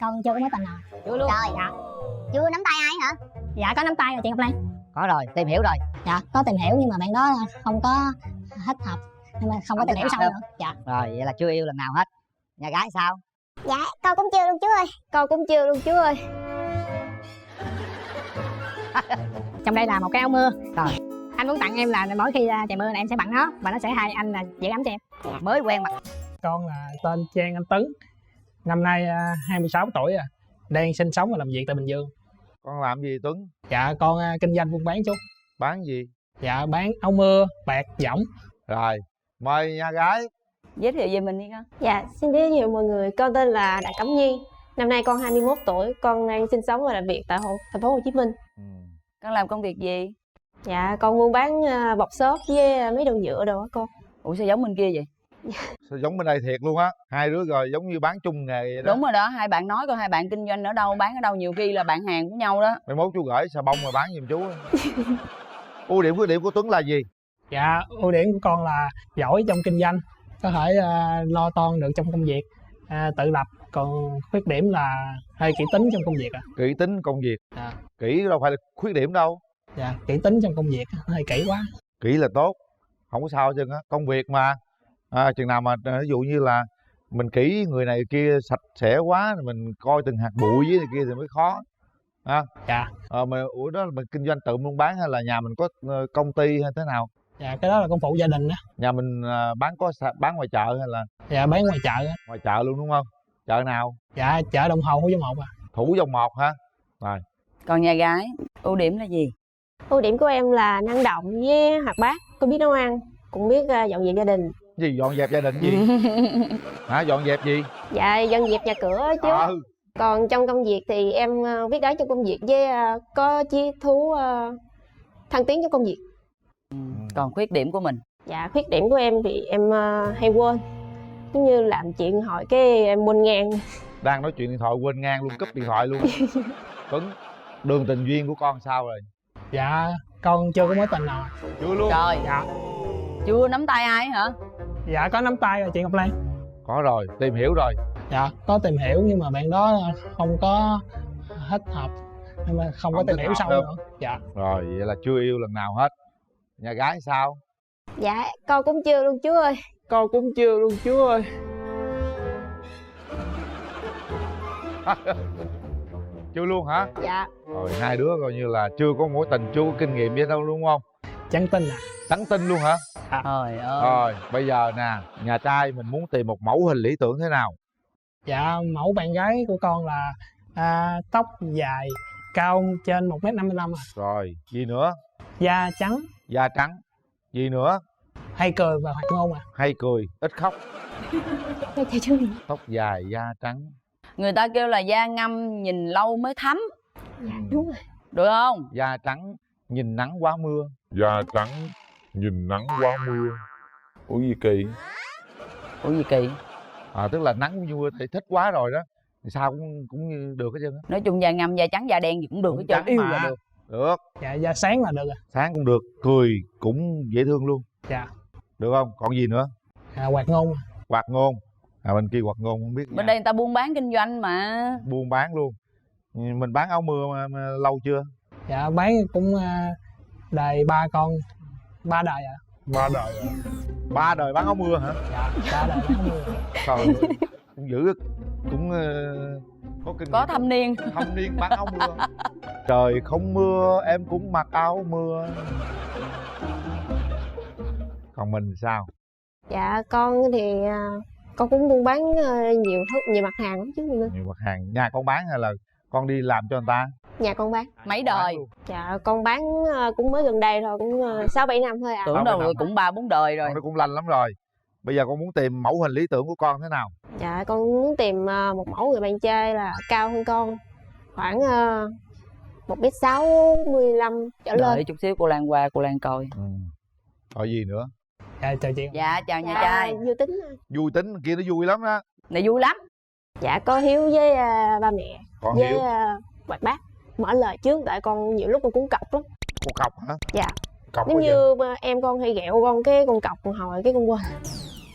Con chưa có mối tình nào. Chưa luôn. Rồi dạ. Chưa nắm tay ai hả? Dạ có nắm tay rồi chị Ngọc Lan. Có rồi, tìm hiểu rồi. Dạ có tìm hiểu nhưng mà bạn đó không có thích hợp nên mà không có tìm hiểu sâu nữa. Dạ. Rồi, vậy là chưa yêu lần nào hết. Nhà gái sao? Dạ con cũng chưa luôn chú ơi. Con cũng chưa luôn chú ơi. Trong đây là một cái áo mưa. Rồi. Anh muốn tặng em là mỗi khi trời mưa là em sẽ bận nó và nó sẽ hai anh là giữ ấm cho em. Mới quen mặt. Con là tên Trang Anh Tấn, năm nay 26 tuổi rồi, đang sinh sống và làm việc tại Bình Dương. Con làm gì Tuấn? Dạ con kinh doanh buôn bán chú. Bán gì? Dạ bán áo mưa, bạc, võng. Rồi, mời nha gái. Giới thiệu về mình đi con. Dạ, xin giới thiệu mọi người, con tên là Đặng Cẩm Nhi. Năm nay con 21 tuổi, con đang sinh sống và làm việc tại thành phố Hồ Chí Minh. Con làm công việc gì? Dạ, con buôn bán bọc xốp với mấy đồ nhựa đồ á con. Ủa sao giống bên kia vậy? Sao giống bên đây thiệt luôn á. Hai đứa rồi giống như bán chung nghề vậy đó. Đúng rồi đó, hai bạn nói coi hai bạn kinh doanh ở đâu, bán ở đâu, nhiều khi là bạn hàng của nhau đó. Mai mốt chú gửi xà bông mà bán giùm chú. Ưu điểm khuyết điểm của Tuấn là gì? Dạ ưu điểm của con là giỏi trong kinh doanh, có thể lo toan được trong công việc, tự lập. Còn khuyết điểm là hơi kỹ tính trong công việc ạ. Kỹ tính công việc. Dạ. Kỹ đâu phải là khuyết điểm đâu. Dạ kỹ tính trong công việc, hơi kỹ quá. Kỹ là tốt, không có sao hết trơn á. Công việc mà chừng nào mà ví dụ như là mình kỹ người này kia sạch sẽ quá, mình coi từng hạt bụi với này kia thì mới khó. Dạ. Mà ủa đó là mình kinh doanh tự buôn bán hay là nhà mình có công ty hay thế nào? Dạ cái đó là công phụ gia đình đó. Nhà mình bán bán ngoài chợ hay là? Dạ bán ngoài chợ á. Ngoài chợ luôn đúng không? Chợ nào? Dạ chợ Đồng Hồ Hữu Dông 1 à. Thủ Dòng 1 hả? Rồi. Còn nhà gái, ưu điểm là gì? Ưu điểm của em là năng động với hoạt bát, có biết nấu ăn, cũng biết dọn dẹp gia đình. Gì dọn dẹp gia đình gì? Hả, dọn dẹp gì? Dạ dọn dẹp nhà cửa chứ. Còn trong công việc thì em biết đấy trong công việc với có chí thú thăng tiến trong công việc. Còn khuyết điểm của mình? Dạ khuyết điểm của em thì em hay quên, giống như làm chuyện hỏi cái em quên ngang. Đang nói chuyện điện thoại quên ngang luôn, cúp điện thoại luôn. Tuấn, đường tình duyên của con sao rồi? Dạ con chưa có mối tình nào. Chưa luôn? Trời. Dạ. Chưa nắm tay ai hả? Dạ có nắm tay rồi chị Ngọc Lan. Có rồi, tìm hiểu rồi. Dạ có tìm hiểu nhưng mà bạn đó không có thích hợp nên mà không có tìm hiểu sâu nữa. Dạ. Rồi, vậy là chưa yêu lần nào hết. Nhà gái sao? Dạ con cũng chưa luôn chú ơi. Con cũng chưa luôn chú ơi. Chưa luôn hả? Dạ. Rồi hai đứa coi như là chưa có mối tình, chưa có kinh nghiệm vậy đâu đúng không? Chẳng tin à. Trắng tinh luôn hả? Trời ơi. Rồi bây giờ nè, nhà trai mình muốn tìm một mẫu hình lý tưởng thế nào? Dạ mẫu bạn gái của con là tóc dài, cao trên 1m55 à. Rồi, gì nữa? Da trắng, Da trắng. Gì nữa? hay cười và hoạt ngôn à. Hay cười, ít khóc. Tóc dài, da trắng. Người ta kêu là da ngâm nhìn lâu mới thấm. Dạ đúng rồi. Được không? Da trắng, nhìn nắng quá mưa. Da trắng, nhìn nắng quá mưa. Ủa gì kỳ? Ủa gì kỳ? Tức là nắng mưa thì thích quá rồi đó. Thì sao cũng như được hết trơn á. Nói chung da ngâm, da trắng, da đen gì cũng được hết trơn. Yêu là được. Được. Dạ da sáng là được à. Sáng cũng được, cười cũng dễ thương luôn. Dạ. Được không? Còn gì nữa? Hoạt ngôn à. Hoạt ngôn. Bên kia hoạt ngôn không biết. Bên đây người ta buôn bán kinh doanh mà. Buôn bán luôn. Mình bán áo mưa mà lâu chưa? Dạ bán cũng đời ba đời à. 3 đời à? 3 đời bán áo mưa hả? Dạ 3 đời bán áo mưa. Trời ơi, cũng dữ, cũng có kinh nghiệm. Có thâm niên. Thâm niên bán áo mưa. Trời không mưa em cũng mặc áo mưa. Còn mình sao? Dạ con thì con cũng buôn bán nhiều mặt hàng lắm chứ mình. Nhiều mặt hàng. Nhà con bán hay là con đi làm cho người ta? Nhà con bán. Mấy đời? Dạ con bán cũng mới gần đây thôi, cũng 6-7 năm thôi à. Tưởng đâu rồi cũng 3-4 đời rồi. Con nó cũng lanh lắm rồi. Bây giờ con muốn tìm mẫu hình lý tưởng của con thế nào? Dạ con muốn tìm một mẫu người bạn trai là cao hơn con khoảng 1m65 trở lên. Đợi chút xíu cô Lan qua, cô Lan coi. Coi gì nữa? Dạ chào chị. Dạ chào nhà trai. Vui tính. Vui tính kia nó vui lắm đó. Này vui lắm. Dạ có hiếu với ba mẹ. Con với hiếu. hoạt bát, mở lời trước, tại con nhiều lúc con cũng cọc lắm. Con cọc hả? Dạ. Cọc Giống như em con hay ghẹo con cái con cọc con hồi cái con quên.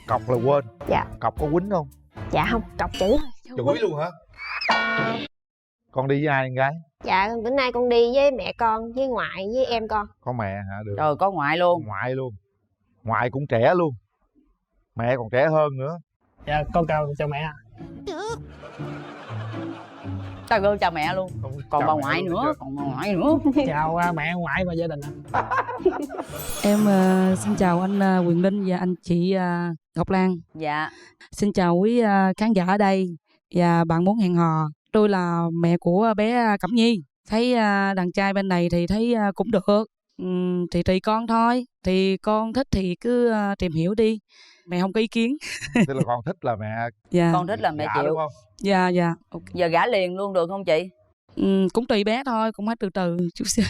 Cọc là quên. Dạ. Cọc có quýnh không? Dạ không, cọc chữ thôi. Chửi luôn hả? Con đi với ai con gái? Dạ bữa nay con đi với mẹ con, với ngoại, với em con. Có mẹ hả? Được. Rồi có ngoại luôn. Ngoại luôn. Ngoại cũng trẻ luôn. Mẹ còn trẻ hơn nữa. Dạ con chào mẹ. Trời ơi, chào mẹ luôn. Còn Chào bà mẹ ngoại luôn nữa, chứ. còn bà ngoại nữa. Chào mẹ ngoại và gia đình. Em xin chào anh Quyền Linh và anh chị Ngọc Lan. Dạ. Xin chào quý khán giả ở đây và bạn muốn hẹn hò. Tôi là mẹ của bé Cẩm Nhi. Thấy đàn trai bên này thì thấy cũng được. Thì tùy con thôi. Thì con thích thì cứ tìm hiểu đi. Mẹ không có ý kiến. Tức là con thích là mẹ. Dạ. Con thích là mẹ gả chịu. đúng không? Dạ dạ. Okay. Giờ gả liền luôn được không chị? Cũng tùy bé thôi, cũng phải từ từ chút xíu.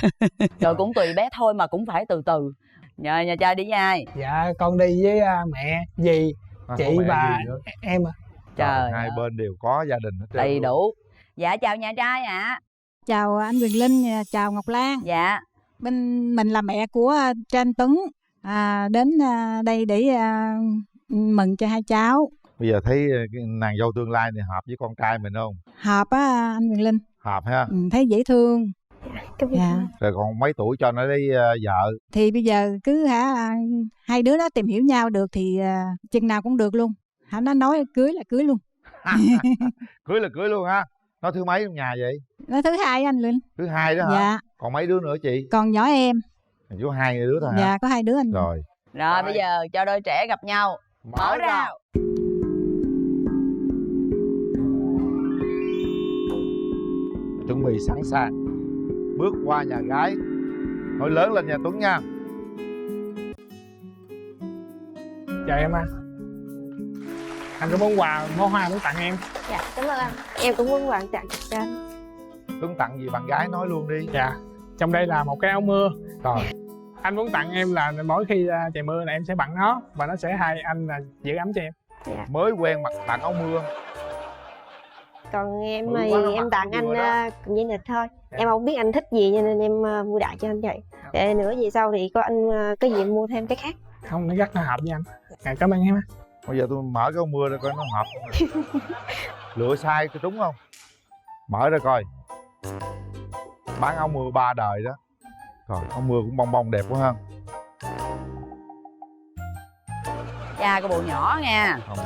Rồi cũng tùy bé thôi mà cũng phải từ từ. Nhà trai đi với ai? Dạ con đi với mẹ, dì, chị Có mẹ và gì nữa. em ạ. Trời Hai bên đều có gia đình hết trơn đầy luôn. đủ. Dạ chào nhà trai ạ. Chào anh Quyền Linh, chào Ngọc Lan. Dạ. Bên mình là mẹ của Trang Tuấn, đến đây để mừng cho hai cháu. Bây giờ thấy cái nàng dâu tương lai này hợp với con trai mình không? Hợp á anh Quyền Linh, Hợp ha. thấy dễ thương. Dạ. Rồi còn mấy tuổi cho nó lấy vợ? Thì bây giờ cứ hai đứa nó tìm hiểu nhau được thì chừng nào cũng được luôn. Nó nói cưới là cưới luôn. Cưới là cưới luôn ha. Nó thứ mấy trong nhà vậy? Nó thứ hai anh Linh. Thứ hai đó hả? Dạ. Còn mấy đứa nữa chị? Còn nhỏ em. Chú hai đứa thôi hả? Dạ có hai đứa anh. Rồi. Rồi bây giờ cho đôi trẻ gặp nhau. Mở ra. Chuẩn bị sẵn sàng bước qua nhà gái. Nói lớn lên nhà Tuấn nha. Chào em anh. Anh có món quà, món hoa muốn tặng em. Dạ cảm ơn anh. Em cũng muốn quà tặng cho anh. Tuấn tặng gì bạn gái nói luôn đi. Dạ. Trong đây là một cái áo mưa. Rồi. Anh muốn tặng em là mỗi khi trời mưa là em sẽ bận nó và nó sẽ hai anh là giữ ấm cho em. Dạ. Mới quen mặc tặng áo mưa. Còn em Bự thì quá, nó em mặc tặng vừa anh đó. cụm dây nịt thôi. Dạ. Em không biết anh thích gì cho nên em mua đại cho anh vậy. Để nữa về sau thì có anh có gì em mua thêm cái khác. Không, nó rất là hợp với anh. Dạ, cảm ơn em. Bây giờ tôi mở cái áo mưa ra coi nó hợp không. Lựa size có đúng không? Mở ra coi. Bán áo mưa 3 đời đó. Rồi áo mưa cũng bông bông đẹp quá ha. Cha có bộ nhỏ nha. Không.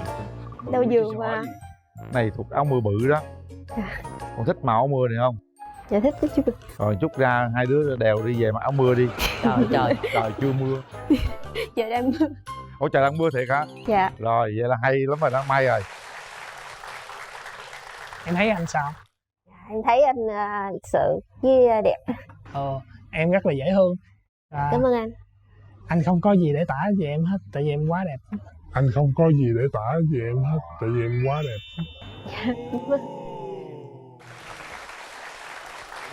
Đâu Cái vừa nhỏ mà. gì. Này thuộc áo mưa bự đó. Con thích màu áo mưa này không? Dạ thích chứ. Rồi chút ra hai đứa đèo đi về mặc áo mưa đi. Trời. Trời chưa mưa. Giờ đang mưa. Ủa trời đang mưa thiệt hả? Dạ. Rồi vậy là hay lắm rồi đó, may rồi. Em thấy anh sao? Em thấy anh lịch sự với đẹp. Em rất là dễ thương. Cảm ơn anh. Anh không có gì để tả về em hết, tại vì em quá đẹp. Anh không có gì để tả về em hết, tại vì em quá đẹp.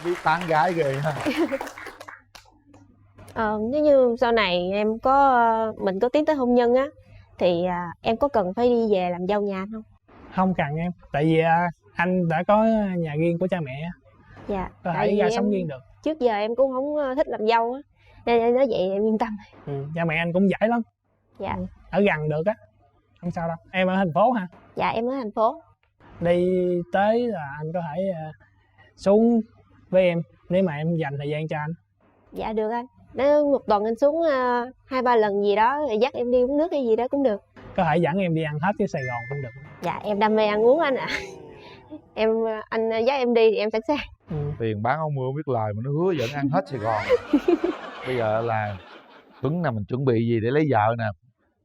Biết tán gái ghê ha. Nếu như sau này em có mình có tiến tới hôn nhân á thì em có cần phải đi về làm dâu nhà không? Không cần em, tại vì anh đã có nhà riêng của cha mẹ, Dạ. có Tại thể vì ra em sống riêng được. trước giờ em cũng không thích làm dâu á, nên nói vậy em yên tâm. Cha mẹ anh cũng giỏi lắm. Dạ. Ở gần được á, không sao đâu. Em ở thành phố hả? Dạ em ở thành phố. Đi tới là anh có thể xuống với em nếu mà em dành thời gian cho anh. Dạ được anh. Nếu một tuần anh xuống 2-3 lần gì đó rồi dắt em đi uống nước hay gì đó cũng được. Có thể dẫn em đi ăn hết cái Sài Gòn cũng được. Dạ em đam mê ăn uống anh ạ. Anh dắt em đi thì em sẵn sàng. Tiền bán áo mưa không biết lời mà nó hứa dẫn ăn hết Sài Gòn. Bây giờ là Tuấn nè, mình chuẩn bị gì để lấy vợ nè,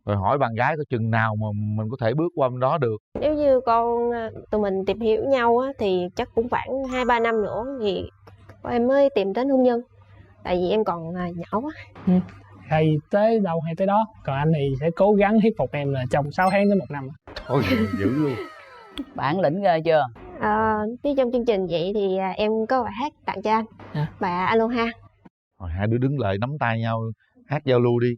rồi hỏi bạn gái có chừng nào mà mình có thể bước qua bên đó được. Nếu như tụi mình tìm hiểu nhau á, thì chắc cũng khoảng 2-3 năm nữa thì em mới tìm đến hôn nhân. Tại vì em còn nhỏ quá. Hay tới đâu hay tới đó. Còn anh thì sẽ cố gắng thuyết phục em là trong 6 tháng đến 1 năm. Ôi dữ luôn. Bản lĩnh ghê chưa? Nếu trong chương trình vậy thì em có bài hát tặng cho anh. Bài Aloha. Rồi hai đứa đứng lại nắm tay nhau hát giao lưu đi.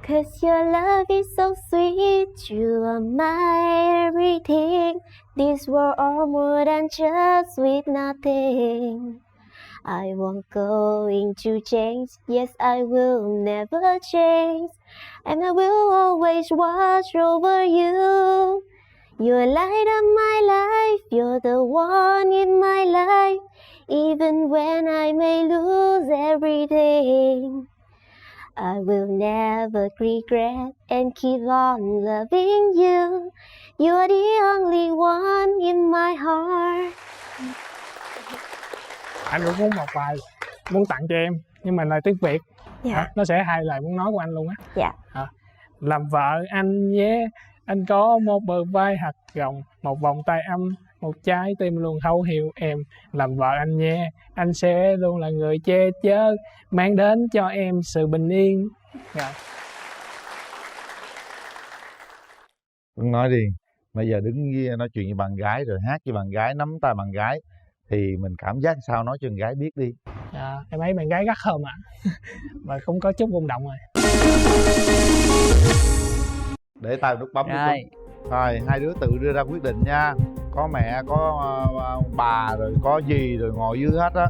Cause your love is so sweet, you are my everything. This world all more than just sweet nothing. I won't going to change, yes I will never change. And I will always watch over you. You're light of my life, you're the one in my life, even when I may lose everything. I will never regret and keep on loving you. You're the only one in my heart. Anh cũng muốn một bài muốn tặng cho em, nhưng mà lời tiếng Việt. Dạ. Nó sẽ hai lời muốn nói của anh luôn á. Dạ. Làm vợ anh nhé, anh có một bờ vai hạt gồng, một vòng tay âm, một trái tim luôn thấu hiểu em. Làm vợ anh nhé, anh sẽ luôn là người che chở, mang đến cho em sự bình yên. Rồi. Nói đi, bây giờ đứng nói chuyện với bạn gái rồi hát với bạn gái, nắm tay bạn gái thì mình cảm giác sao, nói cho bạn gái biết đi. Em thấy bạn gái gắt hơn ạ. Mà cũng có chút rung động rồi. Để tay nút bấm. Rồi. Rồi, hai đứa tự đưa ra quyết định nha. Có mẹ, có bà, rồi có dì, rồi ngồi dưới hết á.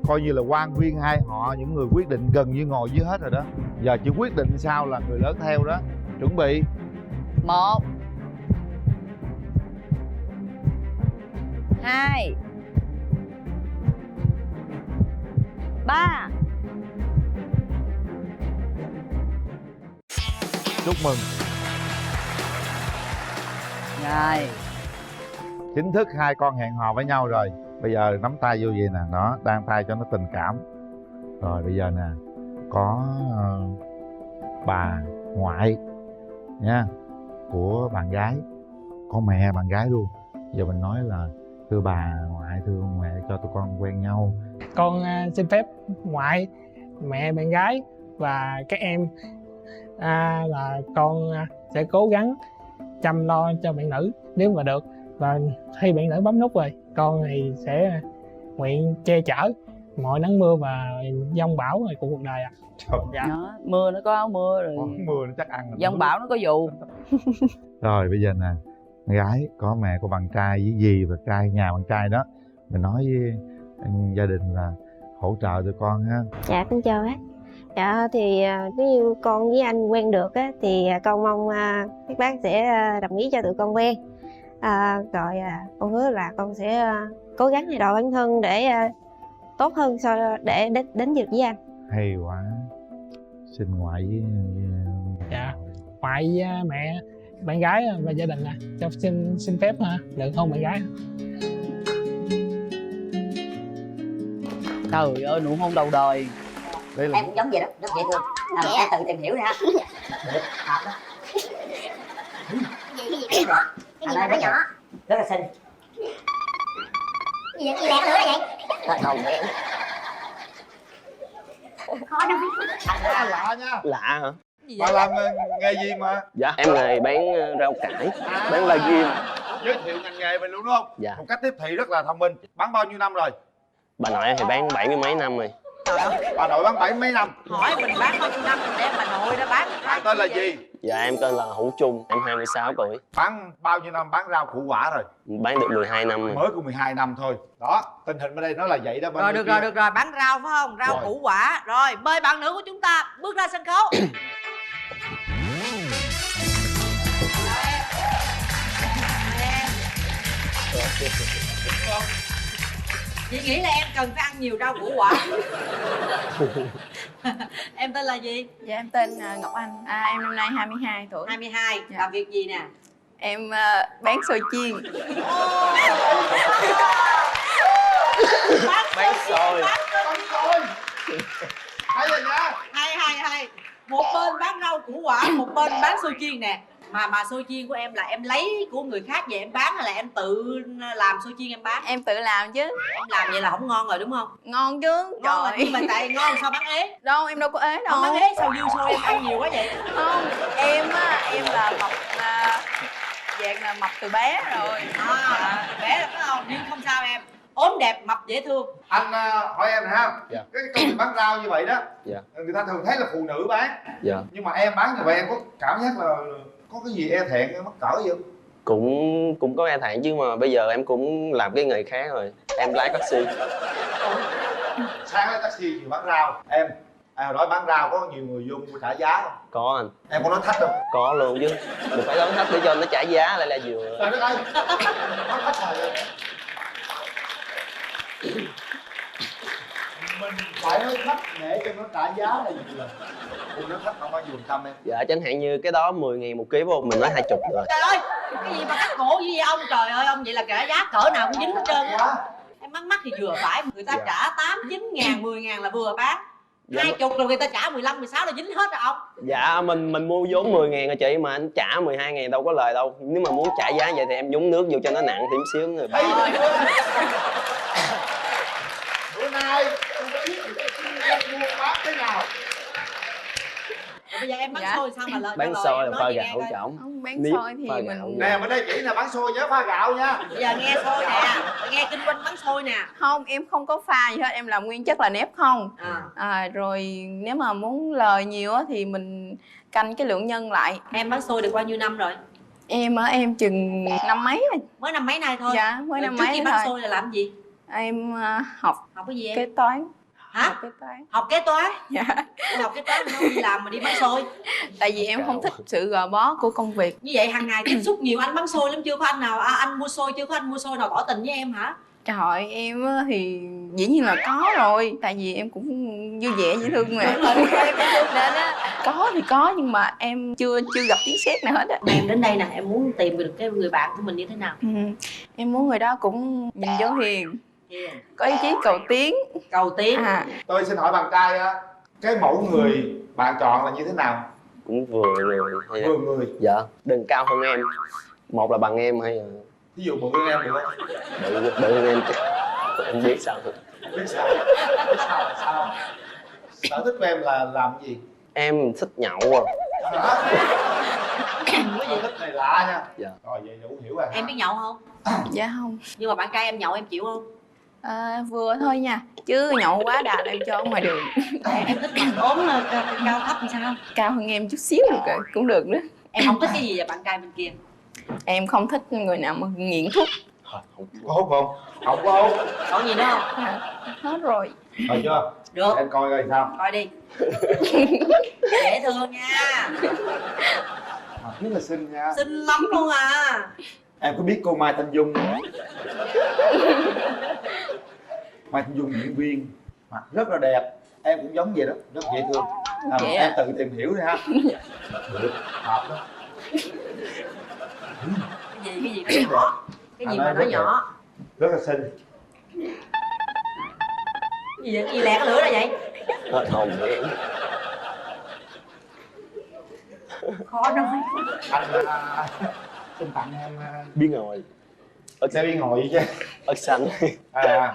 Coi như là quan viên hai họ, những người quyết định gần như ngồi dưới hết rồi đó. Giờ chỉ quyết định sao là người lớn theo đó. Chuẩn bị 1 2 3. chúc mừng. Rồi. Chính thức hai con hẹn hò với nhau rồi. Bây giờ nắm tay vô vậy nè, nó đang tay cho nó tình cảm. Rồi bây giờ nè, có bà ngoại nha của bạn gái, có mẹ bạn gái luôn. Giờ mình nói là thưa bà ngoại, thưa mẹ, cho tụi con quen nhau. Con xin phép ngoại, mẹ bạn gái và các em là con sẽ cố gắng chăm lo cho bạn nữ nếu mà được. Và khi bạn nữ bấm nút rồi, con thì sẽ nguyện che chở mọi nắng mưa và giông bão này của cuộc đời ạ. Dạ. Đó, mưa nó có áo mưa rồi. Mưa nó chắc ăn rồi. Giông bão nó có dù. Rồi bây giờ nè, gái có mẹ của bạn trai với dì và trai nhà bạn trai đó, mình nói với gia đình là hỗ trợ tụi con ha. Dạ con chào bác. Dạ thì nếu như con với anh quen được á, thì con mong các bác sẽ đồng ý cho tụi con quen. Rồi con hứa là con sẽ cố gắng thay đổi bản thân để tốt hơn để đến được với anh. Hay quá. Xin ngoại với Dạ, ngoại với mẹ bạn gái và gia đình nè, cho xin phép được hôn bạn gái. Trời ơi, nụ hôn đầu đời. Đây là... Em cũng giống vậy đó, rất dễ thương. Em tự tìm hiểu ra. Được, hợp đó. Cái gì mà nó nhỏ Rất là xinh. gì lẹ nữa vậy? Không em. Khó đâu. Lạ nha. Lạ hả? Bà làm nghề gì mà? Dạ em nghề bán rau cải, bán legume. Giới thiệu ngành nghề mình luôn đúng không? Dạ. Một cách tiếp thị rất là thông minh. Bán bao nhiêu năm rồi? Bà nội em thì bán 70 mấy năm rồi. Bà nội bán 70 mấy năm. Hỏi mình bán bao nhiêu năm mình đem bà nội đó bán. Bạn tên là gì? Dạ em tên là Hữu Trung, em 26 tuổi. Bán bao nhiêu năm bán rau củ quả rồi? Bán được 12 năm rồi. Mới có 12 năm thôi. Đó, tình hình bên đây nó là vậy đó. Rồi được rồi, bán rau phải không? Rau củ quả. Rồi, mời bạn nữ của chúng ta bước ra sân khấu. Chị nghĩ là em cần phải ăn nhiều rau củ quả. Em tên là gì? Dạ em tên Ngọc Anh, em năm nay 22 tuổi. 22, Dạ. làm việc gì nè? Em bán xôi chiên. Bán xôi. Hay rồi nha. Hay. Một bên bán rau củ quả, một bên bán xôi chiên nè. Mà xôi chiên của em là em lấy của người khác về em bán hay là em tự làm xôi chiên em bán? Em tự làm chứ. Em làm vậy là không ngon rồi đúng không? Ngon chứ. Ngon rồi, Trời. nhưng mà tại ngon sao bán ế? Đâu em đâu có ế đâu. Không bán ế sao dư xôi em ăn nhiều quá vậy? Không, em là mập dạng là mập từ bé rồi. Bé là phải không? Nhưng không sao em. Ốm đẹp, mập dễ thương. Anh hỏi em nè ha. Dạ. Cái công việc bán rau như vậy đó. Dạ. Người ta thường thấy là phụ nữ bán. Dạ. Nhưng mà em bán như vậy em có cảm giác là có cái gì e thẹn, mắc cỡ gì không? Cũng có e thẹn chứ mà bây giờ em cũng làm cái nghề khác rồi. Em lái taxi. Sáng lái taxi, chiều bán rau. Em Hồi đó bán rau có nhiều người vô mua trả giá không? Có anh. Em có nói thách không? Có luôn chứ. Mình phải nói thách để cho nó trả giá lại là vừa. Trời đất ơi. Nói thách rồi. Mình phải nói thách để cho nó trả giá là gì rồi. Ủa nói thách không bao nhiêu trăm em? Dạ chẳng hạn như cái đó 10.000 một ký phải không? Mình nói 20 rồi. Trời ơi, cái gì mà cắt cổ gì vậy ông? Trời ơi, ông vậy là cả giá cỡ nào cũng dính hết trơn á. Em mắc thì vừa phải, người ta trả 8, 9 ngàn, 10 ngàn là vừa bán. 20 rồi người ta trả 15, 16 là dính hết rồi ông. Dạ mình mua vốn 10.000 rồi chị, mà anh trả 12.000 đâu có lời đâu. Nếu mà muốn trả giá vậy thì em nhúng nước vô cho nó nặng thêm xíu nữa. Bữa nay em có biết em mua bán thế nào? Bây giờ em bán xôi sao mà lợi? Bán xôi là pha gạo trọng. Không, bán xôi thì mình... Nè bên đây chỉ là bán xôi nhớ pha gạo nha. Bây giờ nghe xôi nè, nghe kinh doanh bán xôi nè. Không, em không có pha gì hết, em làm nguyên chất là nếp không. Rồi nếu mà muốn lời nhiều á thì mình canh cái lượng nhân lại. Em bán xôi được bao nhiêu năm rồi? Em chừng năm mấy rồi. Mới năm mấy nay thôi? Dạ, mới năm mấy thôi. Trước khi bán xôi là làm gì? Em học cái gì em? Kế toán. Hả? Học kế toán. Học kế toán? Dạ. Em học kế toán đâu đi làm mà đi bán xôi? Tại vì em không thích sự gò bó của công việc. Như vậy hàng ngày tiếp xúc nhiều anh bán xôi lắm, chưa có anh nào anh mua xôi, chưa có anh mua xôi nào tỏ tình với em hả? Trời ơi, em thì dĩ nhiên là có rồi. Tại vì em cũng vui vẻ dễ thương mà. Nên á, có thì có nhưng mà em chưa gặp tiếng sét nào hết á. Em đến đây nè, em muốn tìm được cái người bạn của mình như thế nào? Em muốn người đó cũng nhìn dấu hiền, có ý chí cầu tiến. Cầu tiến. Tôi xin hỏi bạn trai á, cái mẫu người bạn chọn là như thế nào? Cũng vừa người. Vừa người. Dạ, đừng cao hơn em. Một là bằng em hay là... Ví dụ bự hơn em được không? Bự hơn em chứ. Em biết sao. Biết sao? Biết sao là sao? Sở thích của em là làm gì? Em thích nhậu à. Hả? Cái gì thích này lạ nha. Dạ. Rồi vậy đủ hiểu rồi. Em biết nhậu không? Dạ không. Nhưng mà bạn trai em nhậu em chịu không? Vừa thôi nha, chứ nhậu quá đà là em cho ở ngoài đường. Em thích mặt ốm cao thấp làm sao? Cao hơn em chút xíu được rồi, cũng được nữa. Em không thích cái gì vậy bạn trai bên kia? Em không thích người nào mà nghiện thuốc. Có hút không? Không có hút. Còn gì nữa không? Hết rồi. Rồi chưa? Được. Em coi coi sao? Coi đi. Dễ thương nha. Mặt rất là xinh nha. Xinh lắm luôn à. Em có biết cô Mai Thanh Dung không? Mai Thanh Dung diễn viên, mặt rất là đẹp. Em cũng giống vậy đó, rất dễ thương. Em tự tìm hiểu đi ha. Được, hợp đó. Cái gì nhỏ? Cái gì mà nói nhỏ? Rất là xinh. Cái gì vậy? Cái gì lẹ cái lửa ra vậy? Hết hồn vậy. Khó nói. Anh xin tặng em Biết ngồi. Sẽ biết ngồi vậy chứ. Ớt xanh. Ớt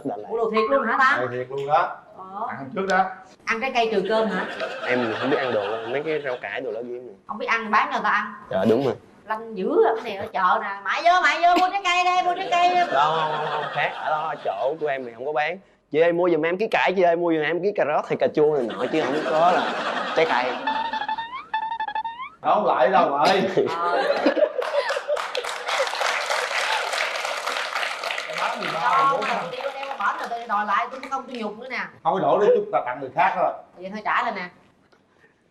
Đà Lạt. Ủa đồ thiệt luôn hả ta? Thiệt luôn đó. Ăn hôm trước đó. Ăn trái cây trừ cơm hả? Em không biết ăn đồ, mấy cái rau cải đồ đó với em. Không biết ăn bán cho người ta ăn. Dạ đúng rồi. Lanh dữ à, cái này ở chợ nè. Mày vô mua trái cây đây, mua trái cây. Không khác, ở đó chỗ của em thì không có bán. Chị ơi mua giùm em ký cải, chị ơi mua giùm em ký cà rốt hay cà chua này nọ, chứ không có là trái cây. Không lại đâu rồi. Bán gì đâu, đi con em bỏ rồi tôi đòi lại, tôi không tôi nhục nữa nè. không có đổ đi, chúng ta tặng người khác thôi. Vậy thôi trả lên nè.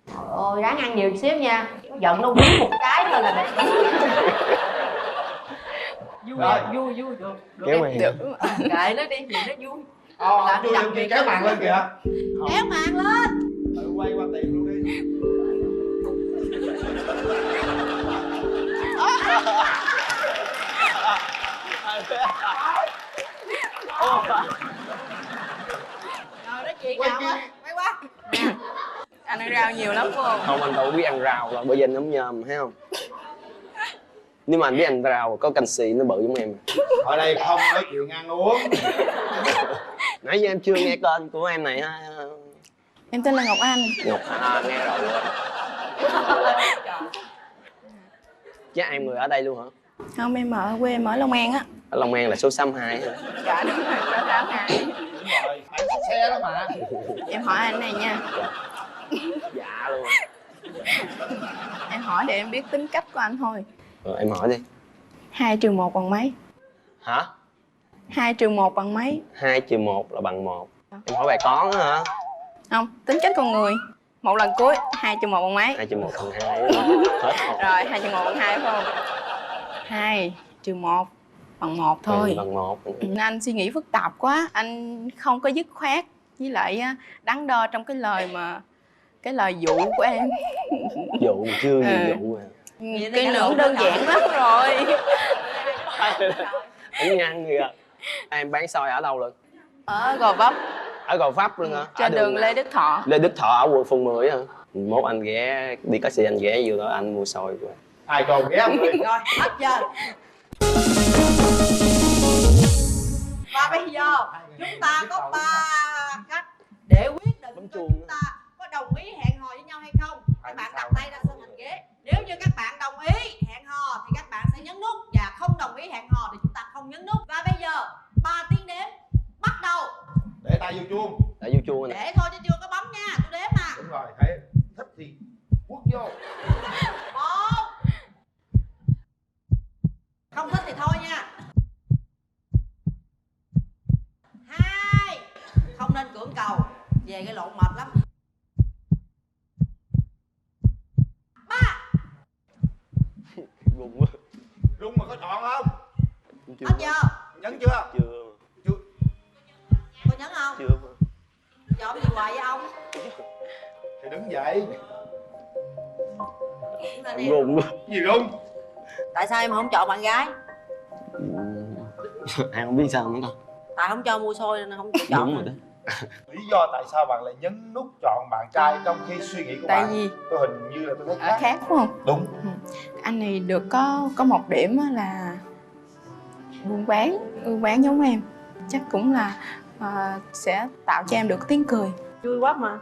Trời ơi, ráng ăn nhiều xíu nha. Giận đâu biết một cái thôi là đẹp. Vui được. Kéo màn. Kệ nó đi, gì nó vui. Làm đi làm gì kéo màn lên kìa. Kéo màn lên. Tự quay qua tiền luôn đi. Rồi nói chuyện nào á, mấy quá. Anh ăn rau nhiều lắm phải không? Không, anh đâu biết ăn rau rồi, bởi vì anh nấm nhôm, thấy không? Nếu mà anh biết ăn rau có canxi nó bự giống em. Ở đây không nói chuyện ăn uống. Nãy giờ em chưa nghe tên của em này ha. Em tên là Ngọc Anh. Ngọc nghe rồi. Chắc em người ở đây luôn hả? Không, em ở quê em ở Long An á. Ở Long An là số 62 hả? Dạ đúng rồi, số 62. Đúng rồi, bạn xách xe đó mà. Em hỏi anh này nha. Dạ luôn. Em hỏi để em biết tính cách của anh thôi. Em hỏi đi. 2 trừ 1 bằng mấy? Hả? 2 trừ 1 bằng mấy? 2 trừ 1 là bằng 1. Em hỏi bài con á hả? Không, tính cách con người. Một lần cuối 2 cho 1 bằng mấy? 2 cho 1 bằng 2 hết rồi. Rồi 2 cho 1 bằng 2 phải không? 2 trừ 1 bằng 1 thôi. Bằng 1. Anh suy nghĩ phức tạp quá, anh không có dứt khoát, với lại đắn đo trong cái lời dụ của em. Dụ chưa gì dụ à. Kỹ lưỡng đơn giản lắm rồi. Anh nhanh kìa. Em bán xôi ở đâu luôn? Ở Gò Vấp. Ở Gò Vấp luôn hả? Trên đường Lê Đức Thọ. Lê Đức Thọ ở quận Phường 10 hả? Mốt anh ghé đi taxi anh ghé vô đó anh mua xôi rồi. Ai còn ghé không? Rồi, hết giờ. Và bây giờ chúng ta có 3 cách để quyết định chúng ta có đồng ý hẹn hò với nhau hay không. Các bạn đặt tay ra trên thành ghế. Nếu như các bạn đồng ý hẹn hò thì các bạn sẽ nhấn nút, và không đồng ý hẹn hò thì chúng ta không nhấn nút. Và bây giờ 3 tiếng đếm bắt đầu. Để tay vô chuông. Để vô chuông Để thôi chứ chưa có bấm nha, tôi đếm mà. Đúng rồi, thấy thích thì quất vô. 1. Không thích thì thôi nha. 2. Không nên cưỡng cầu, về cái lộn mệt lắm. 3. Rung mà có chọn không? Hết giờ. Nhấn chưa? Chưa. Có nhấn không? Chưa. Chọn gì hoài với ông? Thì đứng dậy. Rung. Gì rung? Tại sao em không chọn bạn gái? Em không biết sao nữa đâu. Tại không cho mua xôi nên không chọn. Đúng rồi đó. Lý do tại sao bạn lại nhấn nút chọn bạn trai trong khi suy nghĩ của Tại bạn? vì tôi hình như là tôi thấy ở khác phải không? Đúng. Anh này được có một điểm á là buôn bán giống em. Chắc cũng là sẽ tạo cho em được tiếng cười. Vui quá mà.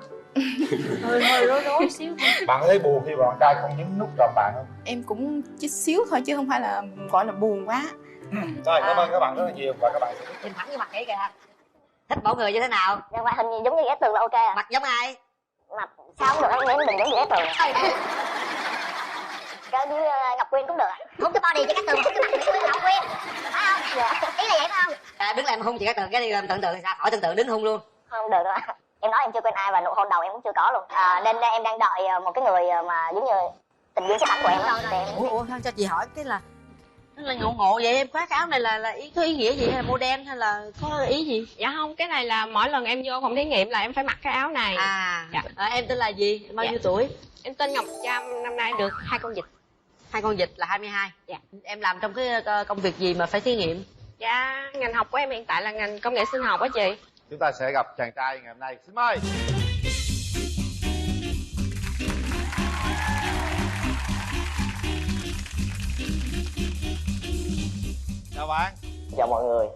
hơi rối xíu. Bạn có thấy buồn khi bạn trai không nhấn nút chọn bạn không? Em cũng chút xíu thôi chứ không phải là gọi là buồn quá. Rồi, cảm ơn các bạn rất là nhiều và các bạn sẽ Nhìn thẳng vô mặt kỹ kìa. Thích mẫu người như thế nào? Nhưng mà hình như giống như ghét tường là ok à. Mặt giống ai? Mặt sao cũng được, anh đừng giống như ghét tường. Cái với Ngọc Quyên cũng được ạ. Hút cái body cho các tường, hút cái mặt của Ngọc Quyên. Phải không? Dạ. Ý là vậy phải không? À, đứng lại mà hung chị các tường, cái đi làm tưởng tượng thì sao? Khỏi tưởng tượng đứng hung luôn. Không được đâu ạ. Em nói em chưa quen ai và nụ hôn đầu em cũng chưa có luôn. Nên em đang đợi một cái người mà giống như tình duyên sắp tặng của em đó. Ủa sao cho chị hỏi cái là ngộ vậy, em khoác áo này là có ý nghĩa gì, hay là model hay là có ý gì? Dạ không, cái này là mỗi lần em vô phòng thí nghiệm là em phải mặc cái áo này. Em tên là gì, bao nhiêu tuổi? Em tên Ngọc Trâm, năm nay em được 2 con vịt. 2 con vịt là 22. Em làm trong cái công việc gì mà phải thí nghiệm? Dạ, ngành học của em hiện tại là ngành công nghệ sinh học á chị. chúng ta sẽ gặp chàng trai ngày hôm nay. Xin mời. Chào bạn. Chào mọi người,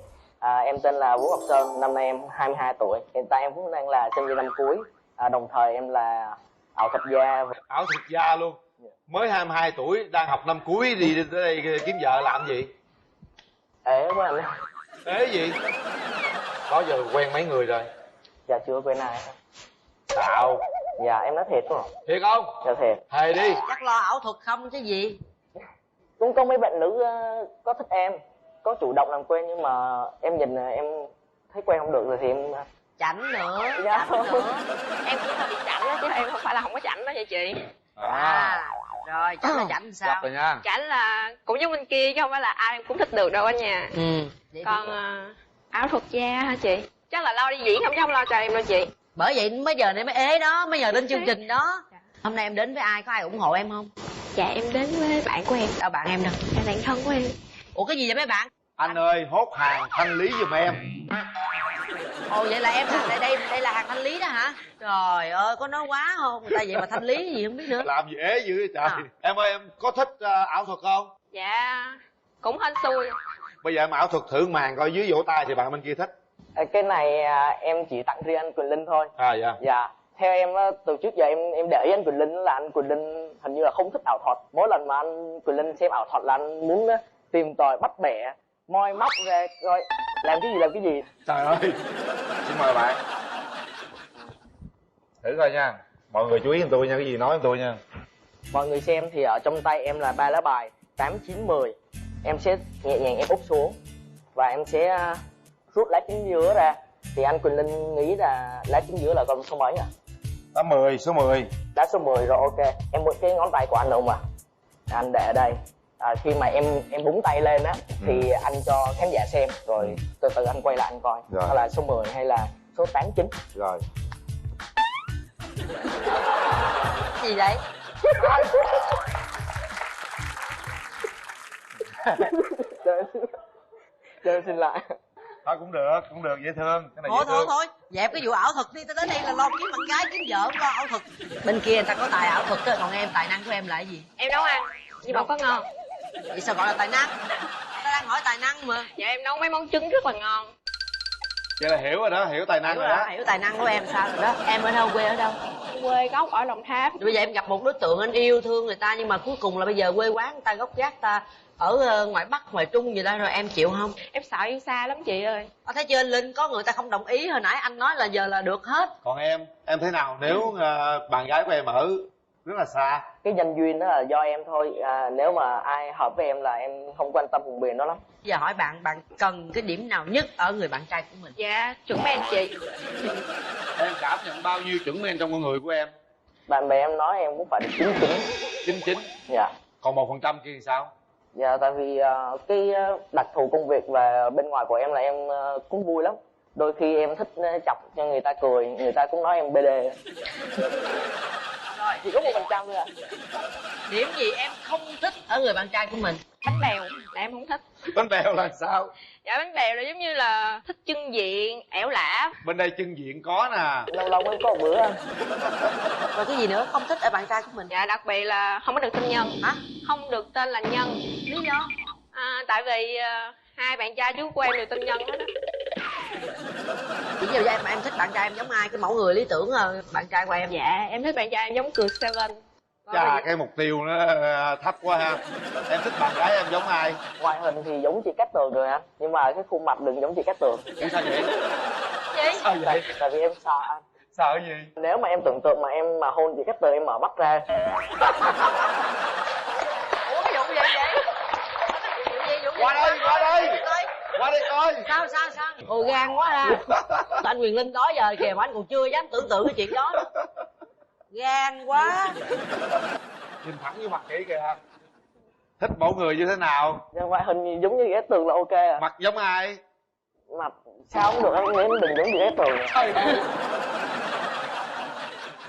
em tên là Vũ Ngọc Sơn, năm nay em 22 tuổi. Hiện tại em cũng đang là sinh viên năm cuối, đồng thời em là ảo thuật gia. Ảo thuật gia luôn. Mới 22 tuổi, đang học năm cuối, đi tới đây kiếm vợ làm gì? Ế quá anh. Ế gì? Đó giờ quen mấy người rồi? Dạ chưa quen ai. Sao? Dạ em nói thiệt rồi. Thiệt không? Dạ thiệt. Thề đi. Chắc lo ảo thuật không chứ gì. Cũng có mấy bạn nữ có thích em, có chủ động làm quen, nhưng mà em nhìn em thấy quen không được rồi thì em chảnh nữa. Dạ. Chảnh nữa. Em cũng hơi bị chảnh đó chứ em không phải là không có chảnh đó vậy chị. Rồi chảnh là chảnh sao? Gặp rồi nha. Chảnh là cũng giống bên kia chứ không phải là ai cũng thích được đâu ở nhà. Còn ảo thuật gia hả chị? Chắc là lo đi diễn không chứ không lo cho em đâu chị. Bởi vậy mấy giờ này mới ế đó, mấy giờ lên chương trình đó. Hôm nay em đến với ai, có ai ủng hộ em không? Dạ em đến với bạn của em. Đâu bạn em đâu? Là bạn thân của em. Ủa cái gì vậy mấy bạn? Anh ơi, hốt hàng thanh lý giùm em. Ồ vậy là em là đây là hàng thanh lý đó hả? Trời ơi có nói quá không? Tại vậy mà thanh lý gì không biết nữa. Làm gì ế dữ vậy trời. Em ơi, em có thích ảo thuật không? Dạ cũng hên xui. Bây giờ em ảo thuật thử màn coi, dưới vỗ tay thì bạn bên kia thích. cái này em chỉ tặng riêng anh Quỳnh Linh thôi. Dạ. Dạ. Theo em từ trước giờ em để ý anh Quỳnh Linh là anh Quỳnh Linh hình như là không thích ảo thuật. Mỗi lần mà anh Quỳnh Linh xem ảo thuật là anh muốn tìm tòi bắt bẻ, moi móc ra coi làm cái gì. Trời ơi. Xin mời bạn. Thử coi nha. Mọi người chú ý giùm tôi nha, cái gì nói giùm tôi nha. Mọi người xem thì ở trong tay em là 3 lá bài 8, 9, 10. Em sẽ nhẹ nhàng em úp xuống và em sẽ rút lá chính giữa ra. Thì anh Quỳnh Linh nghĩ là lá chính giữa là con số mấy à? Lá 10, số 10. Lá số 10 rồi, ok. Em muốn cái ngón tay của anh không ạ? Anh để ở đây. Khi mà em búng tay lên á thì anh cho khán giả xem rồi từ từ anh quay lại anh coi Rồi. là số 10 hay là số 8, 9. Rồi. Gì vậy? Cho em xin lại. Thôi cũng được, dễ thương. Cái này Thôi dễ thương. thôi dẹp cái vụ ảo thuật đi, tới đây là lo kiếm bạn gái kiếm vợ không lo ảo thuật. Bên kia người ta có tài ảo thuật á, còn em tài năng của em là cái gì? Em nấu ăn nhưng mà có ngon. Vậy sao gọi là tài năng? Ta đang hỏi tài năng mà. Dạ em nấu mấy món trứng rất là ngon. Vậy là hiểu rồi đó, hiểu tài năng Hiểu rồi đó. hiểu tài năng của em sao rồi đó. Em ở đâu, quê ở đâu? Quê gốc ở Đồng Tháp. Bây giờ em gặp một đối tượng anh yêu thương người ta nhưng mà cuối cùng là bây giờ quê quán người ta gốc gác ta ở ngoài Bắc, ngoài Trung gì đó, rồi em chịu không? Em sợ yêu xa lắm chị ơi. Thấy chưa anh Linh, có người ta không đồng ý, hồi nãy anh nói là giờ là được hết. Còn em thế nào nếu bạn gái của em ở rất là xa? Cái nhân duyên đó là do em thôi. Nếu mà ai hợp với em là em không quan tâm vùng miền đó lắm. Giờ hỏi bạn cần cái điểm nào nhất ở người bạn trai của mình? Dạ chuẩn men chị. Em cảm nhận bao nhiêu chuẩn men trong con người của em? Bạn bè em nói em cũng phải được 99. 99. Dạ. Còn 1% kia thì sao? Dạ tại vì cái đặc thù công việc và bên ngoài của em là em cũng vui lắm. Đôi khi em thích chọc cho người ta cười, người ta cũng nói em BD. Rồi, chỉ có 1% thôi ạ. Điểm gì em không thích ở người bạn trai của mình? Bánh bèo là em không thích. Bánh bèo là sao? Dạ bánh bèo là giống như là thích chân diện, ẻo lả. Bên đây chân diện có nè. Lâu lâu mới có một bữa anh. Rồi cái gì nữa không thích ở bạn trai của mình? Dạ đặc biệt là không có được tên Nhân. Hả? Không được tên là Nhân. Lý do? Tại vì hai bạn trai trước của em đều tên Nhân hết á. Chỉ giờ em thích bạn trai em giống ai? Cái mẫu người lý tưởng bạn trai của em? Dạ em thích bạn trai em giống Cường Seven. Chà, cái mục tiêu nó thấp quá ha. Em thích bạn gái em giống ai? Ngoại hình thì giống chị Cát Tường rồi anh, nhưng mà cái khuôn mặt đừng giống chị Cát Tường. Ủa sao vậy? Gì? Sao vậy? Tại vì em sợ anh. Sợ gì? Nếu mà em tưởng tượng mà em mà hôn chị Cát Tường em mở mắt ra. Ủa cái vụ gì vậy? Qua đây coi. Sao? Ồ gan quá ha. Anh Quyền Linh đó giờ kìa mà anh còn chưa dám tưởng tượng cái chuyện đó nữa. Gan quá. Nhìn thẳng vô mặt kỹ kìa. Thích mẫu người như thế nào? Ngoại hình giống như chị Cát Tường là ok à. Mặt giống ai? Mặt sao cũng được, em nghĩ đừng giống chị Cát Tường.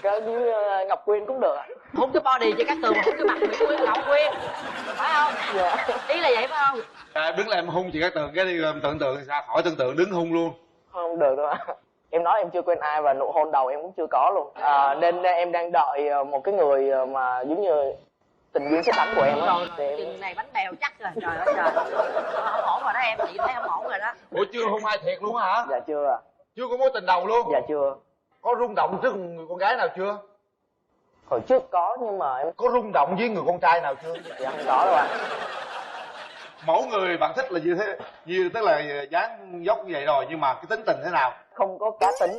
Cái như Ngọc Quyên cũng được ạ. Hôn cái body cho Cát Tường mà hôn cái mặt Nguyễn Quyên, Ngọc Quyên, phải không? Dạ. Ý là vậy phải không? Đứng là em hung chị Cát Tường cái đi tưởng tượng sao? Khỏi tưởng tượng đứng hung luôn. Không được đâu ạ. Em nói em chưa quen ai và nụ hôn đầu em cũng chưa có luôn. Nên em đang đợi một cái người mà giống như tình duyên sắp đánh của em á. Chừng này bánh bèo chắc rồi, trời ơi trời. Không ổn rồi đó em, chị thấy không ổn rồi đó. Ủa chưa hung ai thiệt luôn hả? Dạ chưa ạ. Chưa có mối tình đầu luôn? Dạ chưa. Có rung động trước người con gái nào chưa? Hồi trước có nhưng mà em Có rung động với người con trai nào chưa? dạ không có đâu ạ. Mẫu người bạn thích là như thế, như tức là dáng dốc như vậy rồi, nhưng mà cái tính tình thế nào? Không có cá tính.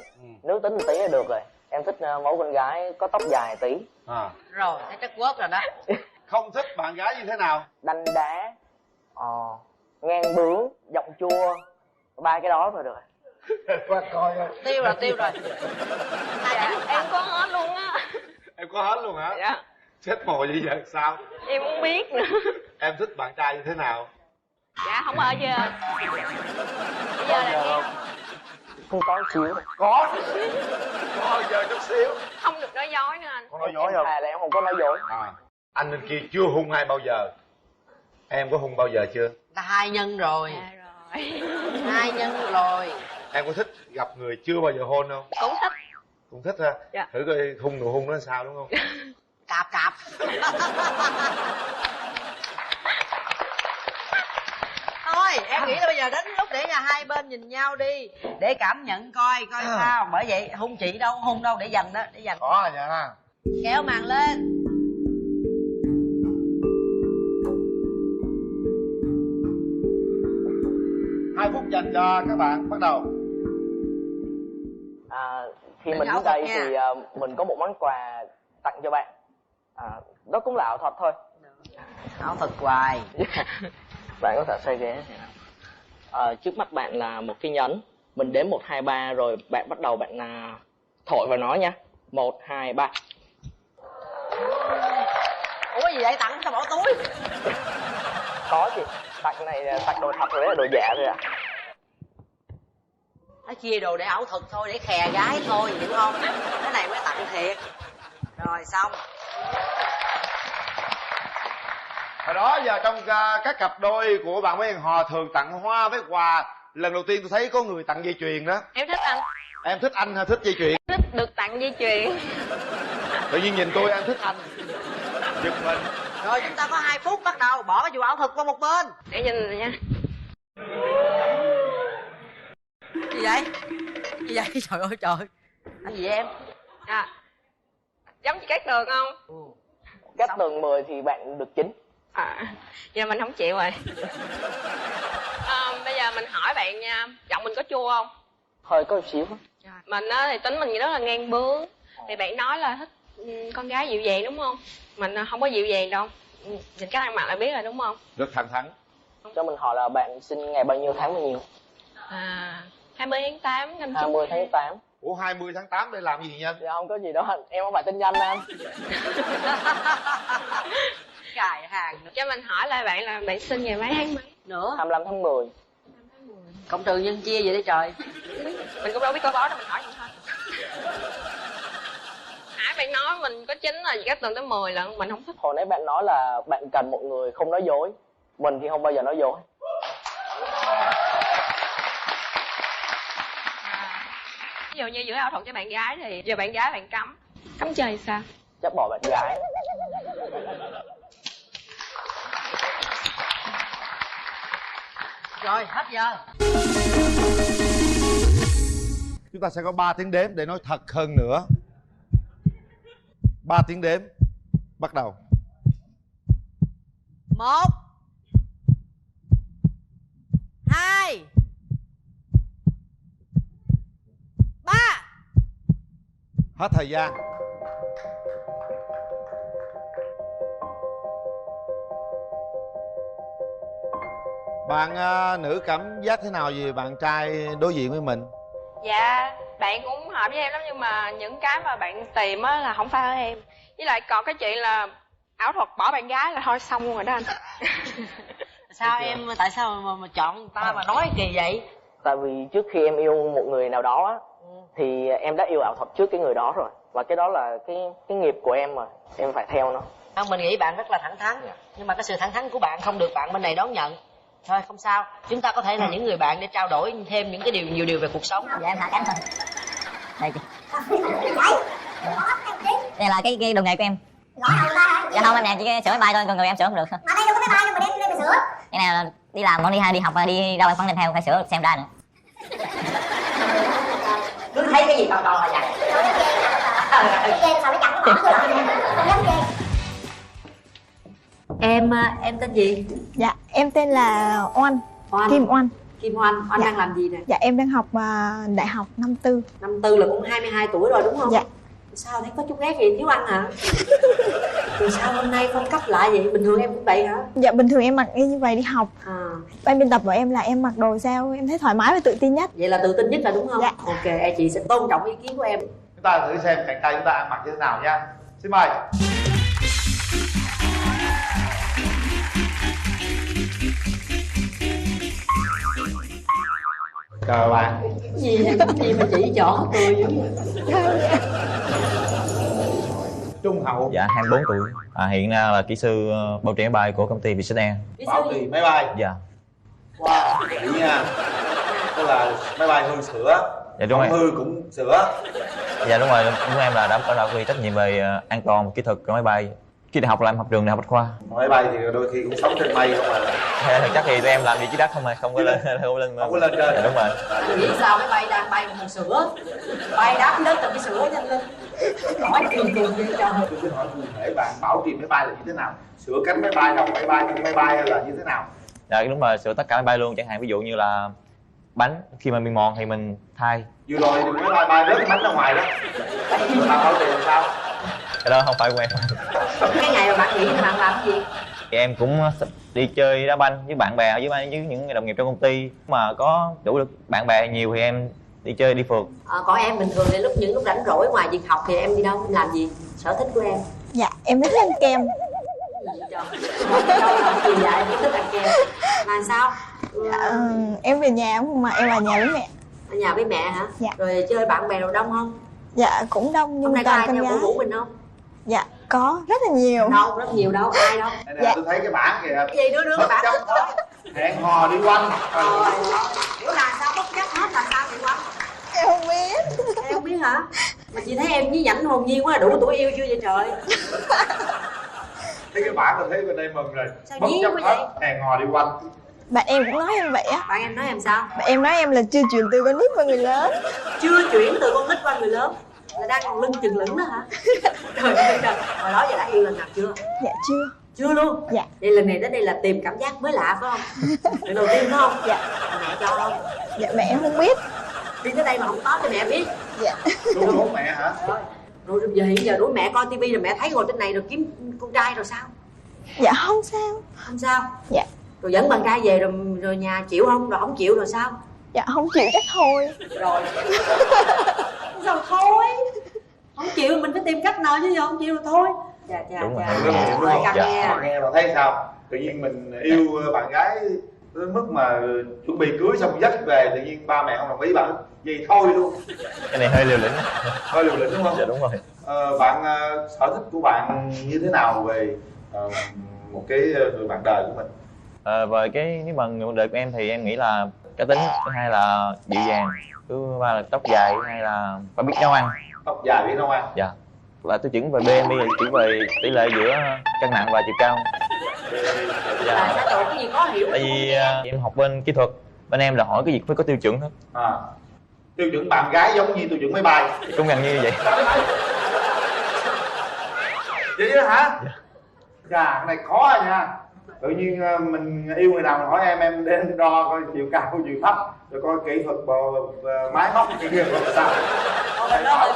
Nếu tính tí là được rồi. Em thích mẫu con gái có tóc dài tí. Rồi, thấy chất quớt rồi đó. Không thích bạn gái như thế nào? Đanh đá, ngang bướng, giọng chua, ba cái đó thôi được. Qua coi coi. Tiêu rồi. Em có hết luôn á. Em có hết luôn hả? Dạ. Chết mồi vậy giờ sao? Em không biết nữa. Em thích bạn trai như thế nào? Dạ không ở giờ. Bây giờ là nghe Không có xíu. Có giờ chút xíu. không được nói dối nữa anh. Có nói dối không? Thà là em không có nói dối. Anh bên kia chưa hung ai bao giờ. Em có hung bao giờ chưa? Ta 2 nhân rồi. Dạ rồi. 2 nhân rồi. Em có thích gặp người chưa bao giờ hôn không? Cũng thích. Cũng thích ha. Dạ. Thử coi hung nụ hung nó sao đúng không? Cạp. Thôi em nghĩ là bây giờ đến lúc để hai bên nhìn nhau đi, để cảm nhận coi sao. Bởi vậy hung chị đâu hung đâu, để dành đó, để dành. Có nha. Kéo màn lên. Hai phút dành cho các bạn, bắt đầu. Khi mình đến đây thì mình có một món quà tặng cho bạn. Đó cũng là ảo thuật thôi. Ảo thuật hoài. Bạn có thể xoay ghế. Trước mắt bạn là một cái nhẫn. Mình đếm 1, 2, 3 rồi bạn bắt đầu bạn thổi vào nó nha. 1, 2, 3. Ủa gì vậy, tặng sao bỏ túi? Có chị, tặng này tặng đồ thật rồi đấy, đồ giả rồi ạ. Cái kia đồ để ảo thuật thôi, để khè gái thôi, hiểu không? Cái này mới tặng thiệt. Rồi xong. Hồi đó giờ trong các cặp đôi của bạn với hẹn hò thường tặng hoa với quà. Lần đầu tiên tôi thấy có người tặng dây chuyền đó. Em thích anh. Em thích anh hay thích dây chuyền? Thích được tặng dây chuyền. Tự nhiên nhìn tôi em thích anh. Giật mình. Rồi chúng ta có 2 phút bắt đầu, bỏ cái vụ ảo thuật qua một bên. Để nhìn rồi nha. Gì vậy? Gì vậy? Trời ơi trời. Anh gì vậy em? À, giống như Cát Tường không? Cát Tường 10 thì bạn được 9. À, giờ mình không chịu rồi. Bây giờ mình hỏi bạn nha, giọng mình có chua không? Hơi có một xíu. Mình á thì tính mình rất là ngang bướng. Thì bạn nói là thích con gái dịu dàng đúng không? Mình không có dịu dàng đâu. Nhìn cách ăn mặc là biết rồi đúng không? Rất thẳng thắn. Cho mình hỏi là bạn sinh ngày bao nhiêu tháng bao nhiêu? 20 tháng 8 năm 20 tháng 8. Ủa 20 tháng 8 để làm gì nha? Dạ không có gì đâu anh, em không phải tinh danh anh. Cài hàng. Cho mình hỏi lại bạn là bạn sinh ngày mấy tháng mấy? Nữa 25 tháng 10. Cộng trừ nhân chia vậy đấy trời. Mình cũng đâu biết có bó đâu, mình hỏi vậy thôi. Nãy bạn nói mình có 9 là Cát Tường tới 10 lận, mình không thích. Hồi nãy bạn nói là bạn cần một người không nói dối. Mình thì không bao giờ nói dối. Ví dụ như giữa ảo thuật cho bạn gái thì giờ bạn gái bạn cấm chơi sao? Chắc bỏ bạn gái. Rồi hết giờ. Chúng ta sẽ có 3 tiếng đếm để nói thật hơn nữa. 3 tiếng đếm. Bắt đầu. 1 2 3. Hết thời gian. Bạn nữ cảm giác thế nào về bạn trai đối diện với mình? Dạ, bạn cũng hợp với em lắm nhưng mà những cái mà bạn tìm á là không phải ở em. Với lại còn cái chuyện là ảo thuật bỏ bạn gái là thôi xong luôn rồi đó anh. Sao em, tại sao mà chọn ta mà nói kỳ vậy? Tại vì trước khi em yêu một người nào đó á, thì em đã yêu ảo thuật trước cái người đó rồi. Và cái đó là cái nghiệp của em mà, em phải theo nó. Không, mình nghĩ bạn rất là thẳng thắn. Nhưng mà cái sự thẳng thắn của bạn không được bạn bên này đón nhận. Thôi không sao, chúng ta có thể là những người bạn để trao đổi thêm những cái nhiều điều về cuộc sống. Dạ em hạ cánh thôi. Đây chị. Đây là cái đồ nghề của em. Dạ không, em làm chỉ sửa máy bay thôi, còn người em sửa không được. Mà đây đâu có máy bay đâu mà đem sửa. Cái này là đi làm còn đi học và đi ra ngoài khoáng đem theo phải sửa xem ra nữa. Cứ thấy cái gì to to là vậy. Em tên gì? Dạ em tên là Oanh. Oanh. Kim Oanh. Kim Oanh. Oanh Dạ. đang làm gì nè? Dạ em đang học đại học năm 4. Năm 4 là cũng 22 tuổi rồi đúng không? Dạ. Sao thấy có chút ghét gì thiếu anh hả? Rồi sao hôm nay phong cách lại vậy? Bình thường em cũng vậy hả? Dạ bình thường em mặc y như vậy đi học. Ban biên tập của em là em mặc đồ sao em thấy thoải mái và tự tin nhất. Vậy là tự tin nhất là đúng không? Dạ. Ok, chị sẽ tôn trọng ý kiến của em. Chúng ta thử xem cạnh trai chúng ta ăn mặc như thế nào nha. Xin mời. Chào bạn. Gì mà chỉ chọn cười dữ vậy? Trung hậu. Dạ 24 tuổi. Hiện ra là kỹ sư bảo trì máy bay của công ty Vietjet Air. Bảo trì máy bay. Dạ. Wow, hiểu nha. Tức là máy bay hư sửa. Dạ đúng không rồi. hư cũng sửa. Dạ đúng rồi, đúng em là đã quy trách nhiệm về an toàn kỹ thuật của máy bay. Khi đại học là em học trường đại học Bách Khoa. Máy bay thì đôi khi cũng sống trên mây không à. Thực chất thì tụi em làm vị trí đất không mà không có lên Không có lên trên. Dạ đúng rồi. Nghĩ sao máy bay đang bay mà sửa? Bay đáp đất rồi cái sửa nhanh lên. Hỏi thường vậy trời. Tôi xin hỏi cụ thể bạn bảo trì máy bay là như thế nào? Sửa cánh máy bay, đầu máy bay, thân máy bay hay là như thế nào? Dạ đúng rồi, sửa tất cả máy bay luôn, chẳng hạn ví dụ như là bánh khi mà bị mòn thì mình thay. Vừa rồi thì máy bay bay rớt cái bánh ra ngoài đó. Bạn bảo trì làm sao? Cái đó không phải của em. Cái ngày mà bạn nghỉ thì bạn làm cái gì? Thì em cũng đi chơi đá banh với bạn bè với những đồng nghiệp trong công ty, mà có đủ được bạn bè nhiều thì em đi chơi đi phượt. Còn em bình thường thì những lúc rảnh rỗi ngoài việc học thì em đi đâu, em làm gì, sở thích của em? Dạ em thích ăn kem. Đâu làm gì vậy, em thích ăn kem mà sao? Em về nhà không mà em ở nhà với mẹ. Ở nhà với mẹ hả? Dạ. Rồi chơi bạn bè đâu đông không? Dạ cũng đông nhưng mà toàn con gái. Vũ mình không? Dạ có rất là nhiều. Đâu rất nhiều đâu, ai đâu? Dạ. Tôi thấy cái bảng kìa. Cái gì đứa cái bảng đó? Hẹn hò đi quanh. Ủa là sao bất chấp hết là sao vậy quanh? Em không biết. Em không biết hả? Mà chị thấy em với nhảnh hồn nhiên quá, đủ tuổi yêu chưa vậy trời? Thấy cái bảng tôi thấy bên đây mừng rồi. Sao bất dí chấp quá hết, vậy? hẹn hò đi quanh. Bạn em cũng nói em vậy á. Bạn em nói em sao? Bạn em nói em là chưa chuyển từ con nít qua người lớn. Chưa chuyển từ con nít qua người lớn? Là đang còn lưng chừng lửng đó hả? Trời ơi trời, hồi đó giờ đã yêu lần nào chưa? Dạ chưa. Chưa luôn? Dạ. Vậy lần này đến đây là tìm cảm giác mới lạ phải không? Lần đầu tiên phải không? Dạ. Mẹ cho không? Dạ mẹ em không biết. Đi tới đây mà không có cho mẹ biết. Dạ. Tôi có mẹ hả? Rồi giờ hiện giờ đuổi mẹ coi tivi rồi mẹ thấy ngồi trên này rồi kiếm con trai rồi sao? Dạ không sao. Không sao? Dạ. Rồi dẫn bạn trai về rồi nhà chịu không? Rồi không chịu rồi sao? Dạ không chịu chắc thôi. Rồi. Sao thôi? Không chịu mình phải tìm cách nào chứ giờ không chịu rồi thôi. Dạ dạ Đúng rồi. dạ. Đúng rồi. Nghe. Nghe mà thấy sao? Tự nhiên mình yêu bạn gái đến mức mà chuẩn bị cưới xong dắt về tự nhiên ba mẹ không đồng ý, bạn gì thôi luôn. Cái này hơi liều lĩnh. Hơi liều lĩnh đúng không? Dạ đúng rồi. Bạn sở thích của bạn như thế nào về một cái người bạn đời của mình? Về cái nếu mà người đời của em thì em nghĩ là cá tính, thứ hai là dịu dàng, thứ ba là tóc dài, thứ hai là phải biết nấu ăn. Tóc dài biết nấu ăn. Dạ. Và tiêu chuẩn về BMI là chỉ về tỷ lệ giữa cân nặng và chiều cao. Là sao trời, cái gì khó hiểu? Tại vì em học bên kỹ thuật, bên em là hỏi cái gì phải có tiêu chuẩn hết. Tiêu chuẩn bạn gái giống như tiêu chuẩn máy bay. Cũng gần như vậy. Vậy đó hả? Dạ, cái này khó rồi nha. Tự nhiên mình yêu người nào mình hỏi em đến đo coi chiều cao chiều thấp rồi coi kỹ thuật máy móc cái kia làm sao. Bên đó hơi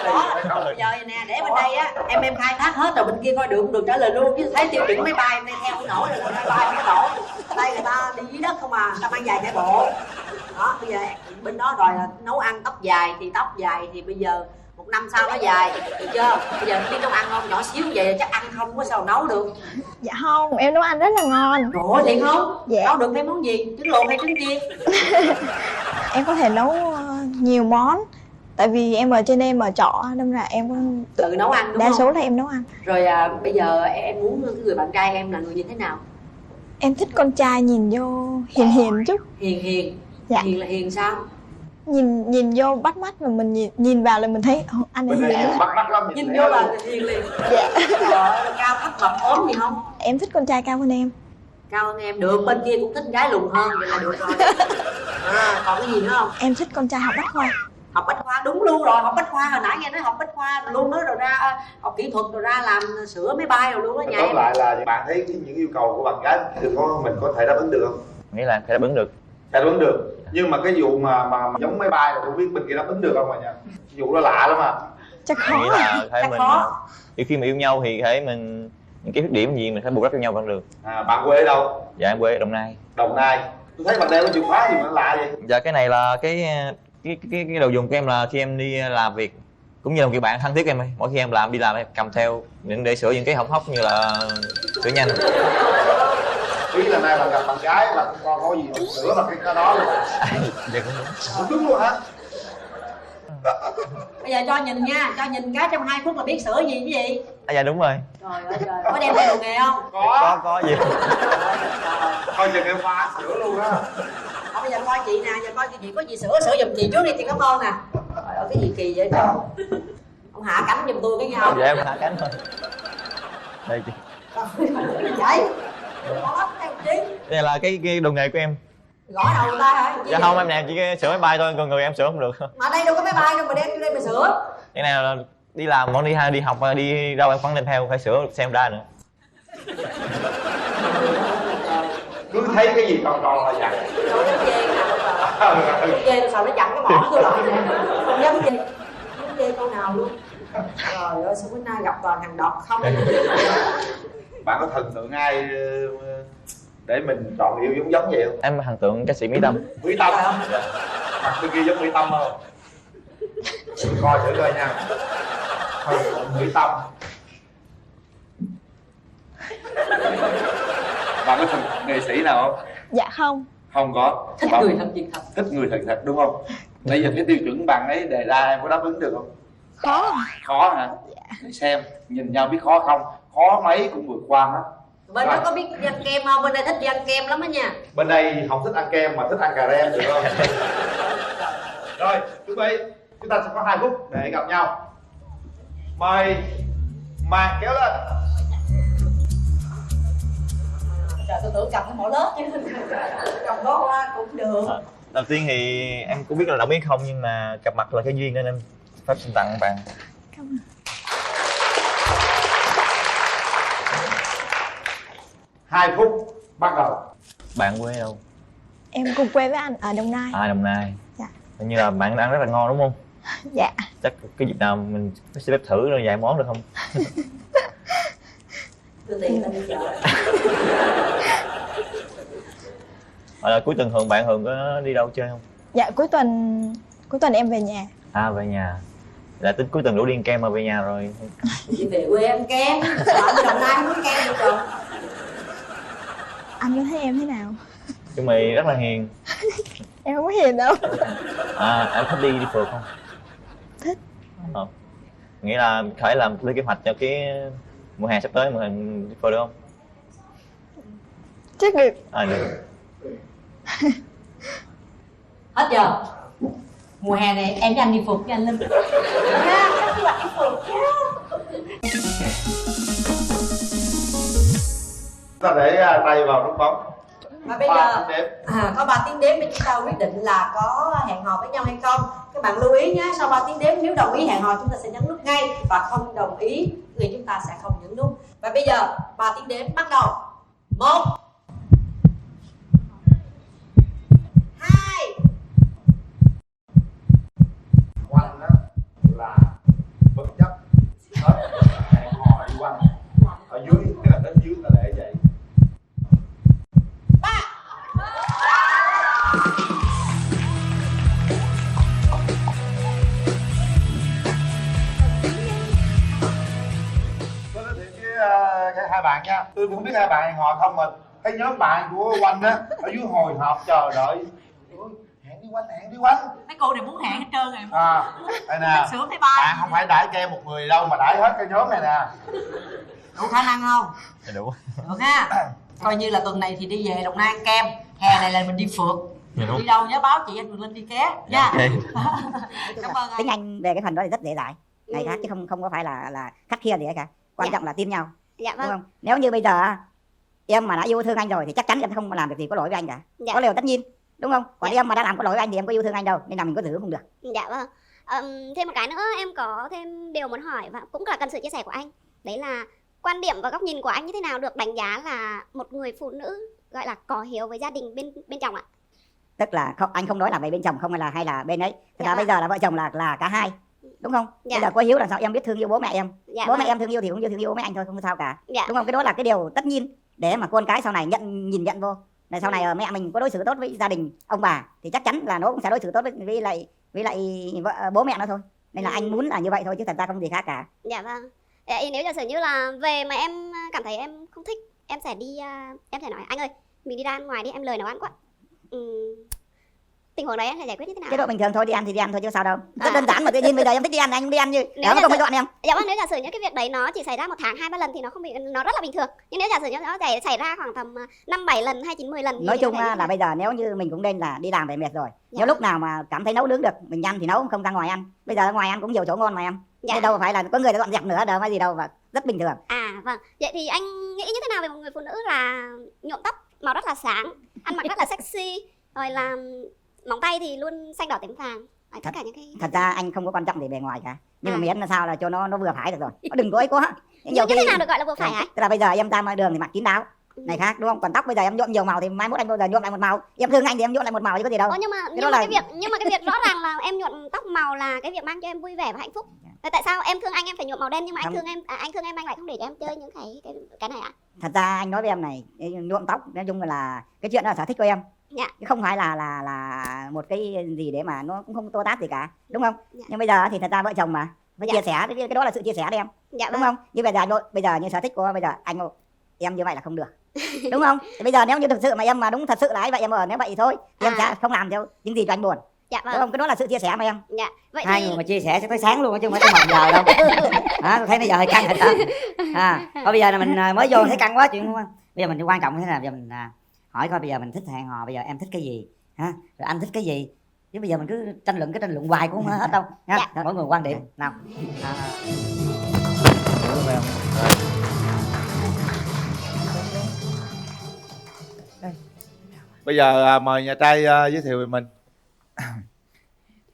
khó. Bây giờ nè, để bên đây á em khai thác hết rồi bên kia coi được không được trả lời luôn, chứ thấy tiêu chuẩn máy bay em đây theo không nổi rồi, máy bay không có nổi. Đây người ta đi dưới đất không à, người ta mang giày chạy bộ. Đó, bây giờ bên đó rồi là nấu ăn tóc dài thì bây giờ 1 năm sau nó dài, được chưa? Bây giờ biết nấu ăn không? Nhỏ xíu vậy chắc ăn không có sao nấu được. Dạ không, em nấu ăn rất là ngon. Ủa thiệt không? Dạ. Nấu được mấy món gì? Trứng luộc hay trứng chiên? Em có thể nấu nhiều món. Tại vì em ở trên đây ở trọ nên là em có tự nấu ăn đúng đa không? số là em nấu ăn. Rồi bây giờ em muốn cái người bạn trai em là người như thế nào? Em thích con trai nhìn vô hiền hiền chút. Hiền. Dạ. Hiền là hiền sao? Nhìn vô bắt mắt mà mình nhìn vào là mình thấy anh ấy hiền lắm. Bắt mắt lắm. Nhìn vô là hiền liền. Dạ. Rồi, cao thấp mập ốm gì không? Em thích con trai cao hơn em. Cao hơn em được, bên kia cũng thích gái lùn hơn, vậy là được rồi. Còn cái gì nữa không? Em thích con trai học bách khoa. Học bách khoa đúng luôn rồi, học bách khoa hồi nãy nghe nói học bách khoa luôn đó, rồi ra học kỹ thuật rồi ra làm sửa máy bay rồi luôn đó nhà tóm em. lại là bạn thấy những yêu cầu của bạn gái mình có thể đáp ứng được không? Nghĩ là phải đáp ứng được. Đáp ứng được. Nhưng mà cái vụ mà giống máy bay là không biết bên kia đáp ứng được không mà nha. Vụ đó lạ lắm à. Chắc khó. Nghĩ là thấy Chắc mình khó. khi mà yêu nhau thì thấy mình những cái khuyết điểm gì mình phải bù đắp cho nhau vẫn được. Bạn quê ở đâu? Dạ em quê ở Đồng Nai. Đồng Nai. Tôi thấy bạn đeo cái chìa khóa gì mà nó lạ vậy? Dạ cái này là cái đồ dùng của em là khi em đi làm việc, cũng như là một người bạn thân thiết em ấy. Mỗi khi em đi làm em cầm theo để sửa những cái hỏng hóc như là sửa nhanh. Ý là nay bạn gặp bạn gái và con có gì sửa mà cái đó luôn. Dạ cũng đúng. Không đúng luôn hả? Bây giờ cho nhìn nha, cho nhìn cái trong 2 phút là biết sửa gì cái gì. Dạ đúng rồi. Trời ơi trời, có đem theo đồ nghề không? Có gì. Coi chừng em pha sửa luôn á. Bây giờ coi chị nè, giờ coi chị có gì sửa giùm chị trước đi, chị cảm ơn nè. Trời ơi cái gì kỳ vậy trời. Ông hạ cánh giùm tôi cái nhau. Dạ em hạ cánh thôi. Đây chị. Vậy. Có theo chi? Đây là cái đồ nghề của em. Gõ đầu người ta hả? Dạ không, em nè chỉ sửa máy bay thôi, còn người em sửa không được. Mà đây đâu có máy bay đâu mà đem vô đây mà sửa. Cái này là đi làm, còn đi học, đi đâu em vẫn đem theo, phải sửa xem ra nữa. Cứ thấy cái gì còn là dặn. Không dám chê nào đâu. Không chê tôi sợ nó chặn cái mỏ tôi lại nè. Không dám chê. Không chê câu nào luôn. Trời ơi sao bữa nay gặp toàn hàng đọt không. Bạn có thần tượng ai để mình chọn yêu giống giống vậy không? Em thần tượng ca sĩ Mỹ Tâm. Mỹ Tâm mặt bên kia giống Mỹ Tâm không? Để mình coi thử coi nha. Thần tượng Mỹ Tâm. Bạn có thích nghệ sĩ nào không? Dạ không. Không có. Thích Bạn người thật việc thật. thích người thật thật đúng không? Bây giờ cái tiêu chuẩn bạn ấy đề ra em có đáp ứng được không? Khó. Khó hả? Để xem, nhìn nhau biết khó không? Khó mấy cũng vượt qua hết. Bên đó có biết đi ăn kem không? Bên đây thích đi ăn kem lắm đó nha. Bên đây không thích ăn kem mà thích ăn cà rem được không? Rồi, chuẩn bị. Chúng ta sẽ có 2 phút để gặp nhau. Mời màn kéo lên. Trời, tôi tưởng cầm cái mỏ lớp chứ. Cầm đó qua cũng được. Đầu tiên thì em cũng biết là đồng ý không, nhưng mà gặp mặt là cái duyên nên em phép xin tặng bạn. 2 phút bắt đầu. Bạn quê đâu? Em cùng quê với anh ở Đồng Nai. À, Đồng Nai. Dạ. Hình như là bạn ăn rất là ngon đúng không? Dạ. Chắc cái dịp nào mình sẽ phép thử rồi vài món được không? Tôi tiền là đi chợ. Cuối tuần bạn Hường có đi đâu chơi không? Dạ cuối tuần em về nhà. À, về nhà. Là tính cuối tuần rủ đi ăn kem mà về nhà rồi. Chị về quê ăn kem. Sợ anh Đồng Nai không có kem được rồi. Anh có thấy em thế nào? Chú mày rất là hiền. Em không có hiền đâu. À, em thích đi phượt không? Thích. Nghĩa là phải làm lên kế hoạch cho cái mùa hè sắp tới mà mình đi phượt được không? Chắc được. À, được. Hết giờ. Mùa hè này em với anh đi phượt với anh Linh. Ha, các bạn đi phượt nha. Ta để tay vào nút bấm. Và bây giờ có 3 tiếng đếm để chúng ta quyết định là có hẹn hò với nhau hay không. Các bạn lưu ý nhé, sau 3 tiếng đếm nếu đồng ý hẹn hò chúng ta sẽ nhấn nút ngay, và không đồng ý thì chúng ta sẽ không nhấn nút. Và bây giờ 3 tiếng đếm bắt đầu. 1 2. Quanh đó là bất chấp hết hẹn hò đi quanh. Ở dưới đến dưới là để vậy. Tôi nói thiệt với hai bạn nha, tôi cũng không biết hai bạn hẹn hò không mà thấy nhóm bạn của Quanh á ở dưới hồi hộp chờ đợi. Hẹn đi Quanh. Mấy cô này muốn hẹn hết trơn rồi. Đây nè, Sướng thấy ba. bạn không phải đãi kem một người đâu mà đãi hết cái nhóm này nè. Đủ khả năng không? Đủ. Được ha. Coi như là tuần này thì đi về Đồng Nai ăn kem, hè này là mình đi phượt. Đi đâu nhớ báo chị anh Quyền Linh đi ké nha. Cảm ơn anh. Tiếng Anh về cái phần đó thì rất dễ dãi, này khác chứ không có phải là khắt khe gì cả. Quan trọng là tin nhau. Dạ Đúng không? Nếu như bây giờ em mà đã yêu thương anh rồi thì chắc chắn em không làm việc gì có lỗi với anh cả. Có điều tất nhiên, đúng không? Còn em mà đã làm có lỗi với anh thì em có yêu thương anh đâu, nên là mình có giữ không được. Dạ vâng. Thêm một cái nữa em có thêm điều muốn hỏi và cũng là cần sự chia sẻ của anh. Đấy là quan điểm và góc nhìn của anh như thế nào được đánh giá là một người phụ nữ gọi là có hiếu với gia đình bên chồng ạ? Tức là anh không nói là về bên chồng không hay là bên ấy. Thật ra bây giờ là vợ chồng là cả hai, đúng không? Bây giờ có hiếu là sao? Em biết thương yêu bố mẹ em. Bố mẹ em thương yêu thì cũng như thương yêu bố mẹ anh thôi, không sao cả. Đúng không? Cái đó là cái điều tất nhiên để mà con cái sau này nhìn nhận vô. Là sau này mẹ mình có đối xử tốt với gia đình ông bà thì chắc chắn là nó cũng sẽ đối xử tốt với lại bố mẹ nó thôi. Nên là anh muốn là như vậy thôi chứ thật ra không gì khác cả. Dạ vâng. Nếu giả sử như là về mà em cảm thấy em không thích, em sẽ đi em sẽ nói anh ơi mình đi ra ăn ngoài đi, em lười nấu ăn quá. Tình huống đấy anh sẽ giải quyết như thế nào? Chế độ bình thường thôi, đi ăn thì đi ăn thôi chứ sao đâu. Rất đơn giản mà, tự nhiên bây giờ em thích đi ăn anh cũng đi ăn như đó, không phải dọn em. Dạ vâng, nếu giả sử như cái việc đấy nó chỉ xảy ra 1 tháng 2-3 lần thì nó không bị, nó rất là bình thường. Nhưng nếu giả sử như nó xảy ra khoảng tầm 5-7 lần hay 9-10 lần thì nói chung là bây giờ nếu như mình cũng nên là đi làm về mệt rồi. Nếu lúc nào mà cảm thấy nấu nướng được mình ăn thì nấu, không ra ngoài ăn. Bây giờ ra ngoài ăn cũng nhiều chỗ ngon mà em. Thế đâu phải là có người đã dọn dẹp nữa đâu hay gì đâu, và rất bình thường. Vâng. Vậy thì anh nghĩ như thế nào về một người phụ nữ là nhuộm tóc màu rất là sáng, ăn mặc rất là sexy, rồi là móng tay thì luôn xanh đỏ tím vàng, tất cả những cái. Thật ra anh không có quan trọng gì bề ngoài cả, nhưng mà miễn là sao là cho nó vừa phải được rồi, nó đừng có ấy quá. Như thế nào được gọi là vừa phải hả? Tức là bây giờ em ra ngoài đường thì mặc kín đáo này khác, đúng không? Còn tóc bây giờ em nhuộm nhiều màu thì mai mốt anh bao giờ nhuộm lại một màu. Em thương anh thì em nhuộm lại một màu chứ có gì đâu. Nhưng mà cái việc rõ ràng là em nhuộm tóc màu là cái việc mang cho em vui vẻ và hạnh phúc. Tại sao em thương anh em phải nhuộm màu đen nhưng mà anh Không. thương em anh thương em anh lại không để cho em chơi những cái này ạ? Thật ra anh nói với em này, nhuộm tóc nói chung là cái chuyện đó là sở thích của em. Dạ. Chứ không phải là một cái gì để mà nó cũng không tô tát gì cả, đúng không? Dạ. Nhưng bây giờ thì thật ra vợ chồng mà phải chia sẻ, cái đó là sự chia sẻ đấy em. Dạ, đúng vâng. không? Như bây giờ như sở thích của bây giờ anh em như vậy là không được. Đúng không? Thì bây giờ nếu như thực sự mà em mà đúng thật sự là vậy em ở nếu vậy thì thôi thì em sẽ không làm theo những gì cho anh buồn. Dạ, vâng. Đúng không? Cái đó là sự chia sẻ mà em. Dạ. Vậy Hai thì... người mà chia sẻ sẽ tới sáng luôn chứ không phải tới 1 giờ đâu. Tôi thấy bây giờ hơi căng thật đó. Thôi bây giờ là mình mới vô thấy căng quá chuyện không? Bây giờ mình quan trọng thế nào? Bây giờ mình hỏi coi bây giờ mình thích hẹn hò, bây giờ em thích cái gì ha? Rồi anh thích cái gì? Chứ bây giờ mình cứ tranh luận hoài cũng không hết đâu nha. Dạ. Mỗi người quan điểm nào. Bây giờ mời nhà trai giới thiệu về mình.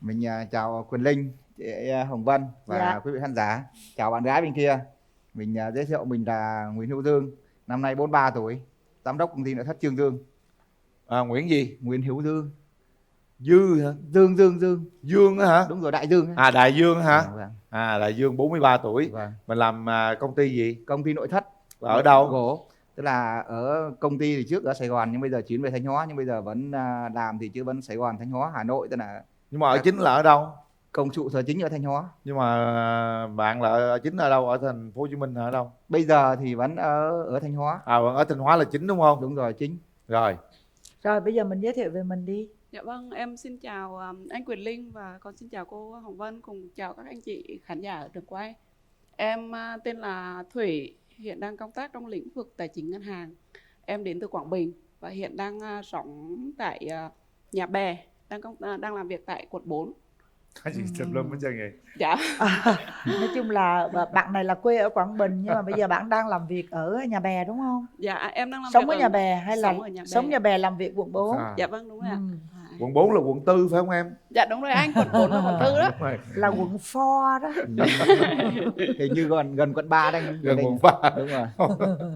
Mình chào Quỳnh Linh, chị Hồng Vân và Dạ. quý vị khán giả. Chào bạn gái bên kia. Mình giới thiệu mình là Nguyễn Hữu Dương, năm nay 43 tuổi, giám đốc công ty nội thất Trương Dương. Nguyễn gì? Nguyễn Hữu Dương. Dư hả? Dương. Dương á hả? Đúng rồi, Đại Dương. Đại Dương hả? Vâng. Đại Dương 43 tuổi. Vâng. Mình làm công ty gì? Công ty nội thất. Ở đâu? Gỗ. Tức là ở công ty thì trước ở Sài Gòn nhưng bây giờ chuyển về Thanh Hóa, nhưng bây giờ vẫn làm thì chứ vẫn Sài Gòn, Thanh Hóa, Hà Nội, tức là. Nhưng mà ở chính là ở đâu? Công trụ sở chính ở Thanh Hóa. Nhưng mà bạn là ở chính ở đâu? Ở thành phố Hồ Chí Minh ở đâu? Bây giờ thì vẫn ở Thanh Hóa. Vẫn ở Thanh Hóa là chính đúng không? Đúng rồi, chính. Rồi. Rồi bây giờ mình giới thiệu về mình đi. Dạ vâng, em xin chào anh Quyền Linh và con xin chào cô Hồng Vân, cùng chào các anh chị khán giả ở trường quay. Em tên là Thủy, hiện đang công tác trong lĩnh vực tài chính ngân hàng. Em đến từ Quảng Bình và hiện đang sống tại Nhà Bè, đang làm việc tại quận 4. Cái gì tùm lum hết trơn vậy? Dạ. Nói chung là bạn này là quê ở Quảng Bình nhưng mà bây giờ bạn đang làm việc ở Nhà Bè đúng không? Dạ, em đang làm sống việc ở Nhà Bè hay là sống Nhà Bè làm việc quận 4? Dạ vâng, đúng rồi ạ. Quận 4 là quận 4 phải không em? Dạ đúng rồi anh, quận 4 là quận 4 đó. Là quận 4 đó. Hình như gần quận 3 đây. Gần quận 3. Đúng rồi.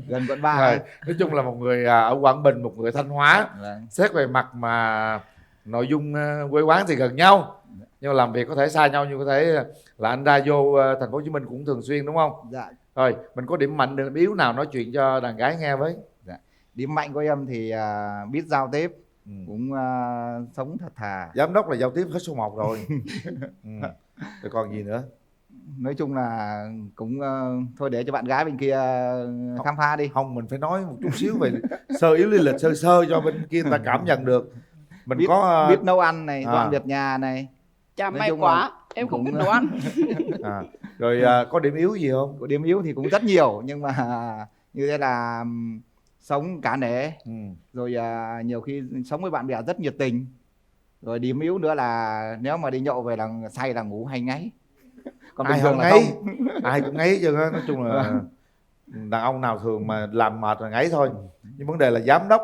Gần quận 3. Rồi. Nói chung là một người ở Quảng Bình, một người Thanh Hóa. Xét về mặt mà nội dung quê quán thì gần nhau. Nhưng mà làm việc có thể xa nhau, nhưng có thể là anh ra vô thành phố Hồ Chí Minh cũng thường xuyên đúng không? Dạ. Rồi, mình có điểm mạnh, điểm yếu nào nói chuyện cho đàn gái nghe với? Dạ. Điểm mạnh của em thì biết giao tiếp, cũng sống thật thà. Giám đốc là giao tiếp hết số 1 rồi. Rồi còn gì nữa? Nói chung là cũng thôi để cho bạn gái bên kia khám phá đi. Không, mình phải nói một chút xíu về sơ yếu lý lịch sơ cho bên kia người ta cảm nhận được. Mình biết, có biết nấu ăn này, dọn dẹp nhà này. Chà, may quá, em không biết nấu ăn. Rồi có điểm yếu gì không? Có điểm yếu thì cũng rất nhiều, nhưng mà như thế là sống cả nể. Rồi nhiều khi sống với bạn bè rất nhiệt tình. Rồi điểm yếu nữa là nếu mà đi nhậu về là say là ngủ hay ngáy. Còn bình thường là không. Ai cũng ngáy chứ. Nói chung là đàn ông nào thường mà làm mệt là ngáy thôi. Nhưng vấn đề là giám đốc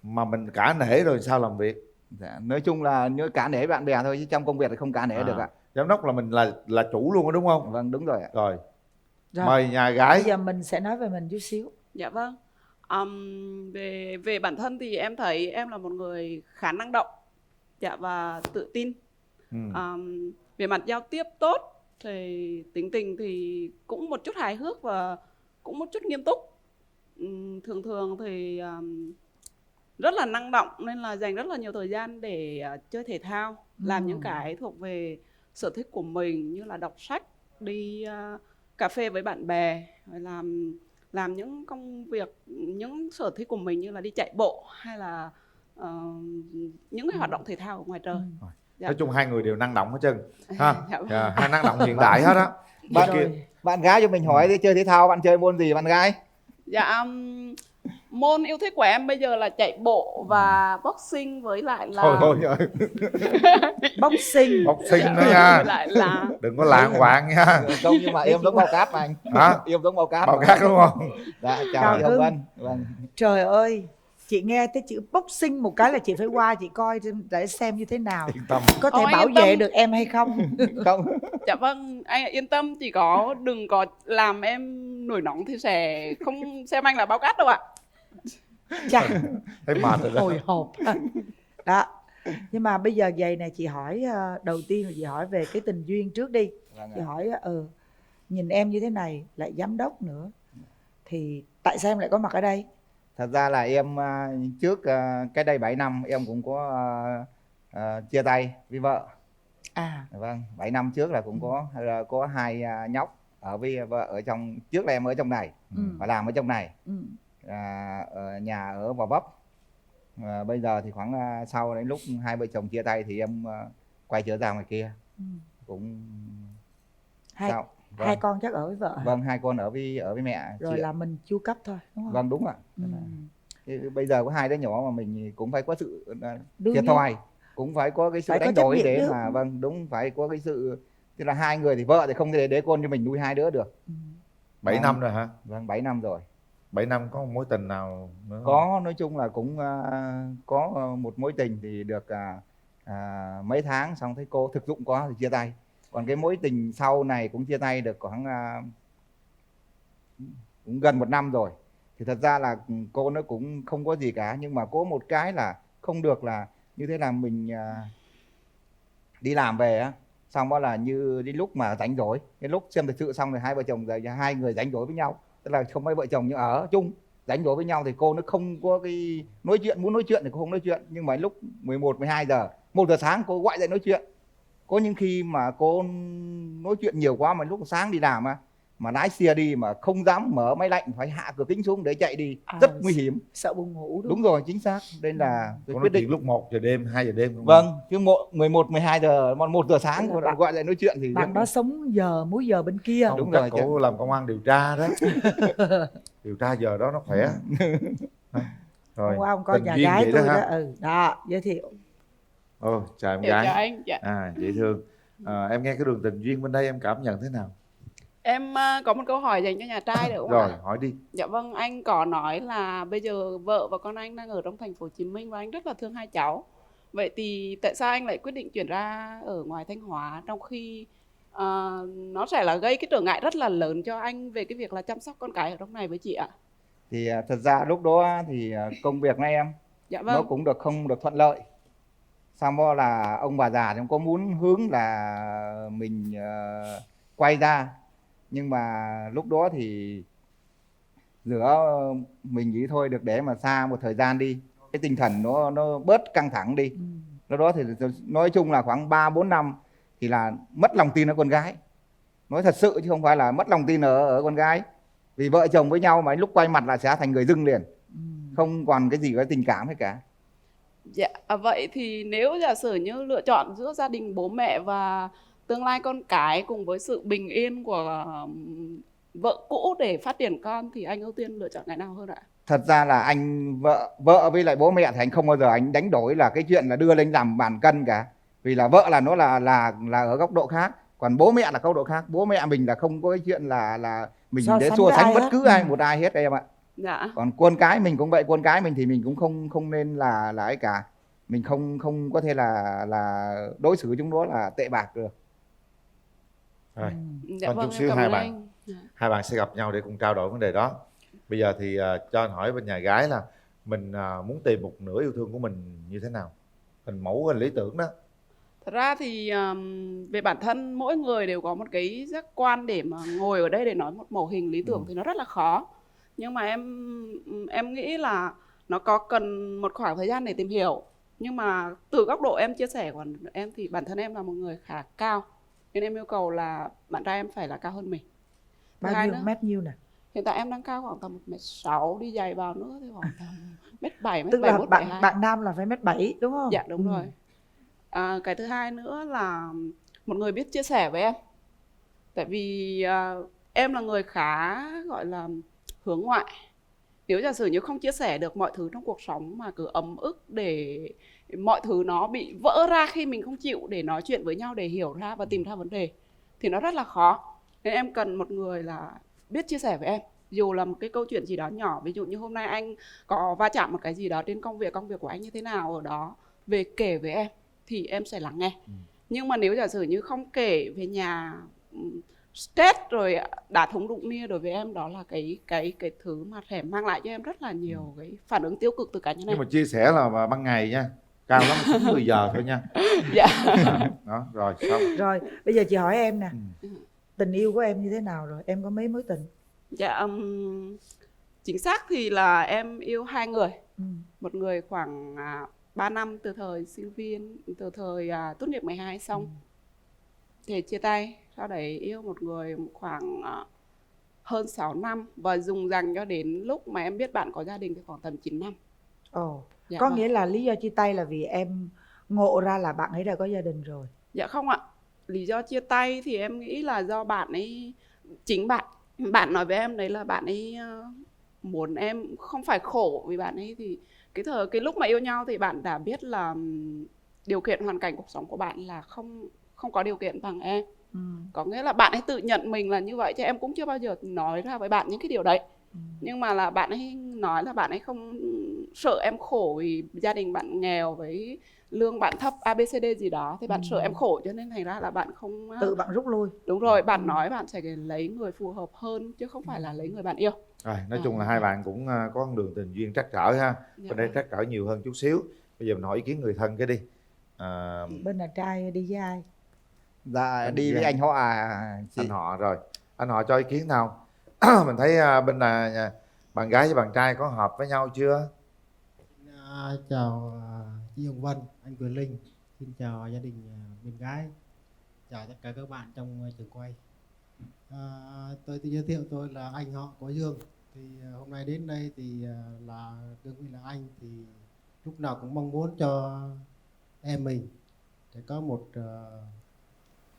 mà mình cả nể rồi sao làm việc? Dạ, nói chung là nhớ cả nể bạn bè thôi chứ trong công việc thì không cả nể được ạ. Giám đốc là mình là chủ luôn đó đúng không? Vâng, đúng rồi ạ. Rồi. Mời nhà gái. Bây giờ mình sẽ nói về mình chút xíu. Dạ vâng. Về bản thân thì em thấy em là một người khá năng động, dạ, và tự tin. Về mặt giao tiếp tốt, thì tính tình thì cũng một chút hài hước và cũng một chút nghiêm túc. Thường thì rất là năng động nên là dành rất là nhiều thời gian để chơi thể thao, làm những cái thuộc về sở thích của mình như là đọc sách, đi cà phê với bạn bè, rồi làm những công việc, những sở thích của mình như là đi chạy bộ hay là những cái hoạt động thể thao ở ngoài trời. Dạ. Nói chung hai người đều năng động hết trơn ha. Hai năng động hiện đại hết á. Bạn gái cho mình hỏi đi, chơi thể thao bạn chơi môn gì bạn gái? Dạ, môn yêu thích của em bây giờ là chạy bộ và boxing, với lại là thôi boxing đó nha. Đừng có lạng quạng nha. Không, nhưng mà em giống bao cát mà anh. Hả? Em giống bao cát. Bao cát đúng không? Dạ, chào chị Hồng Vân. Vâng. Trời ơi, chị nghe tới chữ boxing một cái là chị phải qua chị coi để xem như thế nào. Yên tâm. Có thể bảo vệ được em hay không? Không. Dạ vâng, anh yên tâm, chỉ có đừng có làm em nổi nóng thì sẽ không xem anh là bao cát đâu ạ. Chà, thấy mệt rồi đó. hồi hộp đó. Nhưng mà bây giờ vậy nè, chị hỏi đầu tiên là chị hỏi về cái tình duyên trước đi. Vâng Thì ạ. hỏi nhìn em như thế này lại giám đốc nữa thì tại sao em lại có mặt ở đây? Thật ra là em trước cái đây 7 năm em cũng có chia tay với vợ. Vâng, 7 năm trước là cũng có 2 nhóc ở với vợ ở trong, trước là em ở trong này và làm ở trong này, ở nhà ở Gò Vấp. Bây giờ thì khoảng sau đến lúc hai vợ chồng chia tay thì em quay trở ra ngoài kia. Cũng sao? Vâng. 2 con chắc ở với vợ hả? Vâng, 2 con ở với mẹ. Rồi là mình chu cấp thôi đúng không? Vâng, đúng ạ. Bây giờ có 2 đứa nhỏ mà mình cũng phải có sự Đương thiệt nhiên. thòi, cũng phải có cái sự Phải có đánh trách đổi nhiệm để chứ. mà vâng, đúng, phải có cái sự, tức là 2 người thì vợ thì không thể để con cho mình nuôi 2 đứa được. 7 năm rồi hả? Vâng, 7 năm rồi. 7 năm có một mối tình nào nữa không? Có, nói chung là cũng có một mối tình thì được mấy tháng, xong thấy cô thực dụng quá thì chia tay. Còn cái mối tình sau này cũng chia tay được khoảng cũng gần 1 năm rồi. Thì thật ra là cô nó cũng không có gì cả, nhưng mà có một cái là không được là như thế là mình đi làm về á, xong đó là như đến lúc mà rảnh rỗi, cái lúc xem thực sự xong rồi hai vợ chồng giờ 2 người rảnh rỗi với nhau, tức là không phải vợ chồng nhưng ở chung rảnh rỗi với nhau thì cô nó không có cái nói chuyện, muốn nói chuyện thì cô không nói chuyện, nhưng mà lúc 11, 12 giờ, 1 giờ sáng cô gọi dậy nói chuyện. Có những khi mà cô nói chuyện nhiều quá mà lúc sáng đi làm mà lái xe đi mà không dám mở máy lạnh, phải hạ cửa kính xuống để chạy đi, rất nguy hiểm, sợ buồn ngủ đúng rồi, chính xác. Nên là Cô tôi nói quyết định chuyện lúc 1 giờ đêm, 2 giờ đêm không? vâng, chứ 11, 12 giờ, 1 giờ sáng cô Bạn- gọi dậy nói chuyện thì Bạn đó sống múi giờ bên kia. Không, đúng chắc rồi, cổ làm công an điều tra đó. Điều tra giờ đó nó khỏe. Rồi, Hôm qua ông coi tình nhà duyên gái vậy tôi đó, ha. đó, giới thiệu. Chào em Dạ, gái. chào anh, dạ. Dễ thương. Em nghe cái đường tình duyên bên đây em cảm nhận thế nào? Em có một câu hỏi dành cho nhà trai được không Rồi, ạ? hỏi đi. Dạ vâng, anh có nói là bây giờ vợ và con anh đang ở trong thành phố Hồ Chí Minh và anh rất là thương 2 cháu. Vậy thì tại sao anh lại quyết định chuyển ra ở ngoài Thanh Hóa, trong khi nó sẽ là gây cái trở ngại rất là lớn cho anh về cái việc là chăm sóc con cái ở trong này với chị ạ? Thì thật ra lúc đó thì công việc của em Dạ nó vâng. cũng không được thuận lợi. Xong đó là ông bà già thì cũng có muốn hướng là mình quay ra, nhưng mà lúc đó thì giữa mình nghĩ thôi được để mà xa một thời gian đi, cái tinh thần nó bớt căng thẳng đi. Lúc đó thì nói chung là khoảng 3-4 năm thì là mất lòng tin ở con gái, nói thật sự chứ không phải là mất lòng tin ở con gái, vì vợ chồng với nhau mà lúc quay mặt là sẽ thành người dưng liền, không còn cái gì cái tình cảm hết cả. Dạ, vậy thì nếu giả sử như lựa chọn giữa gia đình bố mẹ và tương lai con cái cùng với sự bình yên của vợ cũ để phát triển con thì anh ưu tiên lựa chọn cái nào hơn ạ? Thật ra là anh vợ với lại bố mẹ thì anh không bao giờ anh đánh đổi là cái chuyện là đưa lên làm bàn cân cả, vì là vợ là nó là ở góc độ khác, còn bố mẹ là góc độ khác. Bố mẹ mình là không có cái chuyện là mình để so sánh bất cứ ai một ai hết em ạ. Dạ. Còn con cái mình cũng vậy, con cái mình thì mình cũng không nên là ấy cả, mình không có thể là đối xử chúng nó là tệ bạc được. Rồi, Dạ còn vâng, chút em xíu cảm hai ơn bạn anh. Dạ. hai bạn sẽ gặp nhau để cùng trao đổi vấn đề đó. Bây giờ thì cho anh hỏi bên nhà gái là mình muốn tìm một nửa yêu thương của mình như thế nào, hình mẫu hình lý tưởng đó. Thật ra thì về bản thân mỗi người đều có một cái giác quan để mà ngồi ở đây để nói một mẫu hình lý tưởng thì nó rất là khó. Nhưng mà em nghĩ là nó có cần một khoảng thời gian để tìm hiểu. Nhưng mà từ góc độ em chia sẻ của em thì bản thân em là một người khá cao, nên em yêu cầu là bạn trai em phải là cao hơn mình. Bao nhiêu mét nhiêu nè? Hiện tại em đang cao khoảng tầm 1m6, đi giày vào nữa thì khoảng tầm 1m7, Tức là 1m7, bạn nam là phải 1m7 đúng không? Dạ đúng rồi. Cái thứ hai nữa là một người biết chia sẻ với em. Tại vì em là người khá gọi là hướng ngoại. Nếu giả sử như không chia sẻ được mọi thứ trong cuộc sống mà cứ ấm ức để mọi thứ nó bị vỡ ra khi mình không chịu để nói chuyện với nhau để hiểu ra và tìm ra vấn đề thì nó rất là khó. Nên em cần một người là biết chia sẻ với em. Dù là một cái câu chuyện gì đó nhỏ, ví dụ như hôm nay anh có va chạm một cái gì đó trên công việc của anh như thế nào ở đó, về kể với em thì em sẽ lắng nghe. Nhưng mà nếu giả sử như không kể về nhà stress rồi đá thúng đụng nia, đối với em đó là cái thứ mà sẽ mang lại cho em rất là nhiều cái phản ứng tiêu cực từ cá nhân em. Nhưng mà chia sẻ là ban ngày nha, cao lắm 9-10 giờ thôi nha. Dạ. Đó, rồi xong. Rồi bây giờ chị hỏi em nè, tình yêu của em như thế nào rồi, em có mấy mối tình? Dạ, chính xác thì là em yêu 2 người. Một người khoảng 3 năm từ thời sinh viên, từ thời tốt nghiệp 12 xong thì chia tay. Sau đấy yêu một người khoảng hơn 6 năm và dùng dằng cho đến lúc mà em biết bạn có gia đình thì khoảng tầm 9 năm. Dạ, có vâng. nghĩa là lý do chia tay là vì em ngộ ra là bạn ấy đã có gia đình rồi? Dạ không ạ. Lý do chia tay thì em nghĩ là do bạn ấy, chính bạn nói với em đấy là bạn ấy muốn em không phải khổ, vì bạn ấy thì cái lúc mà yêu nhau thì bạn đã biết là điều kiện hoàn cảnh cuộc sống của bạn là không có điều kiện bằng em. Có nghĩa là bạn ấy tự nhận mình là như vậy, chứ em cũng chưa bao giờ nói ra với bạn những cái điều đấy. Nhưng mà là bạn ấy nói là bạn ấy không sợ em khổ vì gia đình bạn nghèo với lương bạn thấp ABCD gì đó, thì bạn sợ em khổ cho nên thành ra là bạn không tự bạn rút lui. Đúng rồi, bạn nói bạn sẽ lấy người phù hợp hơn chứ không phải là lấy người bạn yêu. Rồi, nói chung là hai bạn cũng có con đường tình duyên trắc trở ha. Bên đây trắc trở nhiều hơn chút xíu. Bây giờ mình hỏi ý kiến người thân cái đi. Bên là trai đi với ai? Dạ đi với anh họ Anh họ rồi. Anh họ cho ý kiến nào? Mình thấy bên là bạn gái với bạn trai có hợp với nhau chưa? Chào chị Hồng Vân, anh Quyền Linh. Xin chào gia đình bên gái. Chào tất cả các bạn trong trường quay. Tôi tự giới thiệu tôi là anh họ của Dương. Thì hôm nay đến đây thì là đương vị là anh, thì lúc nào cũng mong muốn cho em mình để có một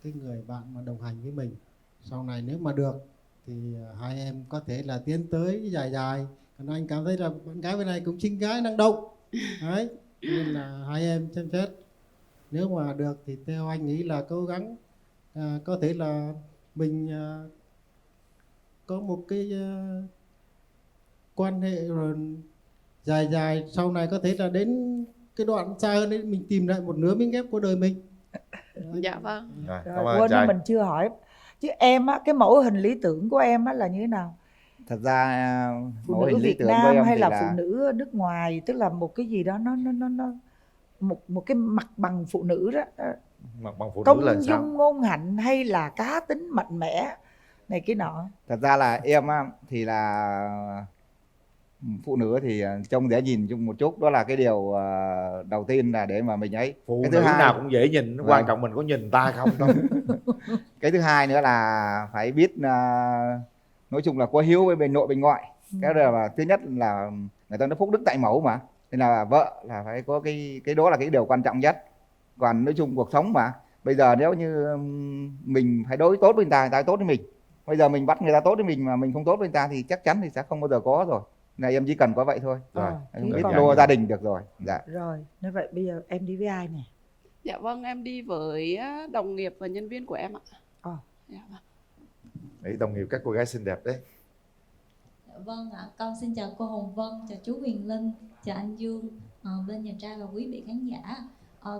cái người bạn mà đồng hành với mình. Sau này nếu mà được thì hai em có thể là tiến tới dài dài. Còn anh cảm thấy là bạn gái bên này cũng xinh gái năng động đấy, nên là hai em xem xét nếu mà được thì theo anh nghĩ là cố gắng có thể là mình có một cái quan hệ rồi dài dài, sau này có thể là đến cái đoạn xa hơn đấy mình tìm lại một nửa miếng ghép của đời mình. Dạ vâng. Rồi, quên mình chưa hỏi chứ em á, cái mẫu hình lý tưởng của em á là như thế nào? Thật ra Phụ mẫu nữ hình lý Việt tưởng của Nam em hay thì là phụ nữ nước ngoài, tức là một cái gì đó nó một cái mặt bằng phụ nữ đó, mặt bằng phụ nữ công là sao? dung ngôn hạnh hay là cá tính mạnh mẽ này cái nọ? Thật ra là em thì là phụ nữ thì trông dễ nhìn chung một chút, đó là cái điều đầu tiên là để mà mình ấy. Phụ cái nữ nào cũng dễ nhìn, quan trọng mình có nhìn ta không thôi. Cái thứ hai nữa là phải biết nói chung là có hiếu với bên nội bên ngoại. Cái đó là thứ nhất là người ta nói phúc đức tại mẫu mà, nên là vợ là phải có cái đó là cái điều quan trọng nhất. Còn nói chung cuộc sống mà bây giờ nếu như mình phải đối tốt với người ta, người ta tốt với mình. Bây giờ mình bắt người ta tốt với mình mà mình không tốt với người ta thì chắc chắn thì sẽ không bao giờ có rồi. Này em chỉ cần có vậy thôi. Rồi, biết lo gia đình được rồi. Dạ. Rồi, nếu vậy bây giờ em đi với ai nè? Dạ vâng, em đi với đồng nghiệp và nhân viên của em ạ. Dạ vâng. Đấy, đồng nghiệp các cô gái xinh đẹp đấy. Vâng ạ, con xin chào cô Hồng Vân, chào chú Huyền Linh, chào anh Dương, bên nhà trai và quý vị khán giả.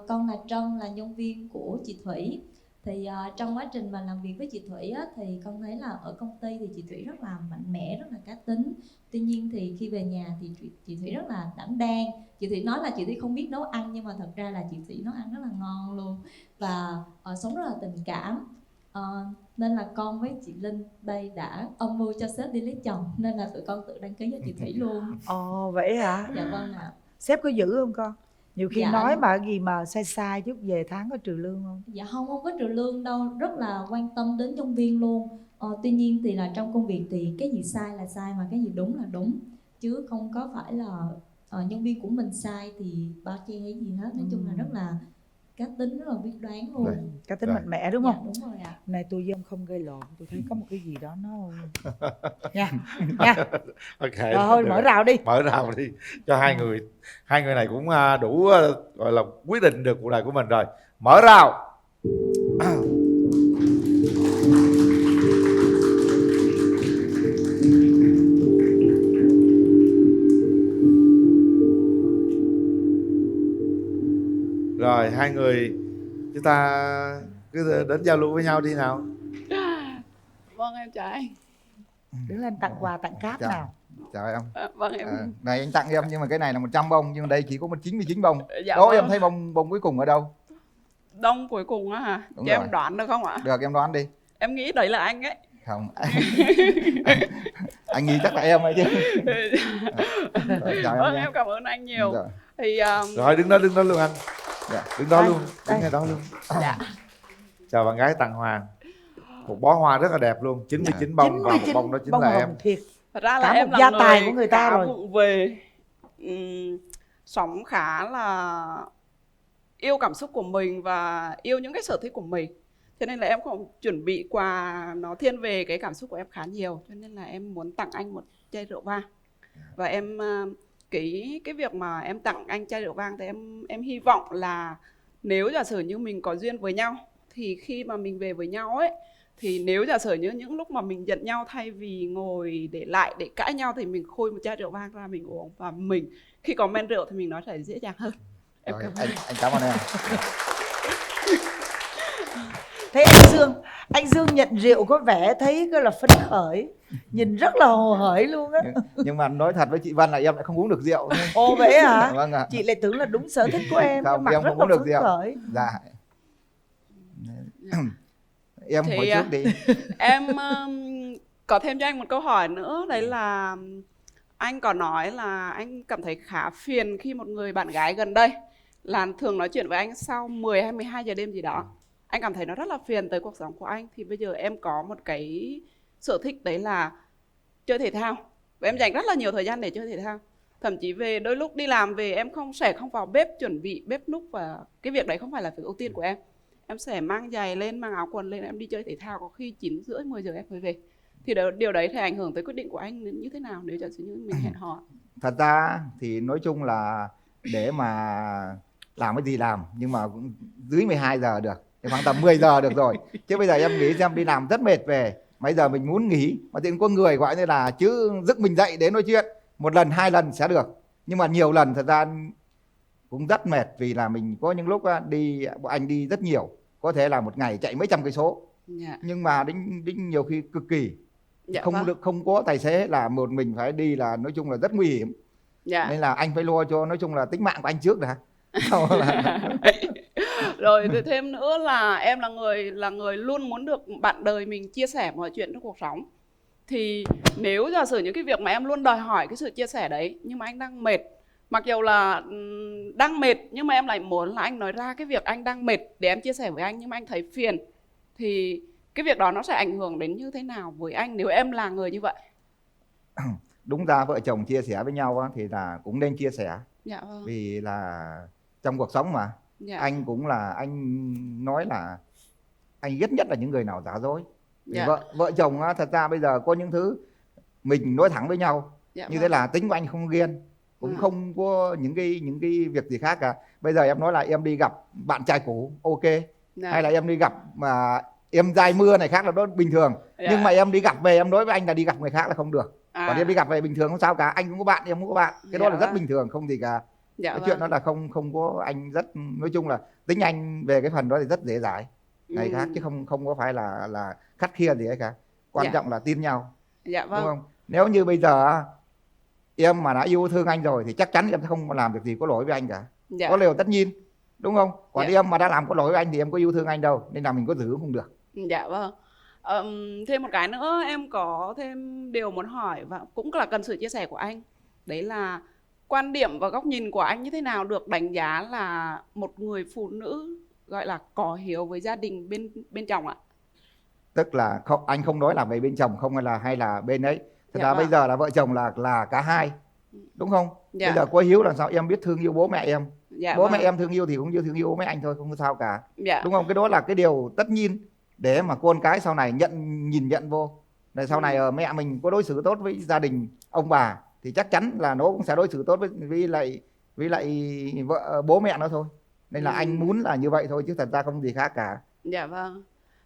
Con là Trân, là nhân viên của chị Thủy. Thì trong quá trình mà làm việc với chị Thủy á, thì con thấy là ở công ty thì chị Thủy rất là mạnh mẽ, rất là cá tính. Tuy nhiên thì khi về nhà thì chị Thủy rất là đảm đang. Chị Thủy nói là chị Thủy không biết nấu ăn, nhưng mà thật ra là chị Thủy nấu ăn rất là ngon luôn. Và sống rất là tình cảm. Nên là con với chị Linh đây đã âm mưu cho sếp đi lấy chồng, nên là tụi con tự đăng ký cho chị Thủy luôn. Ồ vậy hả? Dạ vâng ạ. Sếp có giữ không con? Nhiều khi Dạ. nói mà gì mà sai sai chút về tháng có trừ lương không? Dạ không có trừ lương đâu, rất là quan tâm đến nhân viên luôn. Tuy nhiên thì là trong công việc thì cái gì sai là sai mà cái gì đúng là đúng, chứ không có phải là nhân viên của mình sai thì bao che hay gì hết. Nói chung là rất là cá tính, rất là quyết đoán luôn. Cá tính mạnh mẽ đúng không? Dạ, đúng rồi ạ. Này tôi với ông không gây lộn, tôi thấy có một cái gì đó nó nha nha. Ok. Rồi thôi mở rào đi. Mở rào đi cho hai người này cũng đủ gọi là quyết định được cuộc đời của mình rồi. Mở rào. Rồi hai người chúng ta cứ đến giao lưu với nhau đi nào. Vâng em chào anh. Đứng lên tặng quà tặng cáp nào. Chào em. Vâng em. Này anh tặng em nhưng mà cái này là 100 bông nhưng mà đây chỉ có 99 bông. Dạ Đó vâng. em thấy bông cuối cùng ở đâu? Đông cuối cùng á hả? Đúng Cho rồi. em đoán được không ạ? Được, em đoán đi. Em nghĩ đấy là anh ấy. Không. Anh nghĩ chắc là em ấy chứ. Rồi, chào Vâng, nhé. em cảm ơn anh nhiều. Rồi. Thì Rồi đứng đó luôn anh. Dạ. Đứng đó Đây, luôn, đứng ngay đó luôn. Dạ. Chào bạn gái tặng Hoàng. Một bó hoa rất là đẹp luôn, 99 bông và một bông đó chính bông là hồng em. thiệt. Thật ra là Cả em một là gia người tài của người ta khá rồi. vụng về, sống khá là yêu cảm xúc của mình và yêu những cái sở thích của mình. Cho nên là em không chuẩn bị quà nó thiên về cái cảm xúc của em khá nhiều. Cho nên là em muốn tặng anh một chai rượu vang. Và em cái việc mà em tặng anh chai rượu vang thì em hy vọng là nếu giả sử như mình có duyên với nhau thì khi mà mình về với nhau ấy, thì nếu giả sử như những lúc mà mình giận nhau, thay vì ngồi để lại để cãi nhau thì mình khui một chai rượu vang ra mình uống, và mình khi có men rượu thì mình nói sẽ dễ dàng hơn. Em Rồi, cảm ơn. anh cảm ơn em. Thấy anh Dương nhận rượu có vẻ thấy cái là phấn khởi, nhìn rất là hồ hởi luôn á. Nhưng mà nói thật với chị Vân là em lại không uống được rượu. Ồ vậy hả? Vâng ạ. Chị lại tưởng là đúng sở thích của em, Không, mặt em rất không là uống được phấn rượu. khởi. Dạ. Em Thì, hồi trước đi. Em có thêm cho anh một câu hỏi nữa, đấy là anh có nói là anh cảm thấy khá phiền khi một người bạn gái gần đây là thường nói chuyện với anh sau 10 hay 12 giờ đêm gì đó. Anh cảm thấy nó rất là phiền tới cuộc sống của anh. Thì bây giờ em có một cái sở thích đấy là chơi thể thao. Và em dành rất là nhiều thời gian để chơi thể thao. Thậm chí về đôi lúc đi làm về em sẽ không vào bếp chuẩn bị bếp núc, và cái việc đấy không phải là việc ưu tiên của em. Em sẽ mang giày lên, mang áo quần lên, em đi chơi thể thao, có khi 9 rưỡi 10 giờ em mới về. Thì điều đấy thì ảnh hưởng tới quyết định của anh như thế nào nếu giả sử như mình hẹn hò? Thật ra thì nói chung là để mà làm cái gì làm, nhưng mà cũng dưới 12 giờ được, khoảng tầm 10 giờ được rồi. Chứ bây giờ em nghĩ xem đi làm rất mệt về, bây giờ mình muốn nghỉ mà tự nhiên có người gọi như là chứ giấc mình dậy đến nói chuyện, một lần 2 lần sẽ được, nhưng mà nhiều lần thật ra cũng rất mệt, vì là mình có những lúc đi, anh đi rất nhiều, có thể là một ngày chạy mấy trăm cây số. Dạ. Nhưng mà đến nhiều khi cực kỳ Dạ, không vâng. được, không có tài xế, là một mình phải đi, là nói chung là rất nguy hiểm. Dạ. Nên là anh phải lo cho nói chung là tính mạng của anh trước đã. Rồi thêm nữa là em là người luôn muốn được bạn đời mình chia sẻ mọi chuyện trong cuộc sống. Thì nếu giả sử những cái việc mà em luôn đòi hỏi cái sự chia sẻ đấy, nhưng mà anh đang mệt, mặc dù là đang mệt nhưng mà em lại muốn là anh nói ra cái việc anh đang mệt để em chia sẻ với anh, nhưng mà anh thấy phiền, thì cái việc đó nó sẽ ảnh hưởng đến như thế nào với anh nếu em là người như vậy? Đúng ra vợ chồng chia sẻ với nhau thì là cũng nên chia sẻ. Dạ vâng. Vì là trong cuộc sống mà. Dạ. Anh cũng là, anh nói là anh ghét nhất là những người nào giả dối. Dạ. Vợ chồng thật ra bây giờ có những thứ mình nói thẳng với nhau. Dạ, như vâng. thế là tính của anh không ghen, cũng không có những cái việc gì khác cả. Bây giờ em nói là em đi gặp bạn trai cũ, ok. Dạ. Hay là em đi gặp mà em dài mưa này khác là đó bình thường. Dạ. Nhưng mà em đi gặp về em nói với anh là đi gặp người khác là không được. À. Còn em đi gặp về bình thường không sao cả, anh cũng có bạn, em cũng có bạn, cái đó Dạ, là rất vâng. bình thường, không gì cả. Dạ, cái vâng. chuyện đó là không có, anh rất, nói chung là tính anh về cái phần đó thì rất dễ dãi này khác, chứ không có phải là khắt khe gì hết cả. Quan Dạ. trọng là tin nhau. Dạ vâng. Đúng không? Nếu như bây giờ em mà đã yêu thương anh rồi thì chắc chắn em sẽ không làm việc gì có lỗi với anh cả. Dạ. Có điều tất nhiên, đúng không? Còn Dạ. em mà đã làm có lỗi với anh thì em có yêu thương anh đâu, nên là mình có giữ cũng không được. Dạ vâng. Thêm một cái nữa em có thêm điều muốn hỏi và cũng là cần sự chia sẻ của anh. Đấy là quan điểm và góc nhìn của anh như thế nào được đánh giá là một người phụ nữ gọi là có hiếu với gia đình bên chồng ạ? Tức là anh không nói là về bên chồng không hay là bên ấy. Thật Dạ ra vâng. bây giờ là vợ chồng là cả hai, đúng không? Dạ. Bây giờ có hiếu là sao em biết thương yêu bố mẹ em. Dạ Bố vâng. mẹ em thương yêu thì cũng như thương yêu bố mẹ anh thôi, không có sao cả. Dạ. Đúng không? Cái đó là cái điều tất nhiên để mà con cái sau này nhìn nhận vô. Để sau này mẹ mình có đối xử tốt với gia đình ông bà thì chắc chắn là nó cũng sẽ đối xử tốt với lại bố mẹ nó thôi. Nên là anh muốn là như vậy thôi chứ thật ra không gì khác cả. Dạ vâng.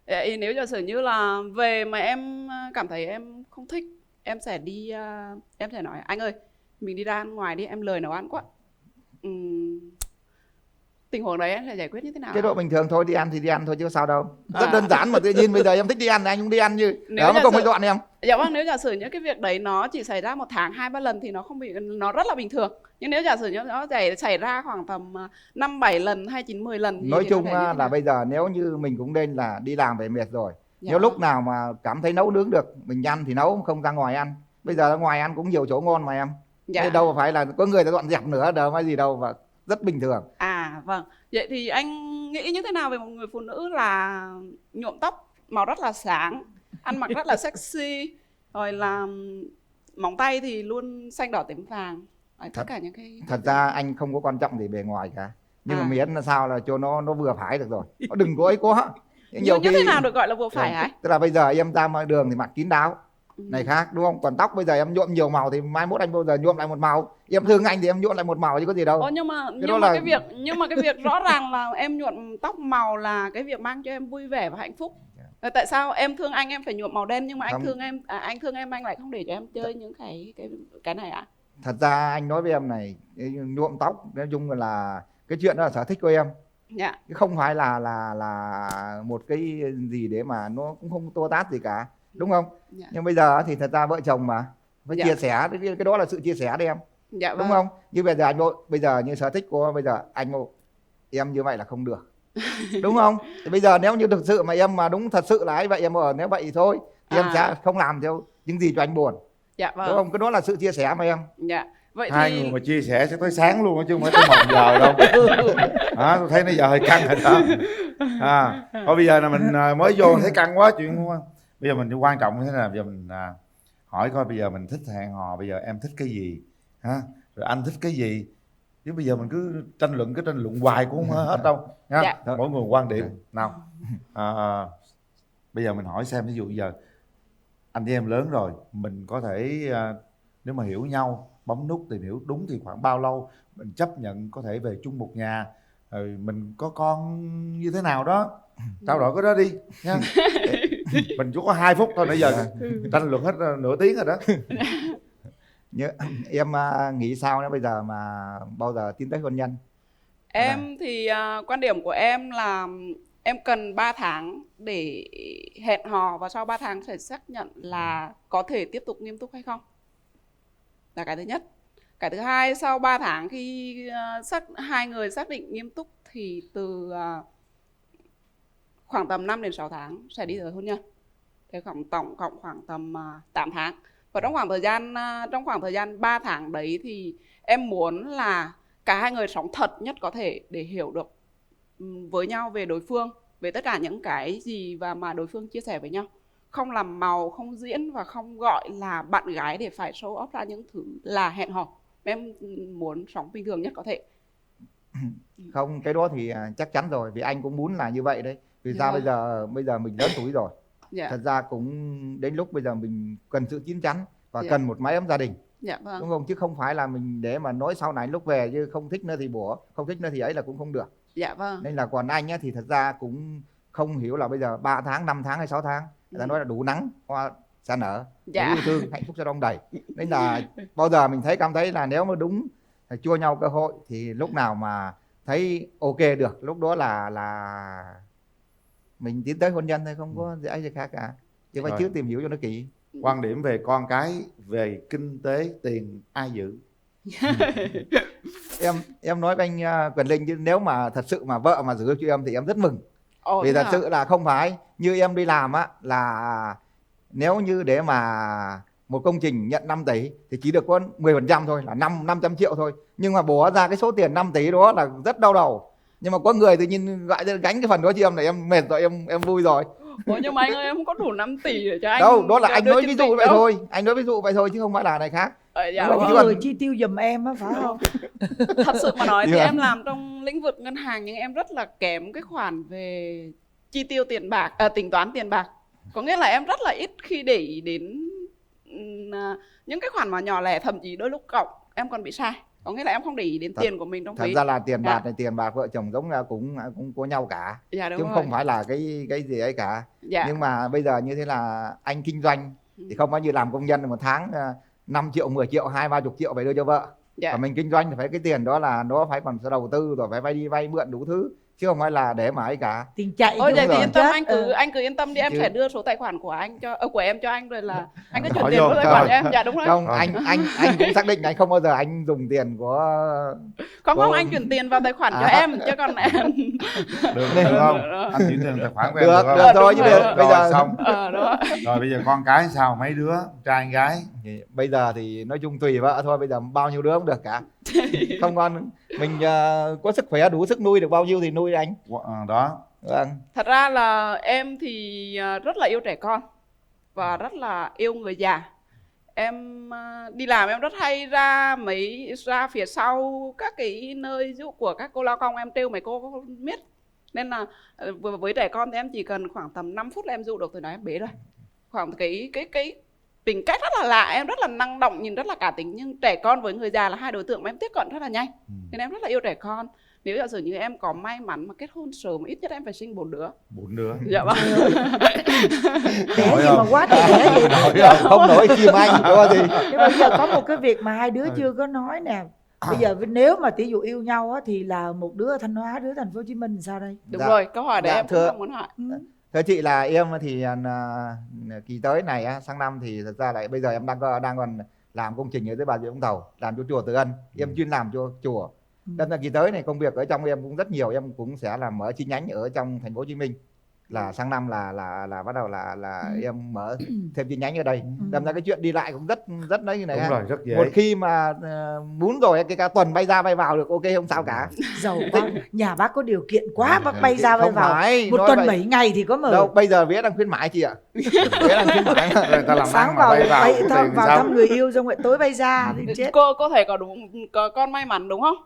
Vậy nếu giả sử như là về mà em cảm thấy em không thích, em sẽ đi, em sẽ nói anh ơi, mình đi ra ăn ngoài đi, em lười nấu ăn quá. tình huống đấy anh sẽ giải quyết như thế nào? Chế độ bình thường thôi, đi ăn thì đi ăn thôi chứ có sao đâu. Rất đơn giản mà, tự nhiên bây giờ em thích đi ăn thì anh cũng đi ăn như đó mà không phải dọn em. Dạ vâng, nếu giả sử những cái việc đấy nó chỉ xảy ra 1 tháng 2-3 lần thì nó không bị, nó rất là bình thường. Nhưng nếu giả sử nó xảy ra khoảng tầm 5-7 lần hay 9-10 lần nói chung là bây giờ nếu như mình cũng nên là đi làm về mệt rồi. Dạ. Nếu lúc nào mà cảm thấy nấu nướng được mình ăn thì nấu, không ra ngoài ăn. Bây giờ ra ngoài ăn cũng nhiều chỗ ngon mà em. Dạ. Thế đâu phải là có người ta dọn dẹp nữa đâu mà gì đâu, và rất bình thường. À vâng. Vậy thì anh nghĩ như thế nào về một người phụ nữ là nhuộm tóc màu rất là sáng, ăn mặc rất là sexy, rồi là móng tay thì luôn xanh đỏ tím vàng, tất cả những cái... Thật ra anh không có quan trọng gì bề ngoài cả, nhưng mà miễn là sao là cho nó vừa phải được rồi, nó đừng có ấy quá. Như thế nào được gọi là vừa phải hả? Tức là bây giờ em ra ngoài đường thì mặc kín đáo này khác, đúng không? Còn tóc bây giờ em nhuộm nhiều màu thì mai mốt anh bao giờ nhuộm lại một màu. Em thương anh thì em nhuộm lại một màu chứ có gì đâu. Nhưng mà cái việc rõ ràng là em nhuộm tóc màu là cái việc mang cho em vui vẻ và hạnh phúc. Tại sao em thương anh em phải nhuộm màu đen, nhưng mà anh thương em anh lại không để cho em chơi những cái này ạ? Thật ra anh nói với em này, nhuộm tóc nói chung là cái chuyện đó là sở thích của em. Dạ. Chứ không phải là một cái gì để mà nó cũng không tô tát gì cả, đúng không? Dạ. Nhưng bây giờ thì thật ra vợ chồng mà phải chia sẻ, cái đó là sự chia sẻ đấy em. Dạ, đúng không? Như bây giờ anh bây giờ như sở thích của bây giờ anh em như vậy là không được. Đúng không? Thì bây giờ nếu như thực sự mà em mà đúng thật sự là ấy vậy em ở nếu vậy thì thôi thì em sẽ không làm theo những gì cho anh buồn. Dạ vâng. Đúng không? Cái đó là sự chia sẻ mà em. Dạ. Vậy hai người mà chia sẻ sẽ tới sáng luôn chứ không phải tới 1 giờ đâu. Tôi thấy nãy giờ hơi căng rồi đó. Thôi bây giờ là mình mới vô thấy căng quá chuyện đúng không? Bây giờ mình quan trọng thế nào, bây giờ mình hỏi coi bây giờ mình thích hẹn hò, bây giờ em thích cái gì ha? Rồi anh thích cái gì? Chứ bây giờ mình cứ tranh luận hoài cũng không hết đâu nha. Dạ. Mỗi người quan điểm nào. Bây giờ mình hỏi xem, ví dụ giờ anh với em lớn rồi, mình có thể nếu mà hiểu nhau, bấm nút tìm hiểu đúng thì khoảng bao lâu mình chấp nhận có thể về chung một nhà, rồi mình có con như thế nào đó, trao đổi cái đó đi nha. Mình chỉ có 2 phút thôi, nãy giờ tranh luận hết nửa tiếng rồi đó. Em nghĩ sao nữa bây giờ mà bao giờ tiến tới hôn nhân? Em thì quan điểm của em là em cần 3 tháng để hẹn hò, và sau 3 tháng sẽ xác nhận là có thể tiếp tục nghiêm túc hay không, là cái thứ nhất. Cái thứ hai, sau 3 tháng khi hai người xác định nghiêm túc thì từ khoảng tầm 5 đến 6 tháng sẽ đi tới hôn nhân. Thế tổng cộng khoảng tầm 8 tháng. Và trong khoảng thời gian 3 tháng đấy thì em muốn là cả hai người sống thật nhất có thể để hiểu được với nhau về đối phương, về tất cả những cái gì và mà đối phương chia sẻ với nhau. Không làm màu, không diễn và không gọi là bạn gái để phải show off ra những thứ là hẹn hò. Em muốn sống bình thường nhất có thể. Không, cái đó thì chắc chắn rồi, vì anh cũng muốn là như vậy đấy. Vì sao bây giờ mình lớn tuổi rồi. Dạ. Thật ra cũng đến lúc bây giờ mình cần sự chín chắn và cần một mái ấm gia đình. Dạ, vâng. Đúng không? Chứ không phải là mình để mà nói sau này lúc về chứ không thích nữa thì bỏ, không thích nữa thì ấy là cũng không được. Dạ vâng. Nên là còn anh ấy, thì thật ra cũng không hiểu là bây giờ 3 tháng, 5 tháng hay 6 tháng người ta nói là đủ nắng hoa sẽ nở, yêu thương hạnh phúc sẽ đong đầy. Nên là bao giờ mình cảm thấy là nếu mà đúng là cho nhau cơ hội thì lúc nào mà thấy ok được, lúc đó là mình tiến tới hôn nhân thôi, không có gì khác cả. Chứ phải trước tìm hiểu cho nó kỹ. Quan điểm về con cái, về kinh tế tiền ai giữ? Em nói với anh Quyền Linh, chứ nếu mà thật sự mà vợ mà giữ cho em thì em rất mừng. Vì thật sự là không phải như em đi làm á, là nếu như để mà một công trình nhận 5 tỷ thì chỉ được có 10% thôi, là 500 triệu thôi. Nhưng mà bỏ ra cái số tiền 5 tỷ đó là rất đau đầu. Nhưng mà có người tự nhiên gọi gánh cái phần đó cho em, là em mệt rồi, em vui rồi. Nhưng mà anh ơi, em không có đủ 5 tỷ để cho anh. Đâu, đó là anh nói ví dụ vậy thôi. Anh nói ví dụ vậy thôi chứ không phải là này khác. Người chi tiêu giùm em á, phải không? Thật sự mà nói thì em làm trong lĩnh vực ngân hàng nhưng em rất là kém cái khoản về chi tiêu tiền bạc, tính toán tiền bạc. Có nghĩa là em rất là ít khi để ý đến những cái khoản mà nhỏ lẻ, thậm chí đôi lúc cộng em còn bị sai. Có nghĩa là em không để ý đến tiền của mình trong ví. Thật ra là tiền bạc này, tiền bạc vợ chồng giống cũng có nhau cả. Dạ, chứ không phải là cái gì ấy cả. Dạ. Nhưng mà bây giờ như thế là anh kinh doanh thì không bao nhiêu làm công nhân 1 tháng 5 triệu, 10 triệu, 20-30 triệu phải đưa cho vợ. Và mình kinh doanh thì phải cái tiền đó là nó phải còn đầu tư rồi phải vay mượn đủ thứ, chứ không phải là để mà ấy cả. Tiền chạy. Ôi vậy thì yên tâm, anh cứ yên tâm đi, em sẽ đưa số tài khoản của anh của em cho anh, rồi là anh cứ chuyển tiền vào tài khoản cho em. Dạ đúng rồi. Không, anh cũng xác định anh không bao giờ anh dùng tiền của không, anh chuyển tiền vào tài khoản cho em, chứ còn em được không? Anh chuyển tiền tài khoản của em được thôi chứ bây giờ xong. Rồi bây giờ con cái sao, mấy đứa trai gái? Bây giờ thì nói chung tùy vợ thôi, bây giờ bao nhiêu đứa cũng được cả. Không con mình có sức khỏe đủ sức nuôi được bao nhiêu thì nuôi anh. Đó. Thật ra là em thì rất là yêu trẻ con và rất là yêu người già. Em đi làm em rất hay ra phía sau các cái nơi ví dụ của các cô lao công, em trêu mấy cô miết. Nên là với trẻ con thì em chỉ cần khoảng tầm 5 phút là em dụ được tụi nó, em bế rồi. Khoảng cái tính cách rất là lạ, em rất là năng động, nhìn rất là cá tính, nhưng trẻ con với người già là hai đối tượng mà em tiếp cận rất là nhanh. Nên em rất là yêu trẻ con. Nếu giả sử như em có may mắn mà kết hôn sớm, ít nhất em phải sinh 4 đứa. 4 đứa. Dạ vâng. Đẻ gì mà quá trời đẻ gì. Không nổi chim anh có gì. Nhưng bây giờ có một cái việc mà hai đứa chưa có nói nè. Bây giờ nếu mà tỷ dụ yêu nhau á, thì là một đứa ở Thanh Hóa, đứa Thành phố Hồ Chí Minh sao đây? Đúng rồi, câu hỏi đấy em cũng không muốn hỏi. Thưa chị là em thì kỳ tới này á, sang năm thì thật ra là bây giờ em đang còn làm công trình ở dưới Bà Rịa Vũng Tàu, làm cho chùa Từ Ân. Em chuyên làm cho chùa. Đâm ra kỳ tới này công việc ở trong em cũng rất nhiều, em cũng sẽ làm mở chi nhánh ở trong Thành phố Hồ Chí Minh. Là sang năm là bắt đầu là em mở thêm chi nhánh ở đây. Đâm ra cái chuyện đi lại cũng rất đấy như này. Đúng rồi, rất dễ. Một khi mà muốn rồi cái cả tuần bay ra bay vào được ok không sao cả. Giàu quá, nhà bác có điều kiện quá, bác bay ra bay vào. Một tuần 7 ngày thì có mở. Đâu, bây giờ vé đang khuyến mãi chị ạ. Vé đang khuyến mãi. Người ta làm sáng vào thăm người yêu xong rồi tối bay ra thì chết. Cô thể có con may mắn đúng không?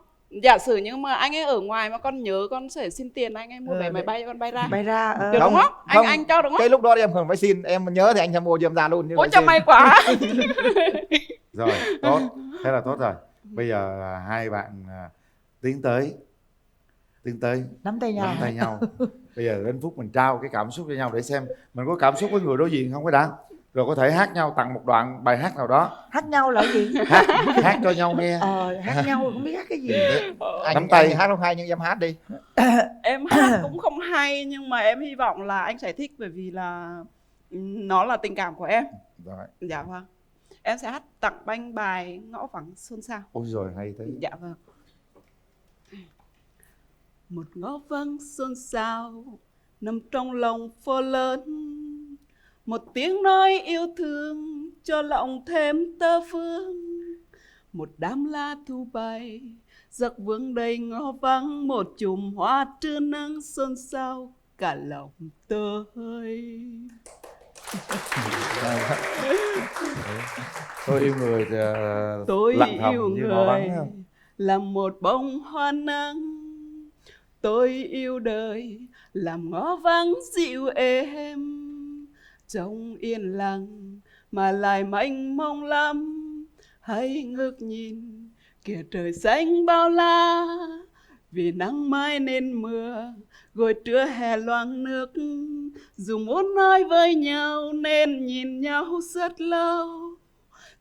Giả sử nhưng mà anh ấy ở ngoài mà con nhớ con sẽ xin tiền anh ấy mua vé máy bay cho con bay ra. Bay ra. Được đúng không? Anh cho đúng không? Cái lúc đó em không phải xin, em nhớ thì anh sẽ mua cho em ra luôn. Ôi cho may quá. Rồi, tốt. Thế là tốt rồi. Bây giờ hai bạn tiến tới nắm tay nhau. Bây giờ đến phút mình trao cái cảm xúc cho nhau để xem mình có cảm xúc với người đối diện không cái đã. Rồi có thể hát nhau tặng một đoạn bài hát nào đó. Hát nhau là gì? Hát cho nhau nghe. Hát nhau không biết hát cái gì. Nắm tay hát không hay nhưng em hát đi. Em hát cũng không hay nhưng mà em hy vọng là anh sẽ thích, bởi vì là nó là tình cảm của em. Rồi. Dạ vâng. Em sẽ hát tặng anh bài Ngõ Vắng Xôn Xao. Ôi rồi hay thế. Dạ vâng. Một ngõ vắng xôn xao nằm trong lòng phố lớn, một tiếng nói yêu thương cho lòng thêm tơ vương. Một đám lá thu bay giặc vương đầy ngõ vắng, một chùm hoa trưa nắng xôn xao cả lòng tôi. Tôi yêu người tôi lặng thầm yêu như người ngõ vắng. làm một bông hoa nắng. Tôi yêu đời làm ngõ vắng dịu êm, trong yên lặng mà lại mênh mông lắm. Hãy ngước nhìn kìa trời xanh bao la, vì nắng mai nên mưa rồi trưa hè loang nước. Dù muốn nói với nhau nên nhìn nhau rất lâu.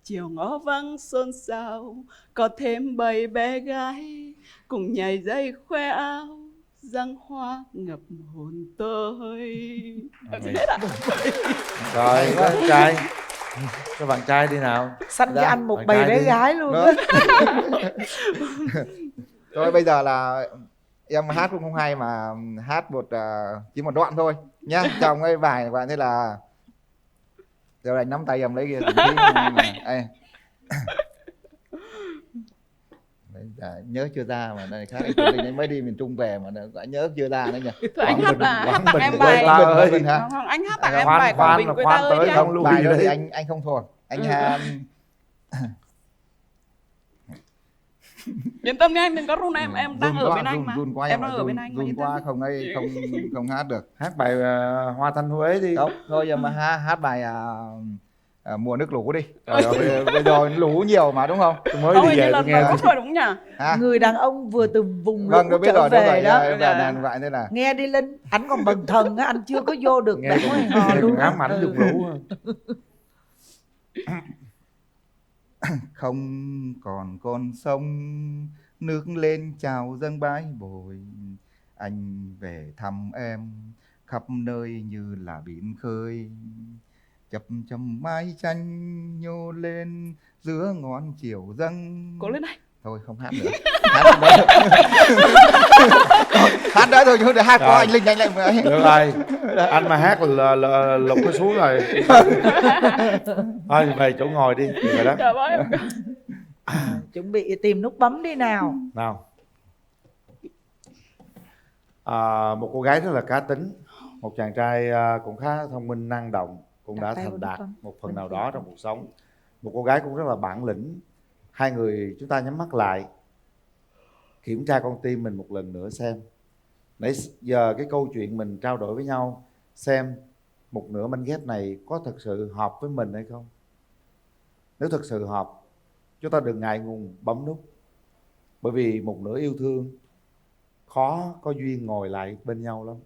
Chiều ngõ vắng xôn xao có thêm bầy bé gái cùng nhảy dây khoe áo, răng hoa ngập hồn tôi. Rồi có bạn trai, các bạn trai đi nào. Sẵn cho anh một bầy bé gái luôn đó. Thôi bây giờ là em hát cũng không hay mà hát chỉ một đoạn thôi nhá. Trong cái bài bạn thế là giờ anh nắm tay em lấy kia. Nhớ chưa ra mà này khác anh mới đi miền Trung về mà đã nhớ chưa ra nữa nhỉ. Thôi anh hát tặng em bài. Không, anh hát tặng em bài Quảng Bình quê ta ơi đi anh. Bài đó thì anh không thuộc. Anh yên tâm nha, anh đừng có run, em đang ở bên anh mà. Run quá, em đang ở bên anh mà. Run quá không hát được. Hát bài Hoa Thanh Huế đi. Đâu, thôi giờ mà hát bài mùa nước lũ đi. Bây giờ lũ nhiều mà đúng không? Tôi mới đi về tôi nghe rồi đúng nhỉ? Người đàn ông vừa từ vùng lũ trở về đó. Vậy thế là nghe đi Linh, ảnh còn bần thần á, anh chưa có vô được nghe hò luôn. Ám ảnh vùng lũ. Không còn con sông nước lên trào dâng bãi bồi, anh về thăm em khắp nơi như là biển khơi, chập chầm mái tranh nhô lên giữa ngọn chiều dâng. Cố lên này. Thôi không hát nữa. Hát đó thôi chứ để hát có anh Linh anh lại mới. Được rồi, anh mà hát là lục nó xuống rồi. Thôi về chỗ ngồi đi, rồi đó. Chuẩn bị tìm nút bấm đi nào. Nào. Một cô gái rất là cá tính, một chàng trai cũng khá thông minh năng động, cũng đã thành đạt một phần nào đó trong cuộc sống. Một cô gái cũng rất là bản lĩnh. Hai người chúng ta nhắm mắt lại, kiểm tra con tim mình một lần nữa xem nãy giờ cái câu chuyện mình trao đổi với nhau, xem một nửa mảnh ghép này có thực sự hợp với mình hay không. Nếu thực sự hợp, chúng ta đừng ngại ngùng bấm nút. Bởi vì một nửa yêu thương khó có duyên ngồi lại bên nhau lắm.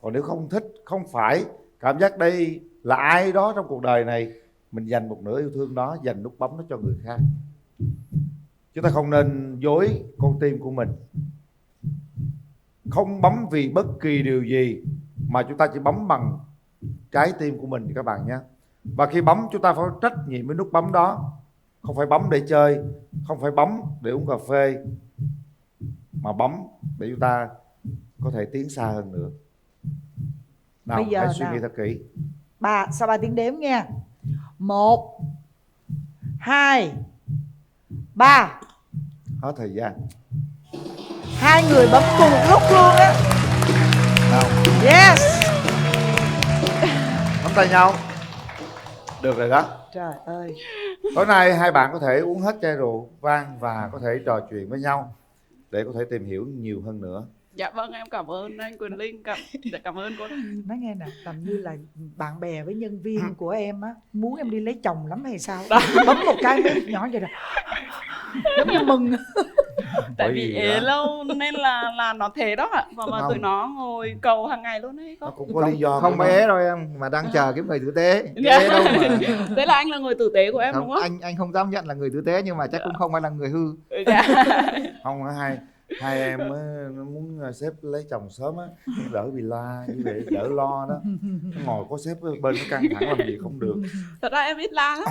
Còn nếu không thích, không phải cảm giác đây là ai đó trong cuộc đời này, mình dành một nửa yêu thương đó, dành nút bấm nó cho người khác. Chúng ta không nên dối con tim của mình. Không bấm vì bất kỳ điều gì, mà chúng ta chỉ bấm bằng trái tim của mình các bạn nhé. Và khi bấm chúng ta phải có trách nhiệm với nút bấm đó. Không phải bấm để chơi, không phải bấm để uống cà phê, mà bấm để chúng ta có thể tiến xa hơn nữa. Nào, bây giờ hãy suy nghĩ thật kỹ. Sau 3 tiếng đếm nha. 1 2 3. Hết thời gian. Hai người bấm cùng một lúc luôn á. Nào. Yes. Nắm tay nhau. Được rồi đó. Trời ơi. Tối nay hai bạn có thể uống hết chai rượu vang và có thể trò chuyện với nhau để có thể tìm hiểu nhiều hơn nữa. Dạ vâng, em cảm ơn anh Quyền Linh, cảm ơn cô. Nói nghe nè, tầm như là bạn bè với nhân viên của em á, muốn em đi lấy chồng lắm hay sao? Bấm một cái mới nhỏ vậy đó. Giống như mừng. Tại vì ế lâu nên là nó thế đó ạ. Và tụi nó ngồi cầu hàng ngày luôn ấy. Nó cũng có lý do. Không ế đâu em, mà đang chờ cái người tử tế. Dạ. Đâu mà. Thế là anh là người tử tế của em không, đúng không? Anh không dám nhận là người tử tế, nhưng mà chắc cũng không phải là người hư. Dạ. Không, hai em nó muốn sếp lấy chồng sớm á, đỡ bị la, như vậy đỡ lo đó. Nó ngồi có sếp bên nó căng thẳng làm gì không được. Thật ra em ít la lắm.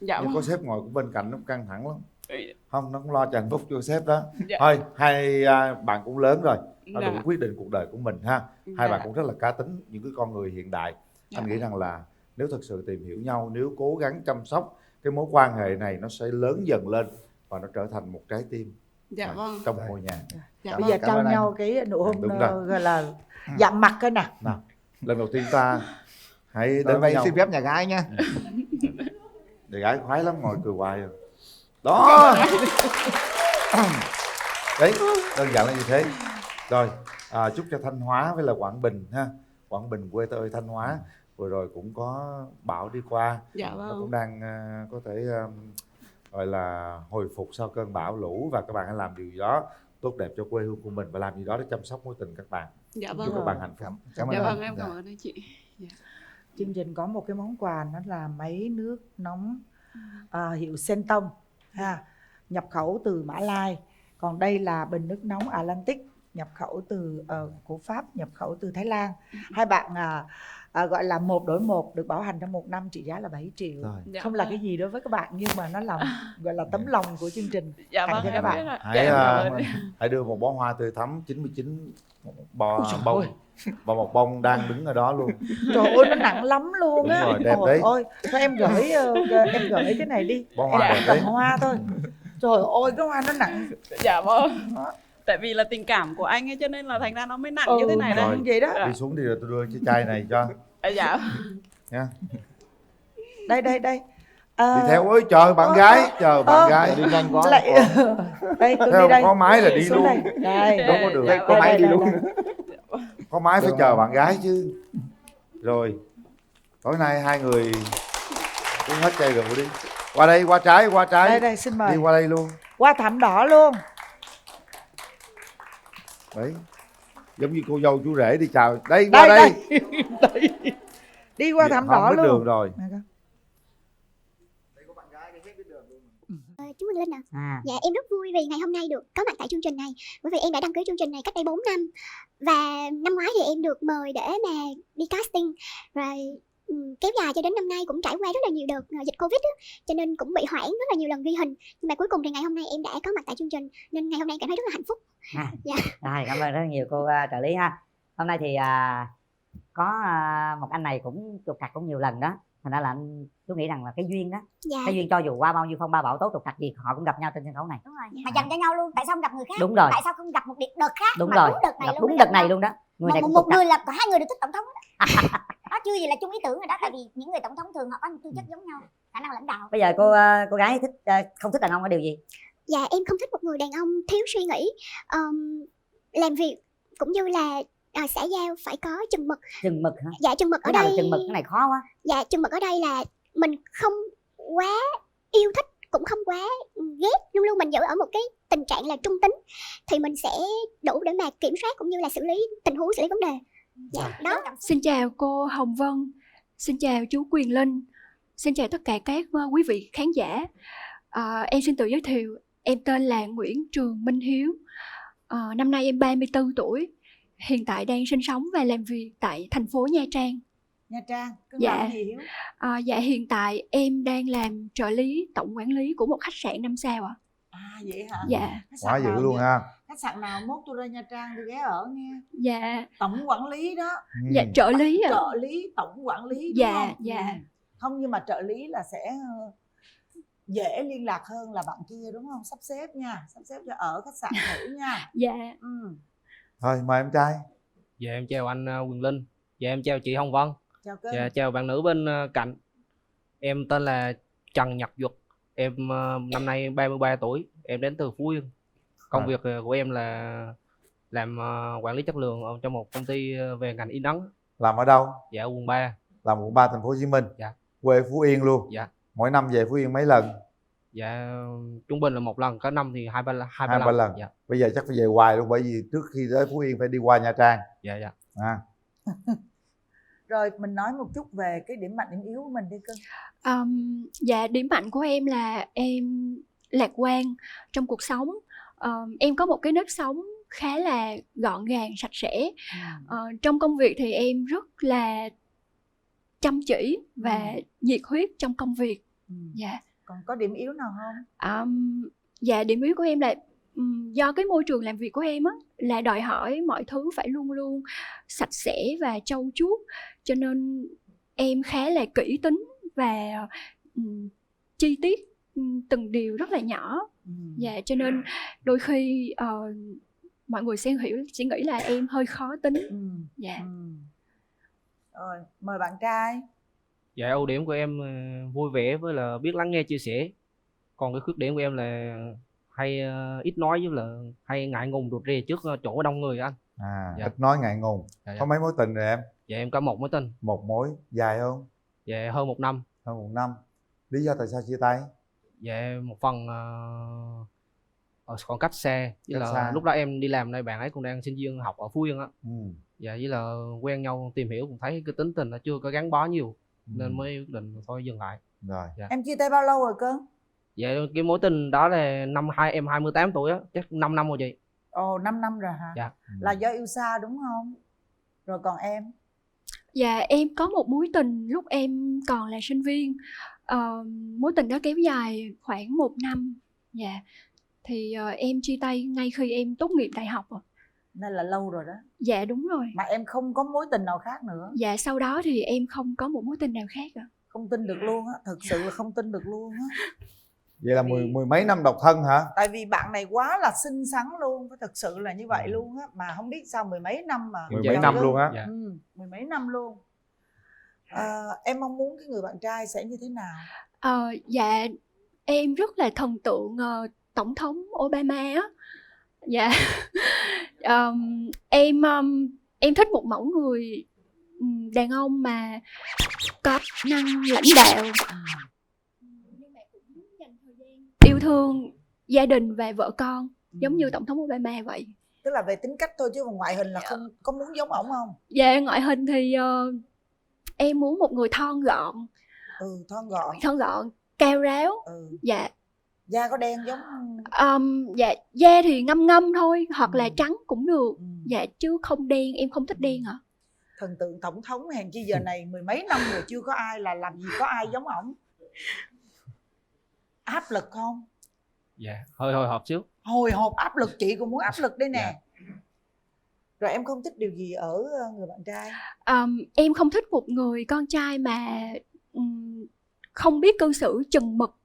Dạ, nhưng có sếp ngồi cũng bên cạnh nó căng thẳng lắm. Ừ. Không, nó cũng lo cho hạnh phúc cho sếp đó. Dạ. Thôi, hai bạn cũng lớn rồi, nó Dạ. đủ quyết định cuộc đời của mình ha. Hai Dạ. bạn cũng rất là cá tính, những cái con người hiện đại. Dạ. Anh nghĩ rằng là nếu thật sự tìm hiểu nhau, nếu cố gắng chăm sóc, cái mối quan hệ này nó sẽ lớn dần lên và nó trở thành một trái tim. Dạ vâng. Trong ngôi nhà. Dạ, bây giờ trao nhau cái nụ hôn gọi là dặm mặt coi nè. Nào, lần đầu tiên ta hãy đến Rồi với nhau. xin phép nhà gái nha. Nhà gái khoái lắm, ngồi cười hoài rồi. Đó. Đấy, đơn giản là như thế. Rồi, chúc cho Thanh Hóa với là Quảng Bình ha. Quảng Bình quê tôi Thanh Hóa vừa rồi cũng có bão đi qua. Dạ vâng. Nó cũng đang có thể gọi là hồi phục sau cơn bão lũ, và các bạn hãy làm điều gì đó tốt đẹp cho quê hương của mình và làm gì đó để chăm sóc mối tình các bạn. Dạ vâng. Chúc các bạn hạnh phúc. Cảm ơn em, cảm ơn anh chị. Dạ. Chương trình có một cái món quà, đó là máy nước nóng hiệu Sentong ha, nhập khẩu từ Mã Lai. Còn đây là bình nước nóng Atlantic, nhập khẩu từ của Pháp, nhập khẩu từ Thái Lan. Hai bạn gọi là 1 đổi 1, được bảo hành trong 1 năm, trị giá là 7 triệu. Dạ. Không là cái gì đối với các bạn, nhưng mà nó là gọi là tấm lòng của chương trình. Dạ tặng vâng, cho các bạn. Hãy đưa một bó hoa tươi thắm 99 bông và một bông đang đứng ở đó luôn. Trời ơi, nó nặng lắm luôn á. Đúng rồi, đẹp đấy. Ôi, thôi em gửi cái này đi. Bó hoa em đẹp cầm đấy. hoa thôi. Trời ơi, cái hoa nó nặng. Dạ vâng. Tại vì là tình cảm của anh ấy cho nên là thành ra nó mới nặng như thế này Rồi, đấy. Vậy đó. Đi xuống đi rồi tôi đưa cái chai này cho. Dạ. Nha. Đây. Đi theo ơi, chờ bạn gái, chờ bạn gái. Đi nhanh quá. Đây, tôi theo đi đây. có máy là đi Xuống luôn. Đây. Đâu có được. Dạ, có máy đi luôn. Có máy phải chờ bạn gái chứ. Rồi, tối nay hai người uống hết chai rượu đi. Qua đây, qua trái. Đây, xin mời. Đi qua đây luôn. Qua thảm đỏ luôn. Đấy. Giống như cô dâu chú rể đi chào. Đây, qua đây. Đi qua thảm đỏ không biết luôn. đường rồi. chú Quỳnh Linh ạ. À. Dạ em rất vui vì ngày hôm nay được có mặt tại chương trình này, bởi vì em đã đăng ký chương trình này cách đây 4 năm. Và năm ngoái thì em được mời để mà đi casting, rồi kéo dài cho đến năm nay, cũng trải qua rất là nhiều đợt dịch Covid á, cho nên cũng bị hoãn rất là nhiều lần ghi hình. Nhưng mà cuối cùng thì ngày hôm nay em đã có mặt tại chương trình, nên ngày hôm nay em cảm thấy rất là hạnh phúc. Dạ. Rồi, cảm ơn rất nhiều cô trợ lý ha. Hôm nay thì có một anh này cũng trục trặc cũng nhiều lần đó, thành ra là chú nghĩ rằng là cái duyên đó, Dạ. cái duyên cho dù qua bao nhiêu phong ba bão tố trục trặc gì họ cũng gặp nhau trên sân khấu này. Đúng rồi. Mà Mà dành cho nhau luôn, tại sao không gặp người khác? Đúng rồi. Tại sao không gặp một đợt khác? Đúng mà rồi, đúng đợt này gặp luôn, đúng mới đợt gặp này nhau. luôn đó. Người Mà này cũng một trục trặc. người là hai người đều thích tổng thống đó. Đó chưa gì là chung ý tưởng rồi đó, tại vì những người tổng thống thường họ có tư chất giống nhau, khả năng lãnh đạo. Bây giờ cô gái thích không thích đàn ông ở điều gì? Dạ em không thích một người đàn ông thiếu suy nghĩ, làm việc cũng như là xã giao phải có chừng mực. Chừng mực hả? Dạ chừng mực ở Cái nào đây. là chừng mực? Cái này khó quá. Dạ chừng mực ở đây là mình không quá yêu thích cũng không quá ghét, luôn luôn mình giữ ở một cái tình trạng là trung tính thì mình sẽ đủ để mà kiểm soát cũng như là xử lý tình huống, xử lý vấn đề. Dạ đó. Xin chào cô Hồng Vân, xin chào chú Quyền Linh, xin chào tất cả các quý vị khán giả. Em xin tự giới thiệu, em tên là Nguyễn Trường Minh Hiếu. Năm nay em 34 tuổi, hiện tại đang sinh sống và làm việc tại thành phố Nha Trang. Nha Trang, cứ Dạ. làm gì Hiếu? Dạ hiện tại em đang làm trợ lý tổng quản lý của một khách sạn 5 sao ạ. À vậy hả? Dạ. Khách Quá sạn dữ nào luôn vậy? ha. Khách sạn nào mốt tôi ra Nha Trang tôi ghé ở nghe. Dạ. Tổng quản lý đó. Dạ trợ lý ạ. Trợ lý, tổng quản lý đúng Dạ, không? dạ. Không, nhưng mà trợ lý là sẽ dễ liên lạc hơn là bạn kia đúng không? Sắp xếp nha, sắp xếp cho ở khách sạn thử nha. Dạ. Thôi mời em trai. Dạ em chào anh Quyền Linh. Dạ em chào chị Hồng Vân. Chào cưng. Dạ chào bạn nữ bên cạnh. Em tên là Trần Nhật Duật. Em năm nay 33 tuổi. Em đến từ Phú Yên. Công việc của em là làm quản lý chất lượng trong một công ty về ngành in ấn. Làm ở đâu? Dạ quận 3. Làm quận 3 thành phố Hồ Chí Minh. Dạ. Quê Phú Yên luôn. Dạ. Mỗi năm về Phú Yên mấy lần? Dạ trung bình là một lần, cả năm thì hai ba lần. Dạ. Bây giờ chắc phải về hoài luôn, bởi vì trước khi tới Phú Yên phải đi qua Nha Trang. Dạ dạ. Rồi mình nói một chút về cái điểm mạnh điểm yếu của mình đi cưng. Dạ điểm mạnh của em là em lạc quan trong cuộc sống. Em có một cái nếp sống khá là gọn gàng, sạch sẽ. Trong công việc thì em rất là chăm chỉ và nhiệt huyết trong công việc. Dạ. Còn có điểm yếu nào không? Dạ điểm yếu của em là do cái môi trường làm việc của em á là đòi hỏi mọi thứ phải luôn luôn sạch sẽ và trau chuốt, cho nên em khá là kỹ tính và chi tiết từng điều rất là nhỏ. Dạ cho nên đôi khi mọi người sẽ nghĩ là em hơi khó tính. Dạ. Rồi mời bạn trai. Dạ ưu điểm của em vui vẻ với là biết lắng nghe chia sẻ. Còn cái khuyết điểm của em là hay ít nói với là hay ngại ngùng rụt rè trước chỗ đông người anh. Dạ. Ít nói ngại ngùng. Dạ, dạ. Có mấy mối tình rồi em? Dạ em có một mối tình. Một mối dài không? Dạ hơn 1 năm. Hơn 1 năm. Lý do tại sao chia tay? Dạ một phần còn cách xa, với là xa. lúc đó em đi làm đây, bạn ấy cũng đang sinh viên học ở Phú Yên á. Dạ với là quen nhau tìm hiểu cũng thấy cái tính tình nó chưa có gắn bó nhiều, nên mới quyết định thôi dừng lại. Rồi. Dạ. Em chia tay bao lâu rồi cưng? Dạ cái mối tình đó là em 28 tuổi á, chắc 5 năm rồi chị. Ồ 5 năm rồi hả? Dạ. Là do yêu xa đúng không? Rồi còn em? Dạ em có một mối tình lúc em còn là sinh viên. Mối tình đó kéo dài khoảng 1 năm. Dạ. Thì em chia tay ngay khi em tốt nghiệp đại học rồi. Nên là lâu rồi đó. Dạ đúng rồi. Mà em không có mối tình nào khác nữa? Dạ sau đó thì em không có một mối tình nào khác ạ. Không tin được luôn á, thực sự là không tin được luôn á. Vậy là mười mấy năm độc thân hả? Tại vì bạn này quá là xinh xắn luôn, phải thực sự là như vậy luôn á. Mà không biết sao mười mấy năm mà. Mười mấy năm luôn á. Dạ. Mười mấy năm luôn. Em mong muốn cái người bạn trai sẽ như thế nào? Dạ em rất là thần tượng Tổng thống Obama á. Dạ. Em thích một mẫu người đàn ông mà có năng lãnh đạo, yêu thương gia đình và vợ con, giống như Tổng thống Obama vậy. Tức là về tính cách thôi chứ ngoại hình là không có muốn giống ổng không? Dạ ngoại hình thì em muốn một người thon gọn. Thon gọn. Thon gọn, cao ráo. Dạ. Da có đen giống Dạ da thì ngâm ngâm thôi, hoặc là trắng cũng được. Dạ chứ không đen, em không thích đen ạ. Thần tượng tổng thống hèn chi giờ này mười mấy năm rồi chưa có ai là làm gì có ai giống ổng. Áp lực không? Dạ hơi hồi hộp xíu. Hồi hộp, áp lực, chị cũng muốn áp lực đây nè. Rồi em không thích điều gì ở người bạn trai? Em không thích một người con trai mà không biết cư xử chừng mực.